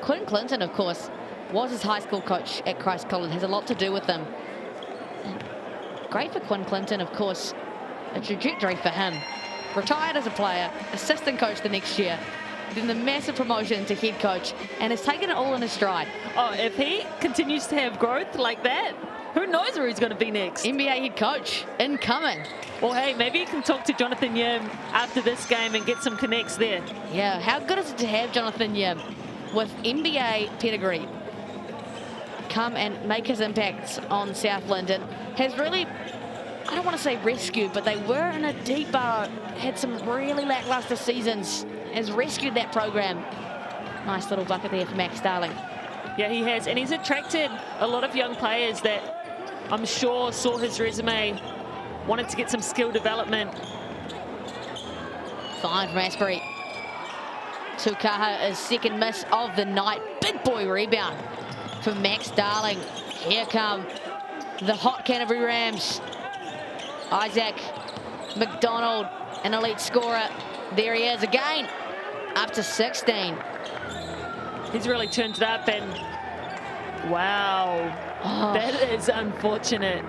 Quinn Clinton, of course, was his high school coach at Christ College. Has a lot to do with them. Great for Quinn Clinton, of course. A trajectory for him. Retired as a player, assistant coach the next year. Then the massive promotion to head coach, and has taken it all in his stride. Oh, if he continues to have growth like that, who knows where he's going to be next? NBA head coach, incoming. Well, hey, maybe you can talk to Jonathan Yim after this game and get some connects there. Yeah, how good is it to have Jonathan Yim with NBA pedigree come and make his impact on Southland, and has really, I don't want to say rescued, but they were in a deep burrow, had some really lackluster seasons, has rescued that program. Nice little bucket there for Max Darling. Yeah, he has, and he's attracted a lot of young players that I'm sure saw his resume, wanted to get some skill development. Fine from Asbury. Tukaha is second miss of the night. Big boy rebound for Max Darling. Here come the hot Canterbury Rams. Isaac McDonald, an elite scorer. There he is again, up to 16. He's really turned it up, and wow, that is unfortunate.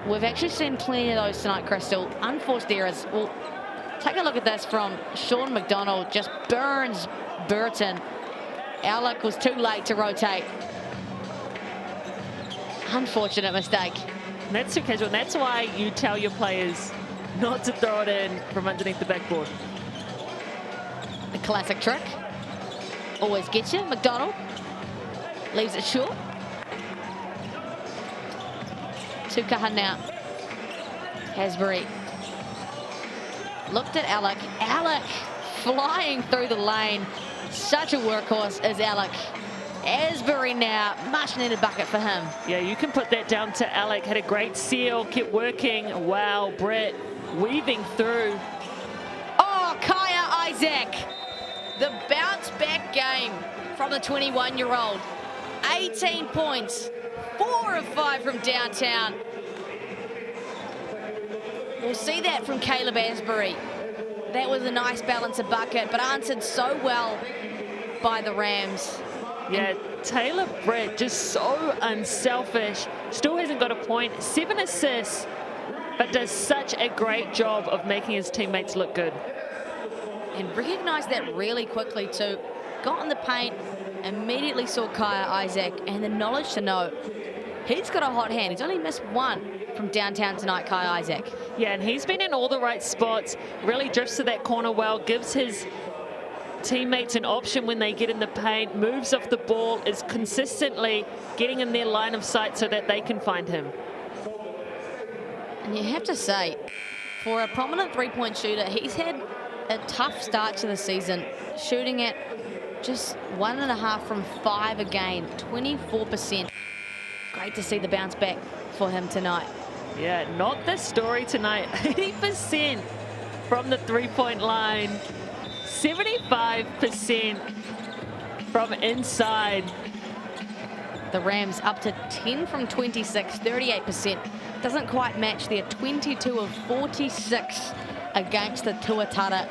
We've actually seen plenty of those tonight, Crystal. Unforced errors. Well, take a look at this from Sean McDonald. Just burns Burton. Alec was too late to rotate. Unfortunate mistake. And that's too casual, and that's why you tell your players not to throw it in from underneath the backboard. The classic trick. Always gets you. McDonald leaves it short. Tukaha now. Asbury looked at Alec. Alec flying through the lane. Such a workhorse is Alec. Asbury now, much needed bucket for him. Yeah, you can put that down to Alec. Had a great seal, kept working. Wow, Brett weaving through. Oh, Kaya Isaac. The bounce back game from the 21-year-old. 18 points, 4 of 5 from downtown. We'll see that from Caleb Asbury. That was a nice balancer bucket, but answered so well by the Rams. Yeah, Taylor Brett just so unselfish. Still hasn't got a point. 7 assists, but does such a great job of making his teammates look good. And recognized that really quickly too. Got in the paint, immediately saw Kaya Isaac, and the knowledge to know he's got a hot hand. He's only missed 1 from downtown tonight, Kaya Isaac. Yeah, and he's been in all the right spots, really drifts to that corner well, gives his teammates an option when they get in the paint, moves off the ball, is consistently getting in their line of sight so that they can find him. And you have to say, for a prominent three-point shooter, he's had a tough start to the season, shooting at just 1.5 from 5 again, 24%. Great to see the bounce back for him tonight. Yeah, not the story tonight. 80% from the three-point line, 75% from inside. The Rams up to 10 from 26, 38%. Doesn't quite match their 22 of 46 against the Tuatara.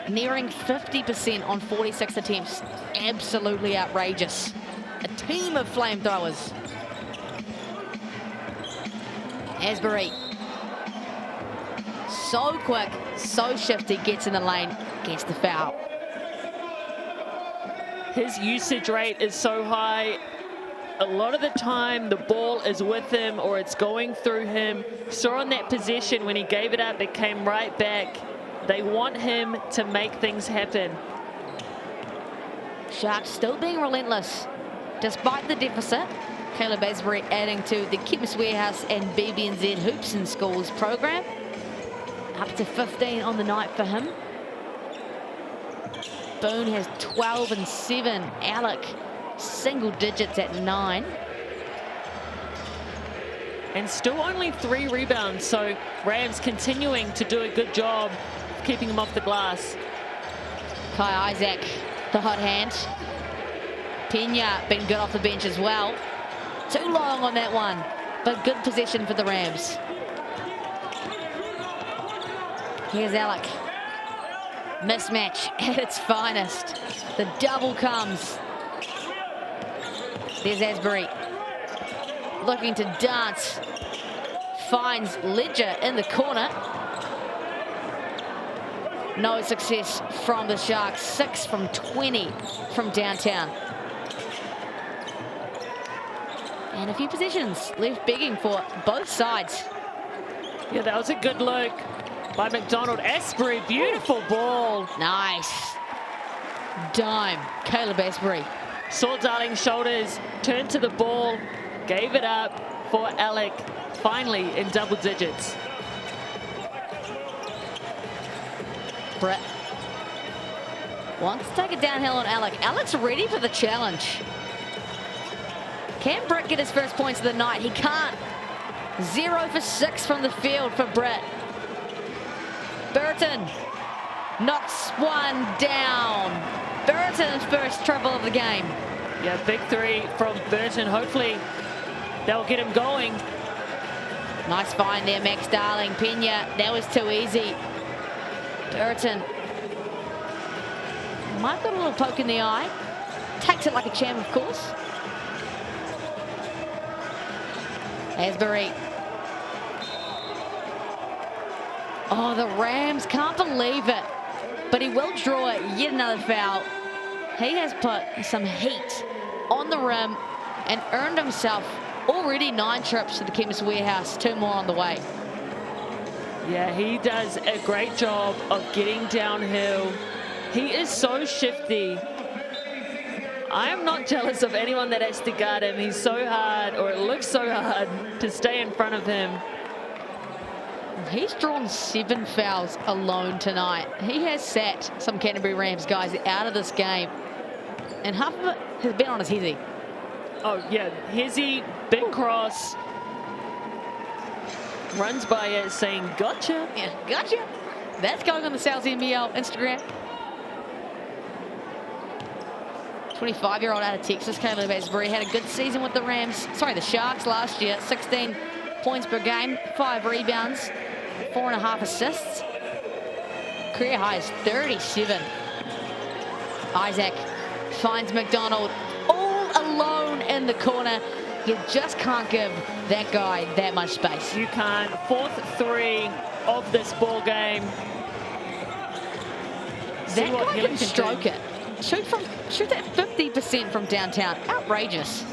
Nearing 50% on 46 attempts. Absolutely outrageous. A team of flamethrowers. Asbury. So quick, so shifty, gets in the lane, gets the foul. His usage rate is so high. A lot of the time the ball is with him or it's going through him. Saw in that possession when he gave it up, it came right back. They want him to make things happen. Sharks still being relentless. Despite the deficit, Caleb Asbury adding to the Chemist Warehouse and BB&Z Hoops and Schools program. Up to 15 on the night for him. Boone has 12 and 7. Alec, single digits at 9. And still only 3 rebounds, so Rams continuing to do a good job of keeping him off the glass. Kai Isaac, the hot hand. Pena been good off the bench as well. Too long on that one, but good possession for the Rams. Here's Alec. Mismatch at its finest. The double comes. There's Asbury. Looking to dance. Finds Ledger in the corner. No success from the Sharks. 6 from 20 from downtown. And a few possessions left begging for both sides. Yeah, that was a good look by McDonald. Asbury, beautiful ball. Nice. Dime, Caleb Asbury. Saw Darling's shoulders, turned to the ball, gave it up for Alec, finally in double digits. Brett wants to take it downhill on Alec. Alec's ready for the challenge. Can Britt get his first points of the night? He can't. 0 for 6 from the field for Britt. Burton knocks one down. Burton's first triple of the game. Yeah, big three from Burton. Hopefully that will get him going. Nice find there, Max Darling. Pena, that was too easy. Burton might have got a little poke in the eye. Takes it like a champ, of course. Asbury. Oh, the Rams can't believe it. But he will draw yet another foul. He has put some heat on the rim and earned himself already 9 trips to the Chemist Warehouse, 2 more on the way. Yeah, he does a great job of getting downhill. He is so shifty. I am not jealous of anyone that has to guard him. He's so hard, or it looks so hard, to stay in front of him. He's drawn 7 fouls alone tonight. He has sat some Canterbury Rams guys out of this game. And half of it has been on his hezzy. Oh, yeah, hezzy, big cross. Runs by it saying, gotcha. Yeah, gotcha. That's going on the SouthNBL Instagram. 25-year-old out of Texas, Caleb Asbury, had a good season with the Rams. Sorry, the Sharks last year. 16 points per game, 5 rebounds, 4.5 assists. Career high is 37. Isaac finds McDonald all alone in the corner. You just can't give that guy that much space. You can't. 4th 3 of this ball game. That guy can stroke it. Shoot that 50% from downtown. Outrageous.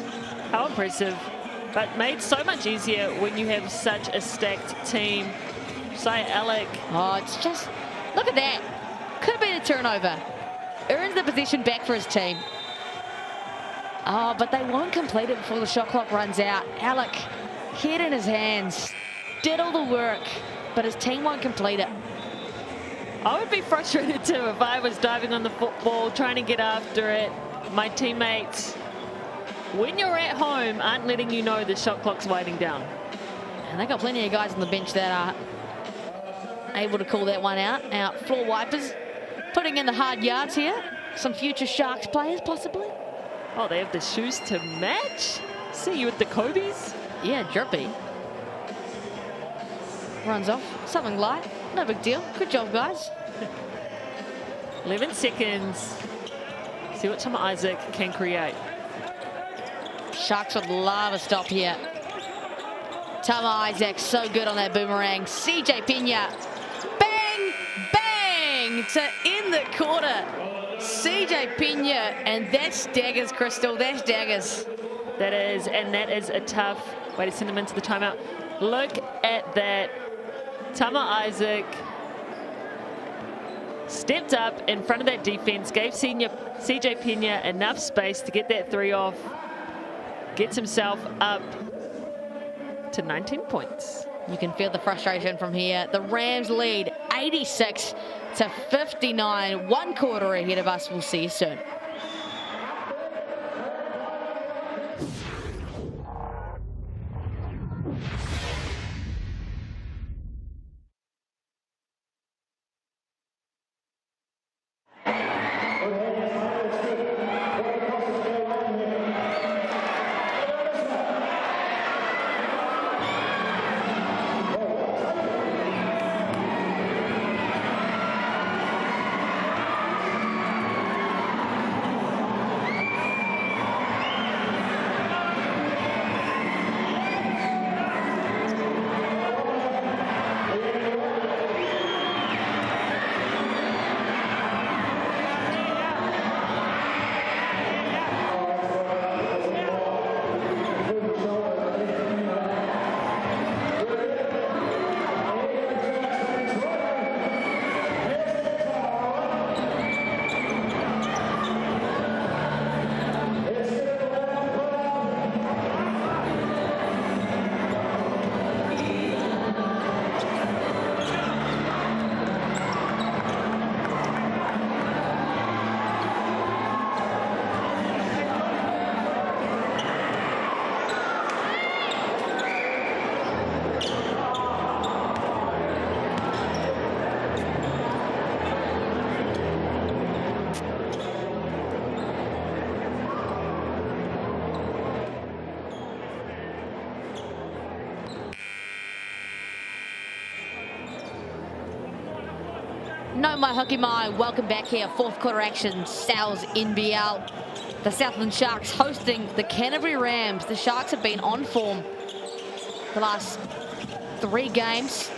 How impressive. But made so much easier when you have such a stacked team. Say Alec. Oh, it's just, look at that. Could have been a turnover. Earns the possession back for his team. Oh, but they won't complete it before the shot clock runs out. Alec, head in his hands, did all the work, but his team won't complete it. I would be frustrated too if I was diving on the football, trying to get after it. My teammates, when you're at home, aren't letting you know the shot clock's winding down. And they got plenty of guys on the bench that are able to call that one out. Now, floor wipers, putting in the hard yards here. Some future Sharks players, possibly. Oh, they have the shoes to match? See you with the Kobe's? Yeah, drippy. Runs off, something light. No big deal. Good job, guys. 11 seconds. See what Tom Isaac can create. Sharks would love a stop here. Tama Isaac, so good on that boomerang. CJ Pena, bang, bang, to end the quarter. CJ Pena, and that's daggers, Crystal, that's daggers. That is, and that is a tough way to send them into the timeout. Look at that. Tama Isaac stepped up in front of that defense, gave CJ Pena enough space to get that 3 off, gets himself up to 19 points. You can feel the frustration from here. The Rams lead 86 to 59, 1 quarter ahead of us. We'll see you soon. No mai hoki mai, welcome back here. Fourth quarter action, Sal's NBL. The Southland Sharks hosting the Canterbury Rams. The Sharks have been on form the last 3 games,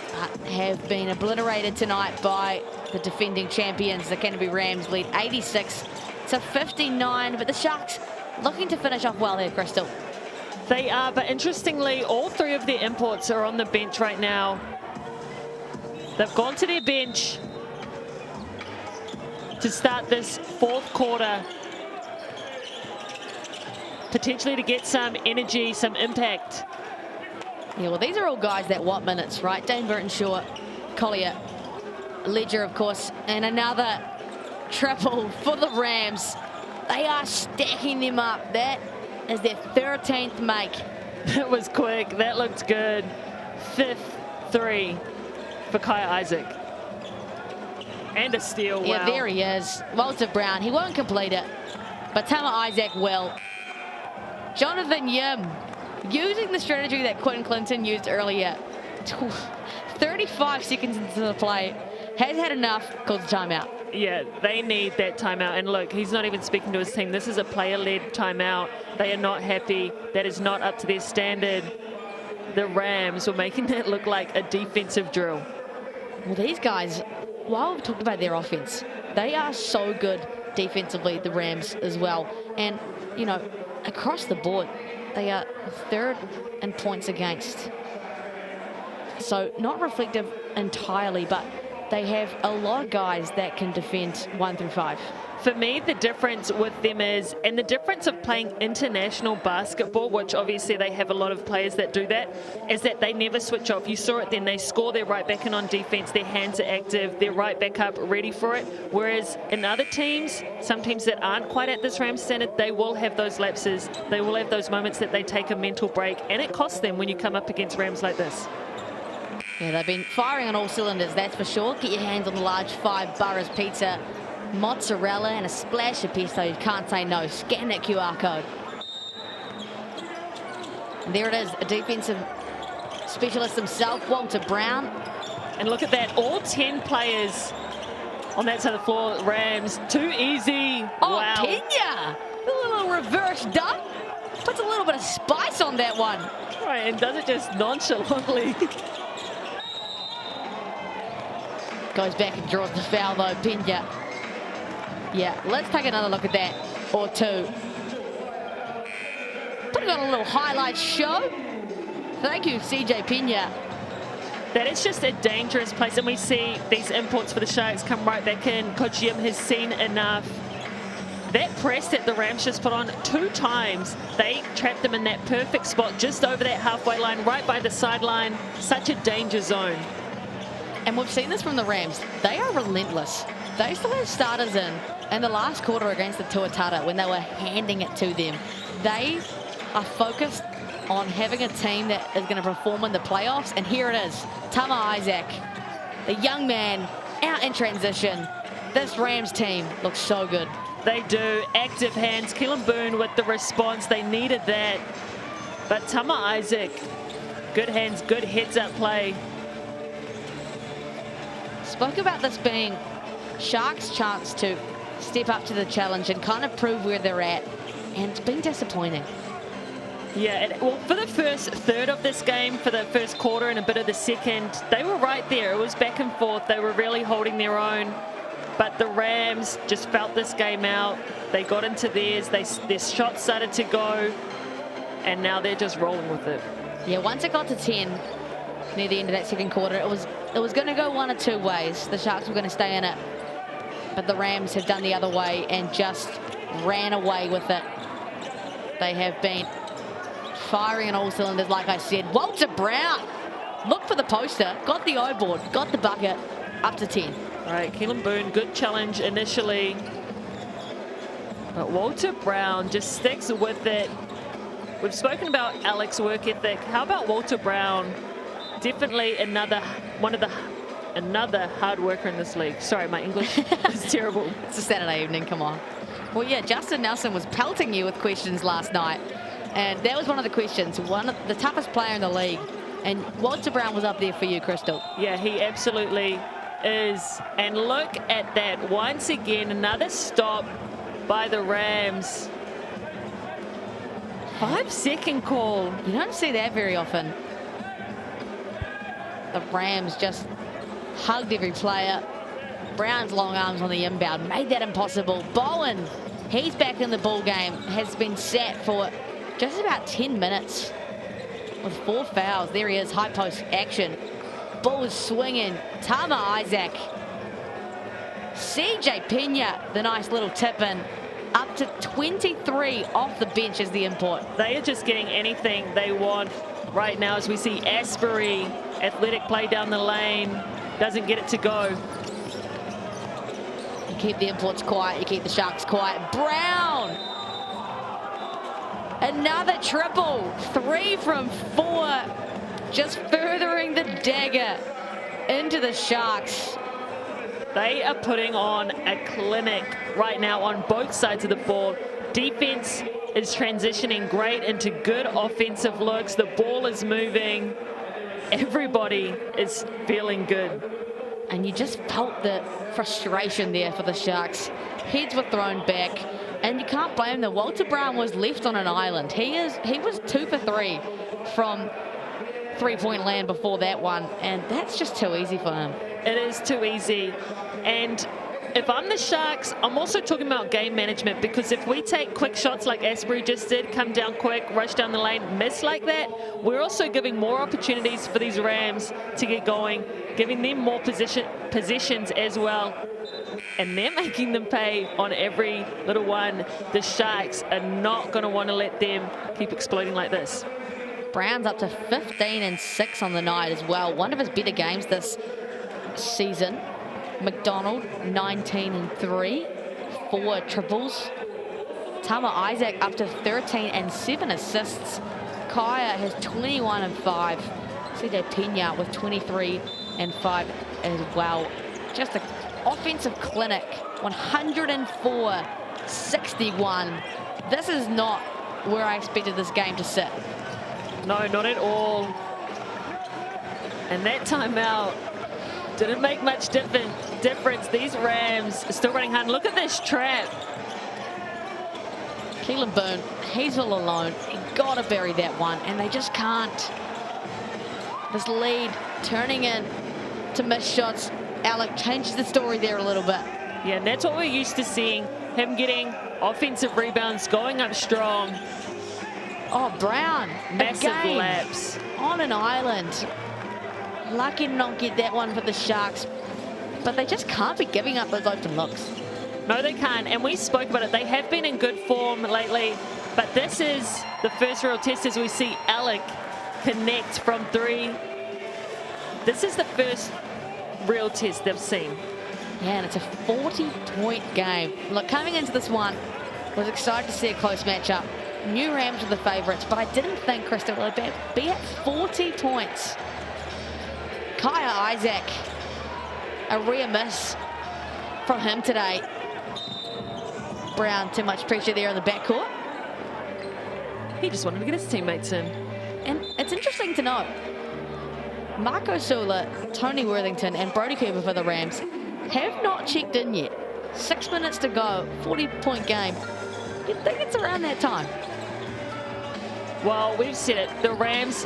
have been obliterated tonight by the defending champions. The Canterbury Rams lead 86-59, but the Sharks looking to finish off well here, Crystal. They are, but interestingly, all 3 of their imports are on the bench right now. They've gone to their bench to start this fourth quarter, potentially to get some energy, some impact. Yeah, well, these are all guys that want minutes, right? Dane Burton-Shaw, Collier, Ledger, of course, and another triple for the Rams. They are stacking them up. That is their 13th make. That was quick. That looked good. 5th 3 for Kai Isaac. And a steal. Yeah, wow. there he is. Walter Brown. He won't complete it, but Tama Isaac will. Jonathan Yim using the strategy that Quentin Clinton used earlier. 35 seconds into the play. Has had enough. Calls the timeout. Yeah, they need that timeout. And look, he's not even speaking to his team. This is a player-led timeout. They are not happy. That is not up to their standard. The Rams were making that look like a defensive drill. Well, these guys, while we've talked about their offense, they are so good defensively, the Rams as well. And, you know, across the board, they are 3rd in points against. So not reflective entirely, but they have a lot of guys that can defend 1 through 5. For me, the difference with them is, and the difference of playing international basketball, which obviously they have a lot of players that do that, is that they never switch off. You saw it then, they score, they're right back in on defense, their hands are active, they're right back up, ready for it. Whereas in other teams, some teams that aren't quite at this Rams standard, they will have those lapses, they will have those moments that they take a mental break, and it costs them when you come up against Rams like this. Yeah, they've been firing on all cylinders, that's for sure. Get your hands on the large 5 Burris pizza, mozzarella and a splash of pesto. You can't say no. Scan that QR code. And there it is, a defensive specialist himself, Walter Brown. And look at that, all 10 players on that side of the floor, Rams, too easy. Oh, wow. Kenya! A little reverse dunk. Puts a little bit of spice on that one. Right, and does it just nonchalantly. Goes back and draws the foul though, Pena. Yeah, let's take another look at that, or 2. Putting on a little highlight show. Thank you, CJ Pena. That is just a dangerous place, and we see these imports for the Sharks come right back in. Coach Yim has seen enough. That press that the Rams just put on 2 times, they trapped them in that perfect spot just over that halfway line, right by the sideline. Such a danger zone. And we've seen this from the Rams. They are relentless. They still have starters in the last quarter against the Tuatara when they were handing it to them. They are focused on having a team that is going to perform in the playoffs. And here it is, Tama Isaac, the young man, out in transition. This Rams team looks so good. They do. Active hands. Keelan Boone with the response. They needed that. But Tama Isaac, good hands, good heads-up play. Spoke about this being Sharks' chance to step up to the challenge and kind of prove where they're at, and it's been disappointing. Yeah, well, for the first third of this game, for the first quarter and a bit of the second, they were right there. It was back and forth. They were really holding their own, but the Rams just felt this game out. They got into theirs. Their shots started to go, and now they're just rolling with it. Yeah, once it got to 10 near the end of that second quarter, it was going to go one of 2 ways. The Sharks were going to stay in it, but the Rams have done the other way and just ran away with it. They have been firing on all cylinders, like I said. Walter Brown, look for the poster, got the O-board, got the bucket, up to 10. All right, Keelan Boone, good challenge initially, but Walter Brown just sticks with it. We've spoken about Alex's work ethic. How about Walter Brown? Definitely another hard worker in this league. Sorry, my English is terrible. It's a Saturday evening, come on. Well, yeah, Justin Nelson was pelting you with questions last night, and that was one of the questions. One of the toughest player in the league, and Walter Brown was up there for you, Crystal. Yeah, he absolutely is. And look at that. Once again, another stop by the Rams. 5-second call. You don't see that very often. The Rams just hugged every player. Brown's long arms on the inbound made that impossible. Bowen, he's back in the ball game, has been sat for just about 10 minutes with 4 fouls. There he is, high post action. Ball is swinging. Tama Isaac. CJ Pena, the nice little tip in. Up to 23 off the bench as the import. They are just getting anything they want right now as we see Asbury, athletic play down the lane, doesn't get it to go. You keep the imports quiet, you keep the Sharks quiet. Brown! Another triple, 3 from 4, just furthering the dagger into the Sharks. They are putting on a clinic right now on both sides of the ball. Defense is transitioning great into good offensive looks. The ball is moving. Everybody is feeling good. And you just felt the frustration there for the Sharks. Heads were thrown back, and you can't blame them. Walter Brown was left on an island. He was 2 for 3 from three-point land before that one, and that's just too easy for him. It is too easy. And if I'm the Sharks, I'm also talking about game management, because if we take quick shots like Asbury just did, come down quick, rush down the lane, miss like that, we're also giving more opportunities for these Rams to get going, giving them more positions as well. And they're making them pay on every little one. The Sharks are not going to want to let them keep exploding like this. Brown's up to 15 and 6 on the night as well. One of his better games this season. McDonald, 19 and 3, 4 triples. Tama Isaac up to 13 and 7 assists. Kaya has 21 and 5. CJ Pena with 23 and 5 as well. Just an offensive clinic, 104-61. This is not where I expected this game to sit. No, not at all. And that timeout didn't make much difference. These Rams are still running hard. Look at this trap. Keelan Boone, he's all alone. He gotta bury that one, and they just can't. This lead turning in to missed shots. Alec changes the story there a little bit. Yeah, and that's what we're used to seeing. Him getting offensive rebounds, going up strong. Oh, Brown, Massive again, laps. on an island. Lucky to not get that one for the Sharks, but they just can't be giving up those open looks. No, they can't, and we spoke about it. They have been in good form lately, but this is the first real test as we see Alec connect from 3. This is the first real test they've seen. Yeah, and it's a 40-point game. Look, coming into this one, was excited to see a close matchup. New Rams were the favourites, but I didn't think Crystal would be at 40 points. Kaya Isaac, a rare miss from him today. Brown, too much pressure there in the backcourt. He just wanted to get his teammates in. And it's interesting to note, Marco Sula, Tony Worthington, and Brody Cooper for the Rams have not checked in yet. 6 minutes to go, 40-point game. You'd think it's around that time. Well, we've said it. The Rams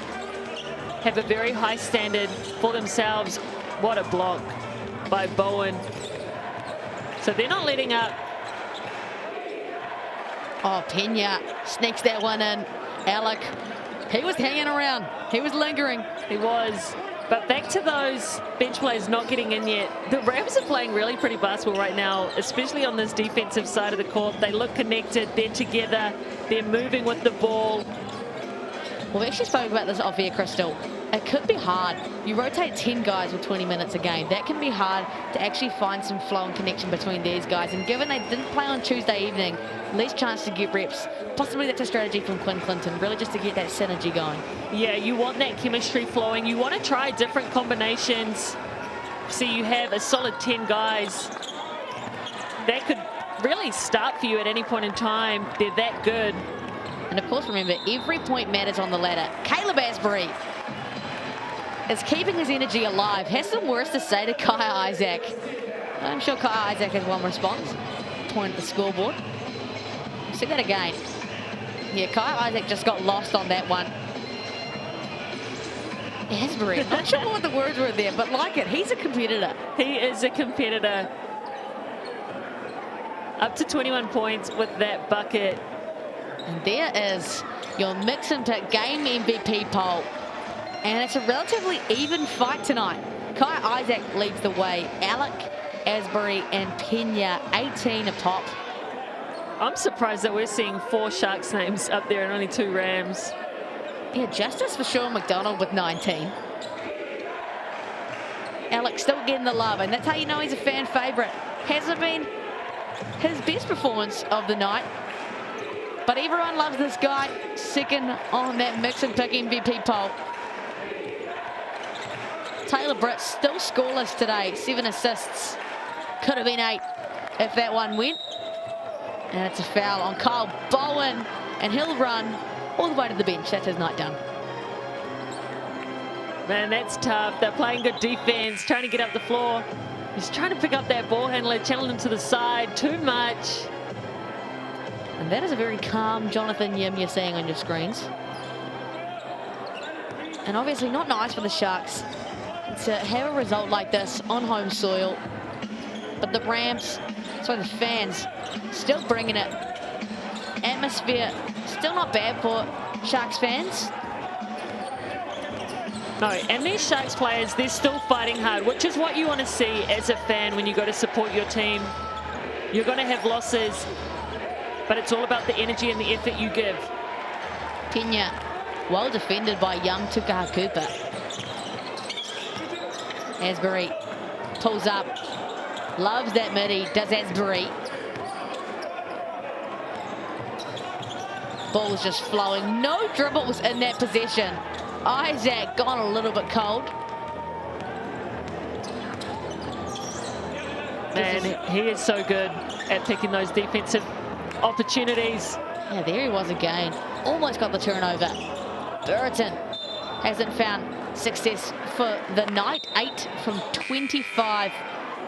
have a very high standard for themselves. What a block by Bowen. So they're not letting up. Oh, Pena sneaks that one in. Alec, he was hanging around. He was lingering. He was. But back to those bench players not getting in yet. The Rams are playing really pretty basketball right now, especially on this defensive side of the court. They look connected. They're together. They're moving with the ball. Well, we actually spoke about this off air, Crystal. It could be hard. You rotate 10 guys with 20 minutes a game. That can be hard to actually find some flow and connection between these guys. And given they didn't play on Tuesday evening, least chance to get reps. Possibly that's a strategy from Quinn Clinton, really just to get that synergy going. Yeah, you want that chemistry flowing. You want to try different combinations. So you have a solid 10 guys. That could really start for you at any point in time. They're that good. And of course, remember, every point matters on the ladder. Caleb Asbury. is keeping his energy alive. Has some words to say to Kai Isaac. I'm sure Kai Isaac has one response. Point at the scoreboard. See that again. Yeah, Kai Isaac just got lost on that one. Asbury, not sure what the words were there, but like it. He's a competitor. He is a competitor. Up to 21 points with that bucket. And there is your mix and pick game MVP poll. And it's a relatively even fight tonight. Kai Isaac leads the way. Alec, Asbury and Pena 18 atop. I'm surprised that we're seeing 4 Sharks names up there and only 2 Rams. Yeah, justice for Sean McDonald with 19. Alex still getting the love, and that's how you know he's a fan favourite. Hasn't been his best performance of the night, but everyone loves this guy. Second on that mix and pick MVP poll. Taylor Britt still scoreless today. 7 assists. Could have been 8 if that one went. And it's a foul on Kyle Bowen, and he'll run all the way to the bench. That's his night done. Man, that's tough. They're playing good defense, trying to get up the floor. He's trying to pick up that ball handler, channel him to the side. Too much. And that is a very calm Jonathan Yim you're seeing on your screens. And obviously not nice for the Sharks to have a result like this on home soil. But the Rams, the fans, still bringing it. Atmosphere still not bad for Sharks fans. No, and these Sharks players, they're still fighting hard, which is what you want to see as a fan when you go to support your team. You're going to have losses, but it's all about the energy and the effort you give. Pena, well defended by young Tukaha Cooper. Asbury pulls up, loves that midi, does Asbury. Ball is just flowing. No dribbles in that possession. Isaac gone a little bit cold. Man, he is so good at picking those defensive opportunities. Yeah, there he was again. Almost got the turnover. Burton hasn't found success for the night. 8 from 25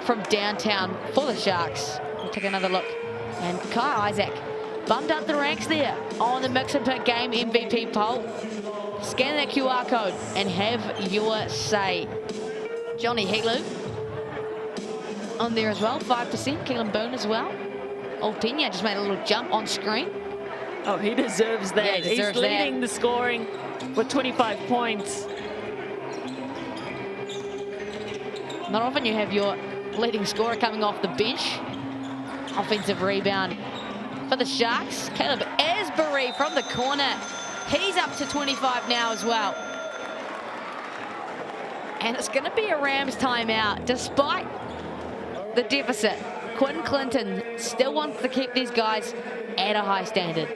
from downtown for the Sharks. We'll take another look. And Kai Isaac bumped up the ranks there on the mix and pick game MVP poll. Scan that QR code and have your say. Johnny Helu on there as well, 5%. Keelan Boone as well. Old Pena just made a little jump on screen. Oh, he deserves that. Yeah, he deserves He's leading the scoring with 25 points. Not often you have your leading scorer coming off the bench. Offensive rebound for the Sharks. Caleb Asbury from the corner. He's up to 25 now as well. And it's going to be a Rams timeout. Despite the deficit, Quinn Clinton still wants to keep these guys at a high standard.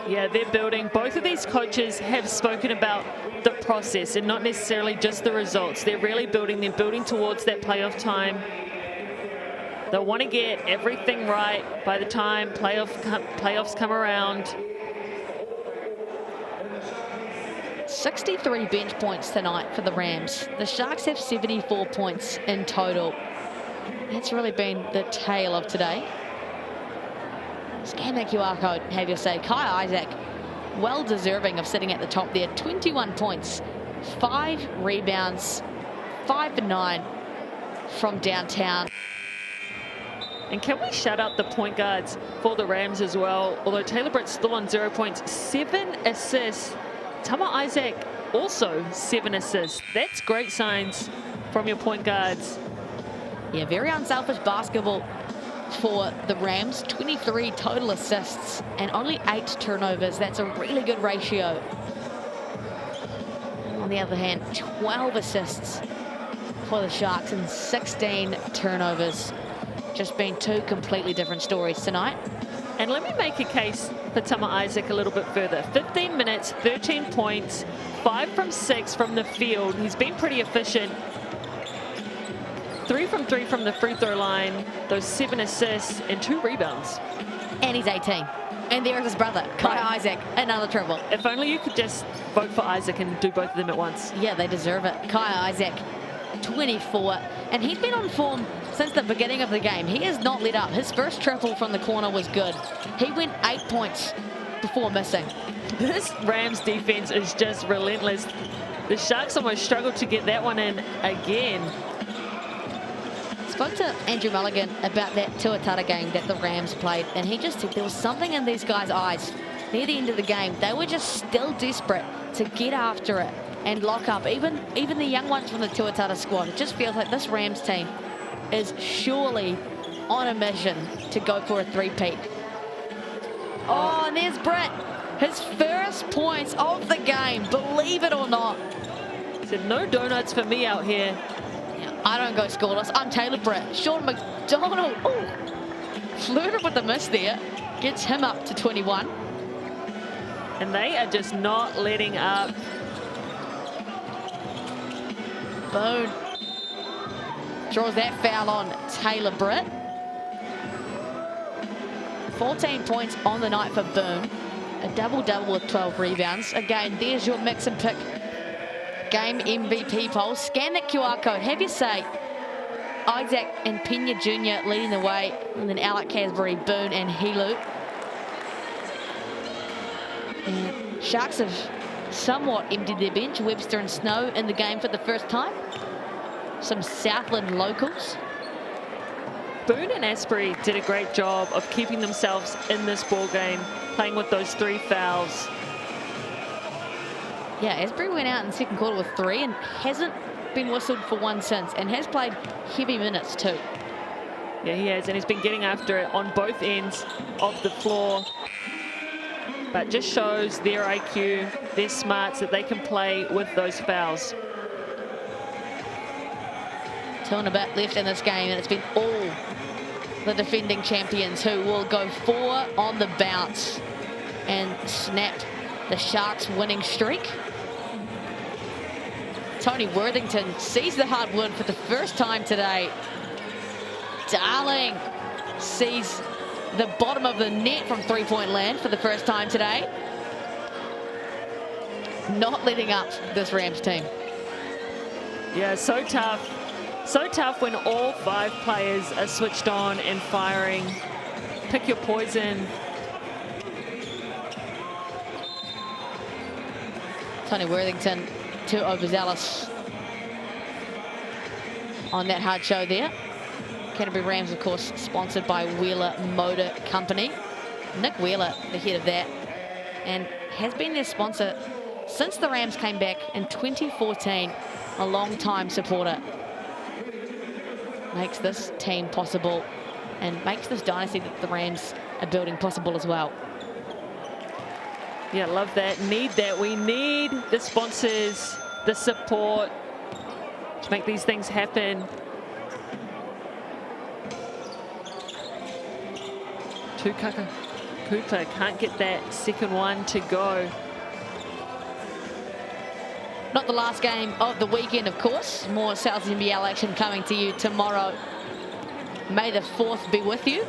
Yeah, they're building. Both of these coaches have spoken about the process and not necessarily just the results. They're really building. They're building towards that playoff time. They want to get everything right by the time playoffs come around. 63 bench points tonight for the Rams. The Sharks have 74 points in total. That's really been the tale of today. Scan that QR code, have your say. Kai Isaac, well deserving of sitting at the top there. 21 points, 5 rebounds, 5 for 9 from downtown. And can we shout out the point guards for the Rams as well? Although Taylor Britt's still on 0 points, 7 assists. Tama Isaac also 7 assists. That's great signs from your point guards. Yeah, very unselfish basketball for the Rams. 23 total assists and only 8 turnovers. That's a really good ratio. On the other hand, 12 assists for the Sharks and 16 turnovers. Just been 2 completely different stories tonight. And let me make a case for Tama Isaac a little bit further. 15 minutes, 13 points, 5 from 6 from the field. He's been pretty efficient. 3 from 3 from the free throw line. Those 7 assists and 2 rebounds. And he's 18. And there's his brother, Kai Isaac, another triple. If only you could just vote for Isaac and do both of them at once. Yeah, they deserve it. Kai Isaac, 24, and he's been on form since the beginning of the game. He has not let up. His first triple from the corner was good. He went 8 points before missing. This Rams defense is just relentless. The Sharks almost struggled to get that one in again. Spoke to Andrew Mulligan about that Tuatara game that the Rams played, and he just said there was something in these guys' eyes near the end of the game. They were just still desperate to get after it and lock up. Even the young ones from the Tuatara squad. It just feels like this Rams team is surely on a mission to go for a three-peat. Oh, and there's Britt. His first points of the game, believe it or not. He said, no donuts for me out here. I don't go scoreless. I'm Taylor Britt. Sean McDonald. Oh, flirted with the miss there. Gets him up to 21. And they are just not letting up. Boone draws that foul on Taylor Britt. 14 points on the night for Boone. A double-double with 12 rebounds. Again, there's your mix and pick game MVP poll. Scan that QR code. Have your say. Isaac and Pena Jr. leading the way. And then Alec Casbury, Boone and Helu. And Sharks have somewhat emptied their bench. Webster and Snow in the game for the first time. Some Southland locals. Boone and Asprey did a great job of keeping themselves in this ball game, playing with those 3 fouls. Yeah, Asprey went out in the second quarter with 3 and hasn't been whistled for one since, and has played heavy minutes too. Yeah, he has, and he's been getting after it on both ends of the floor. But just shows their IQ, their smarts, that they can play with those fouls. 2 and a bit left in this game, and it's been all the defending champions who will go 4 on the bounce and snap the Sharks' winning streak. Tony Worthington sees the hardwood for the first time today. Darling sees the bottom of the net from three-point land for the first time today. Not letting up this Rams team. Yeah, so tough. So tough when all 5 players are switched on and firing. Pick your poison. Tony Worthington, too overzealous on that hard show there. Canterbury Rams, of course, sponsored by Wheeler Motor Company. Nick Wheeler, the head of that, and has been their sponsor since the Rams came back in 2014. A long-time supporter. Makes this team possible and makes this dynasty that the Rams are building possible as well. Yeah, love that. Need that. We need the sponsors, the support to make these things happen. Tukaka Cooper can't get that second one to go. Not the last game of the weekend, of course. More SouthNBL action coming to you tomorrow. May the 4th be with you.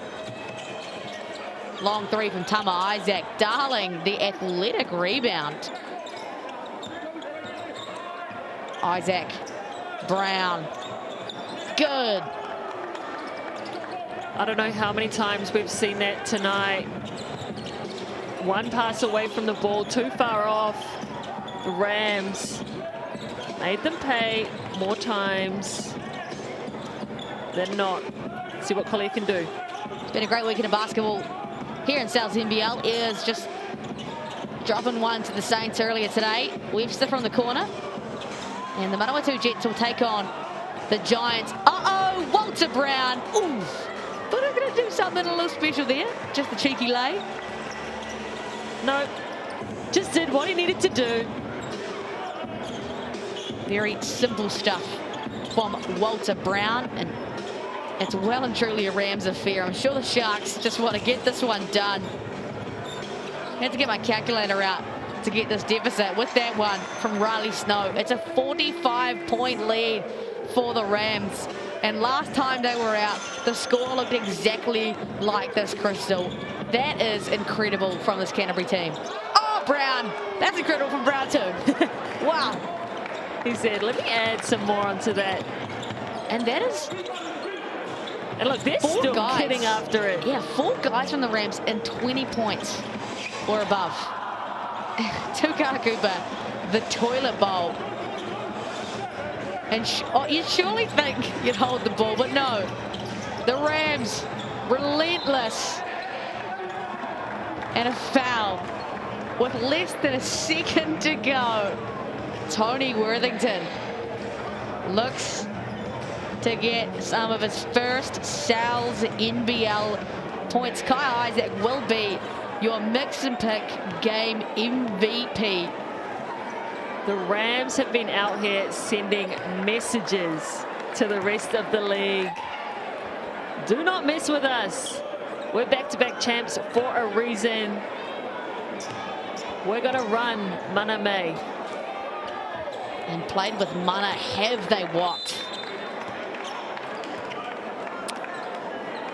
Long 3 from Tama Isaac. Darling, the athletic rebound. Isaac Brown. Good. I don't know how many times we've seen that tonight. 1 pass away from the ball, too far off. The Rams made them pay more times than not. See what Collier can do. It's been a great weekend of basketball here in SouthNBL. Is just dropping one to the Saints earlier today. Webster from the corner. And the Manawatu Jets will take on the Giants. Uh-oh, Walter Brown. Ooh, thought I was going to do something a little special there. Just the cheeky lay. No, just did what he needed to do. Very simple stuff from Walter Brown, and it's well and truly a Rams affair. I'm sure the Sharks just want to get this one done. I had to get my calculator out to get this deficit with that one from Riley Snow. It's a 45-point lead for the Rams. And last time they were out, the score looked exactly like this, Crystal. That is incredible from this Canterbury team. Oh, Brown. That's incredible from Brown too. Wow. He said, let me add some more onto that. And that is... And look, they're still getting after it. Yeah, 4 guys from the Rams in 20 points or above. Tukara Cooper, the toilet bowl. And you'd surely think you'd hold the ball, but no. The Rams, relentless. And a foul with less than a second to go. Tony Worthington looks to get some of his first Sal's NBL points. Kai Isaac will be your mix and pick game MVP. The Rams have been out here sending messages to the rest of the league. Do not mess with us. We're back-to-back champs for a reason. We're going to run Mana May. And played with Mana, have they what?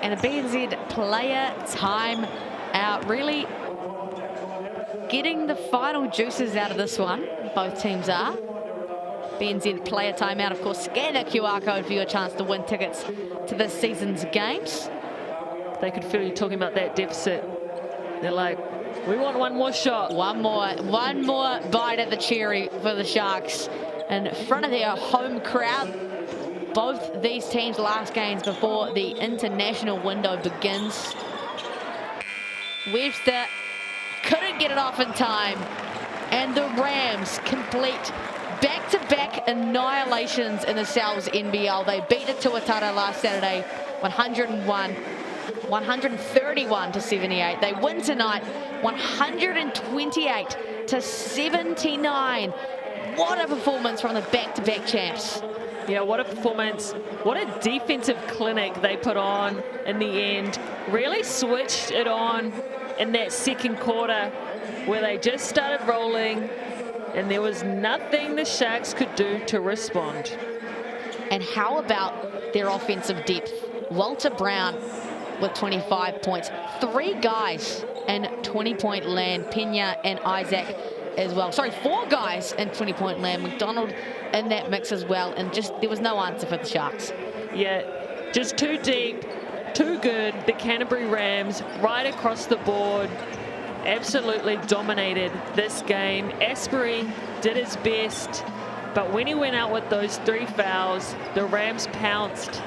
And a BNZ player time out, really getting the final juices out of this one. Both teams are. BNZ player timeout, of course. Scan the QR code for your chance to win tickets to this season's games. They could feel you talking about that deficit. They're like, we want one more shot. One more bite at the cherry for the Sharks in front of their home crowd. Both these teams' last games before the international window begins. Webster couldn't get it off in time, and the Rams complete back-to-back annihilations in the Sal's NBL. They beat the Tuatara last Saturday, 131 to 78. They win tonight, 128 to 79. What a performance from the back-to-back champs. Yeah, what a performance. What a defensive clinic they put on in the end. Really switched it on in that second quarter where they just started rolling and there was nothing the Sharks could do to respond. And how about their offensive depth? Walter Brown with 25 points. 3 guys in 20-point land. Pena and Isaac as well. Sorry, 4 guys in 20-point land. McDonald in that mix as well. And just there was no answer for the Sharks. Yeah, just too deep, too good. The Canterbury Rams right across the board absolutely dominated this game. Asbury did his best, but when he went out with those 3 fouls, the Rams pounced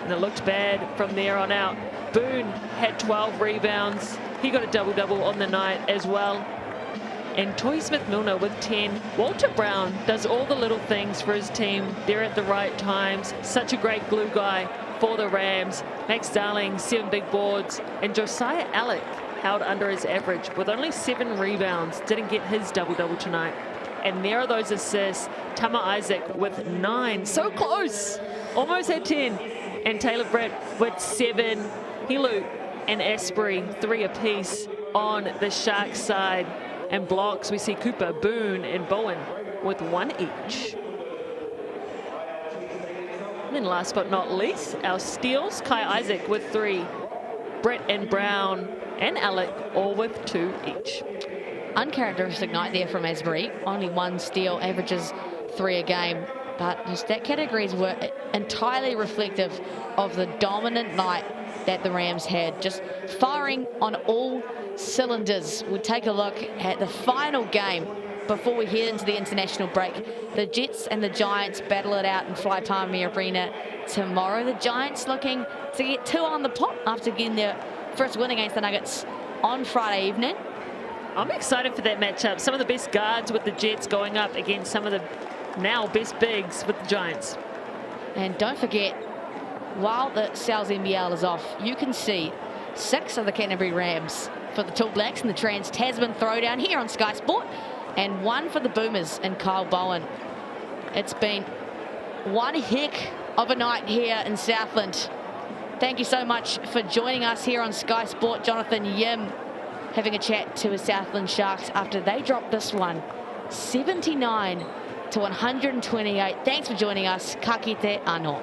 and it looked bad from there on out. Boone had 12 rebounds. He got a double-double on the night as well. And Toy Smith-Milner with 10. Walter Brown does all the little things for his team. They're at the right times. Such a great glue guy for the Rams. Max Darling, 7 big boards. And Josiah Alec held under his average with only 7 rebounds. Didn't get his double-double tonight. And there are those assists. Tama Isaac with 9. So close. Almost had 10. And Taylor Brett with 7. Helu and Asbury 3 apiece on the Sharks side. And blocks, we see Cooper, Boone, and Bowen with 1 each. And then last but not least, our steals, Kai Isaac with 3. Brett and Brown and Alec all with 2 each. Uncharacteristic night there from Asbury. Only 1 steal, averages 3 a game. But his stat categories were entirely reflective of the dominant night that the Rams had. Just firing on all cylinders. We'll take a look at the final game before we head into the international break. The Jets and the Giants battle it out in Flypalmi Arena tomorrow. The Giants looking to get 2 on the pot after getting their first win against the Nuggets on Friday evening. I'm excited for that matchup. Some of the best guards with the Jets going up against some of the now best bigs with the Giants. And don't forget, while the Sal's NBL is off, you can see 6 of the Canterbury Rams for the Tall Blacks in the Trans-Tasman Throwdown here on Sky Sport, and 1 for the Boomers and Kyle Bowen. It's been one heck of a night here in Southland. Thank you so much for joining us here on Sky Sport. Jonathan Yim having a chat to his Southland Sharks after they dropped this one 79 to 128. Thanks for joining us. Ka kite anō.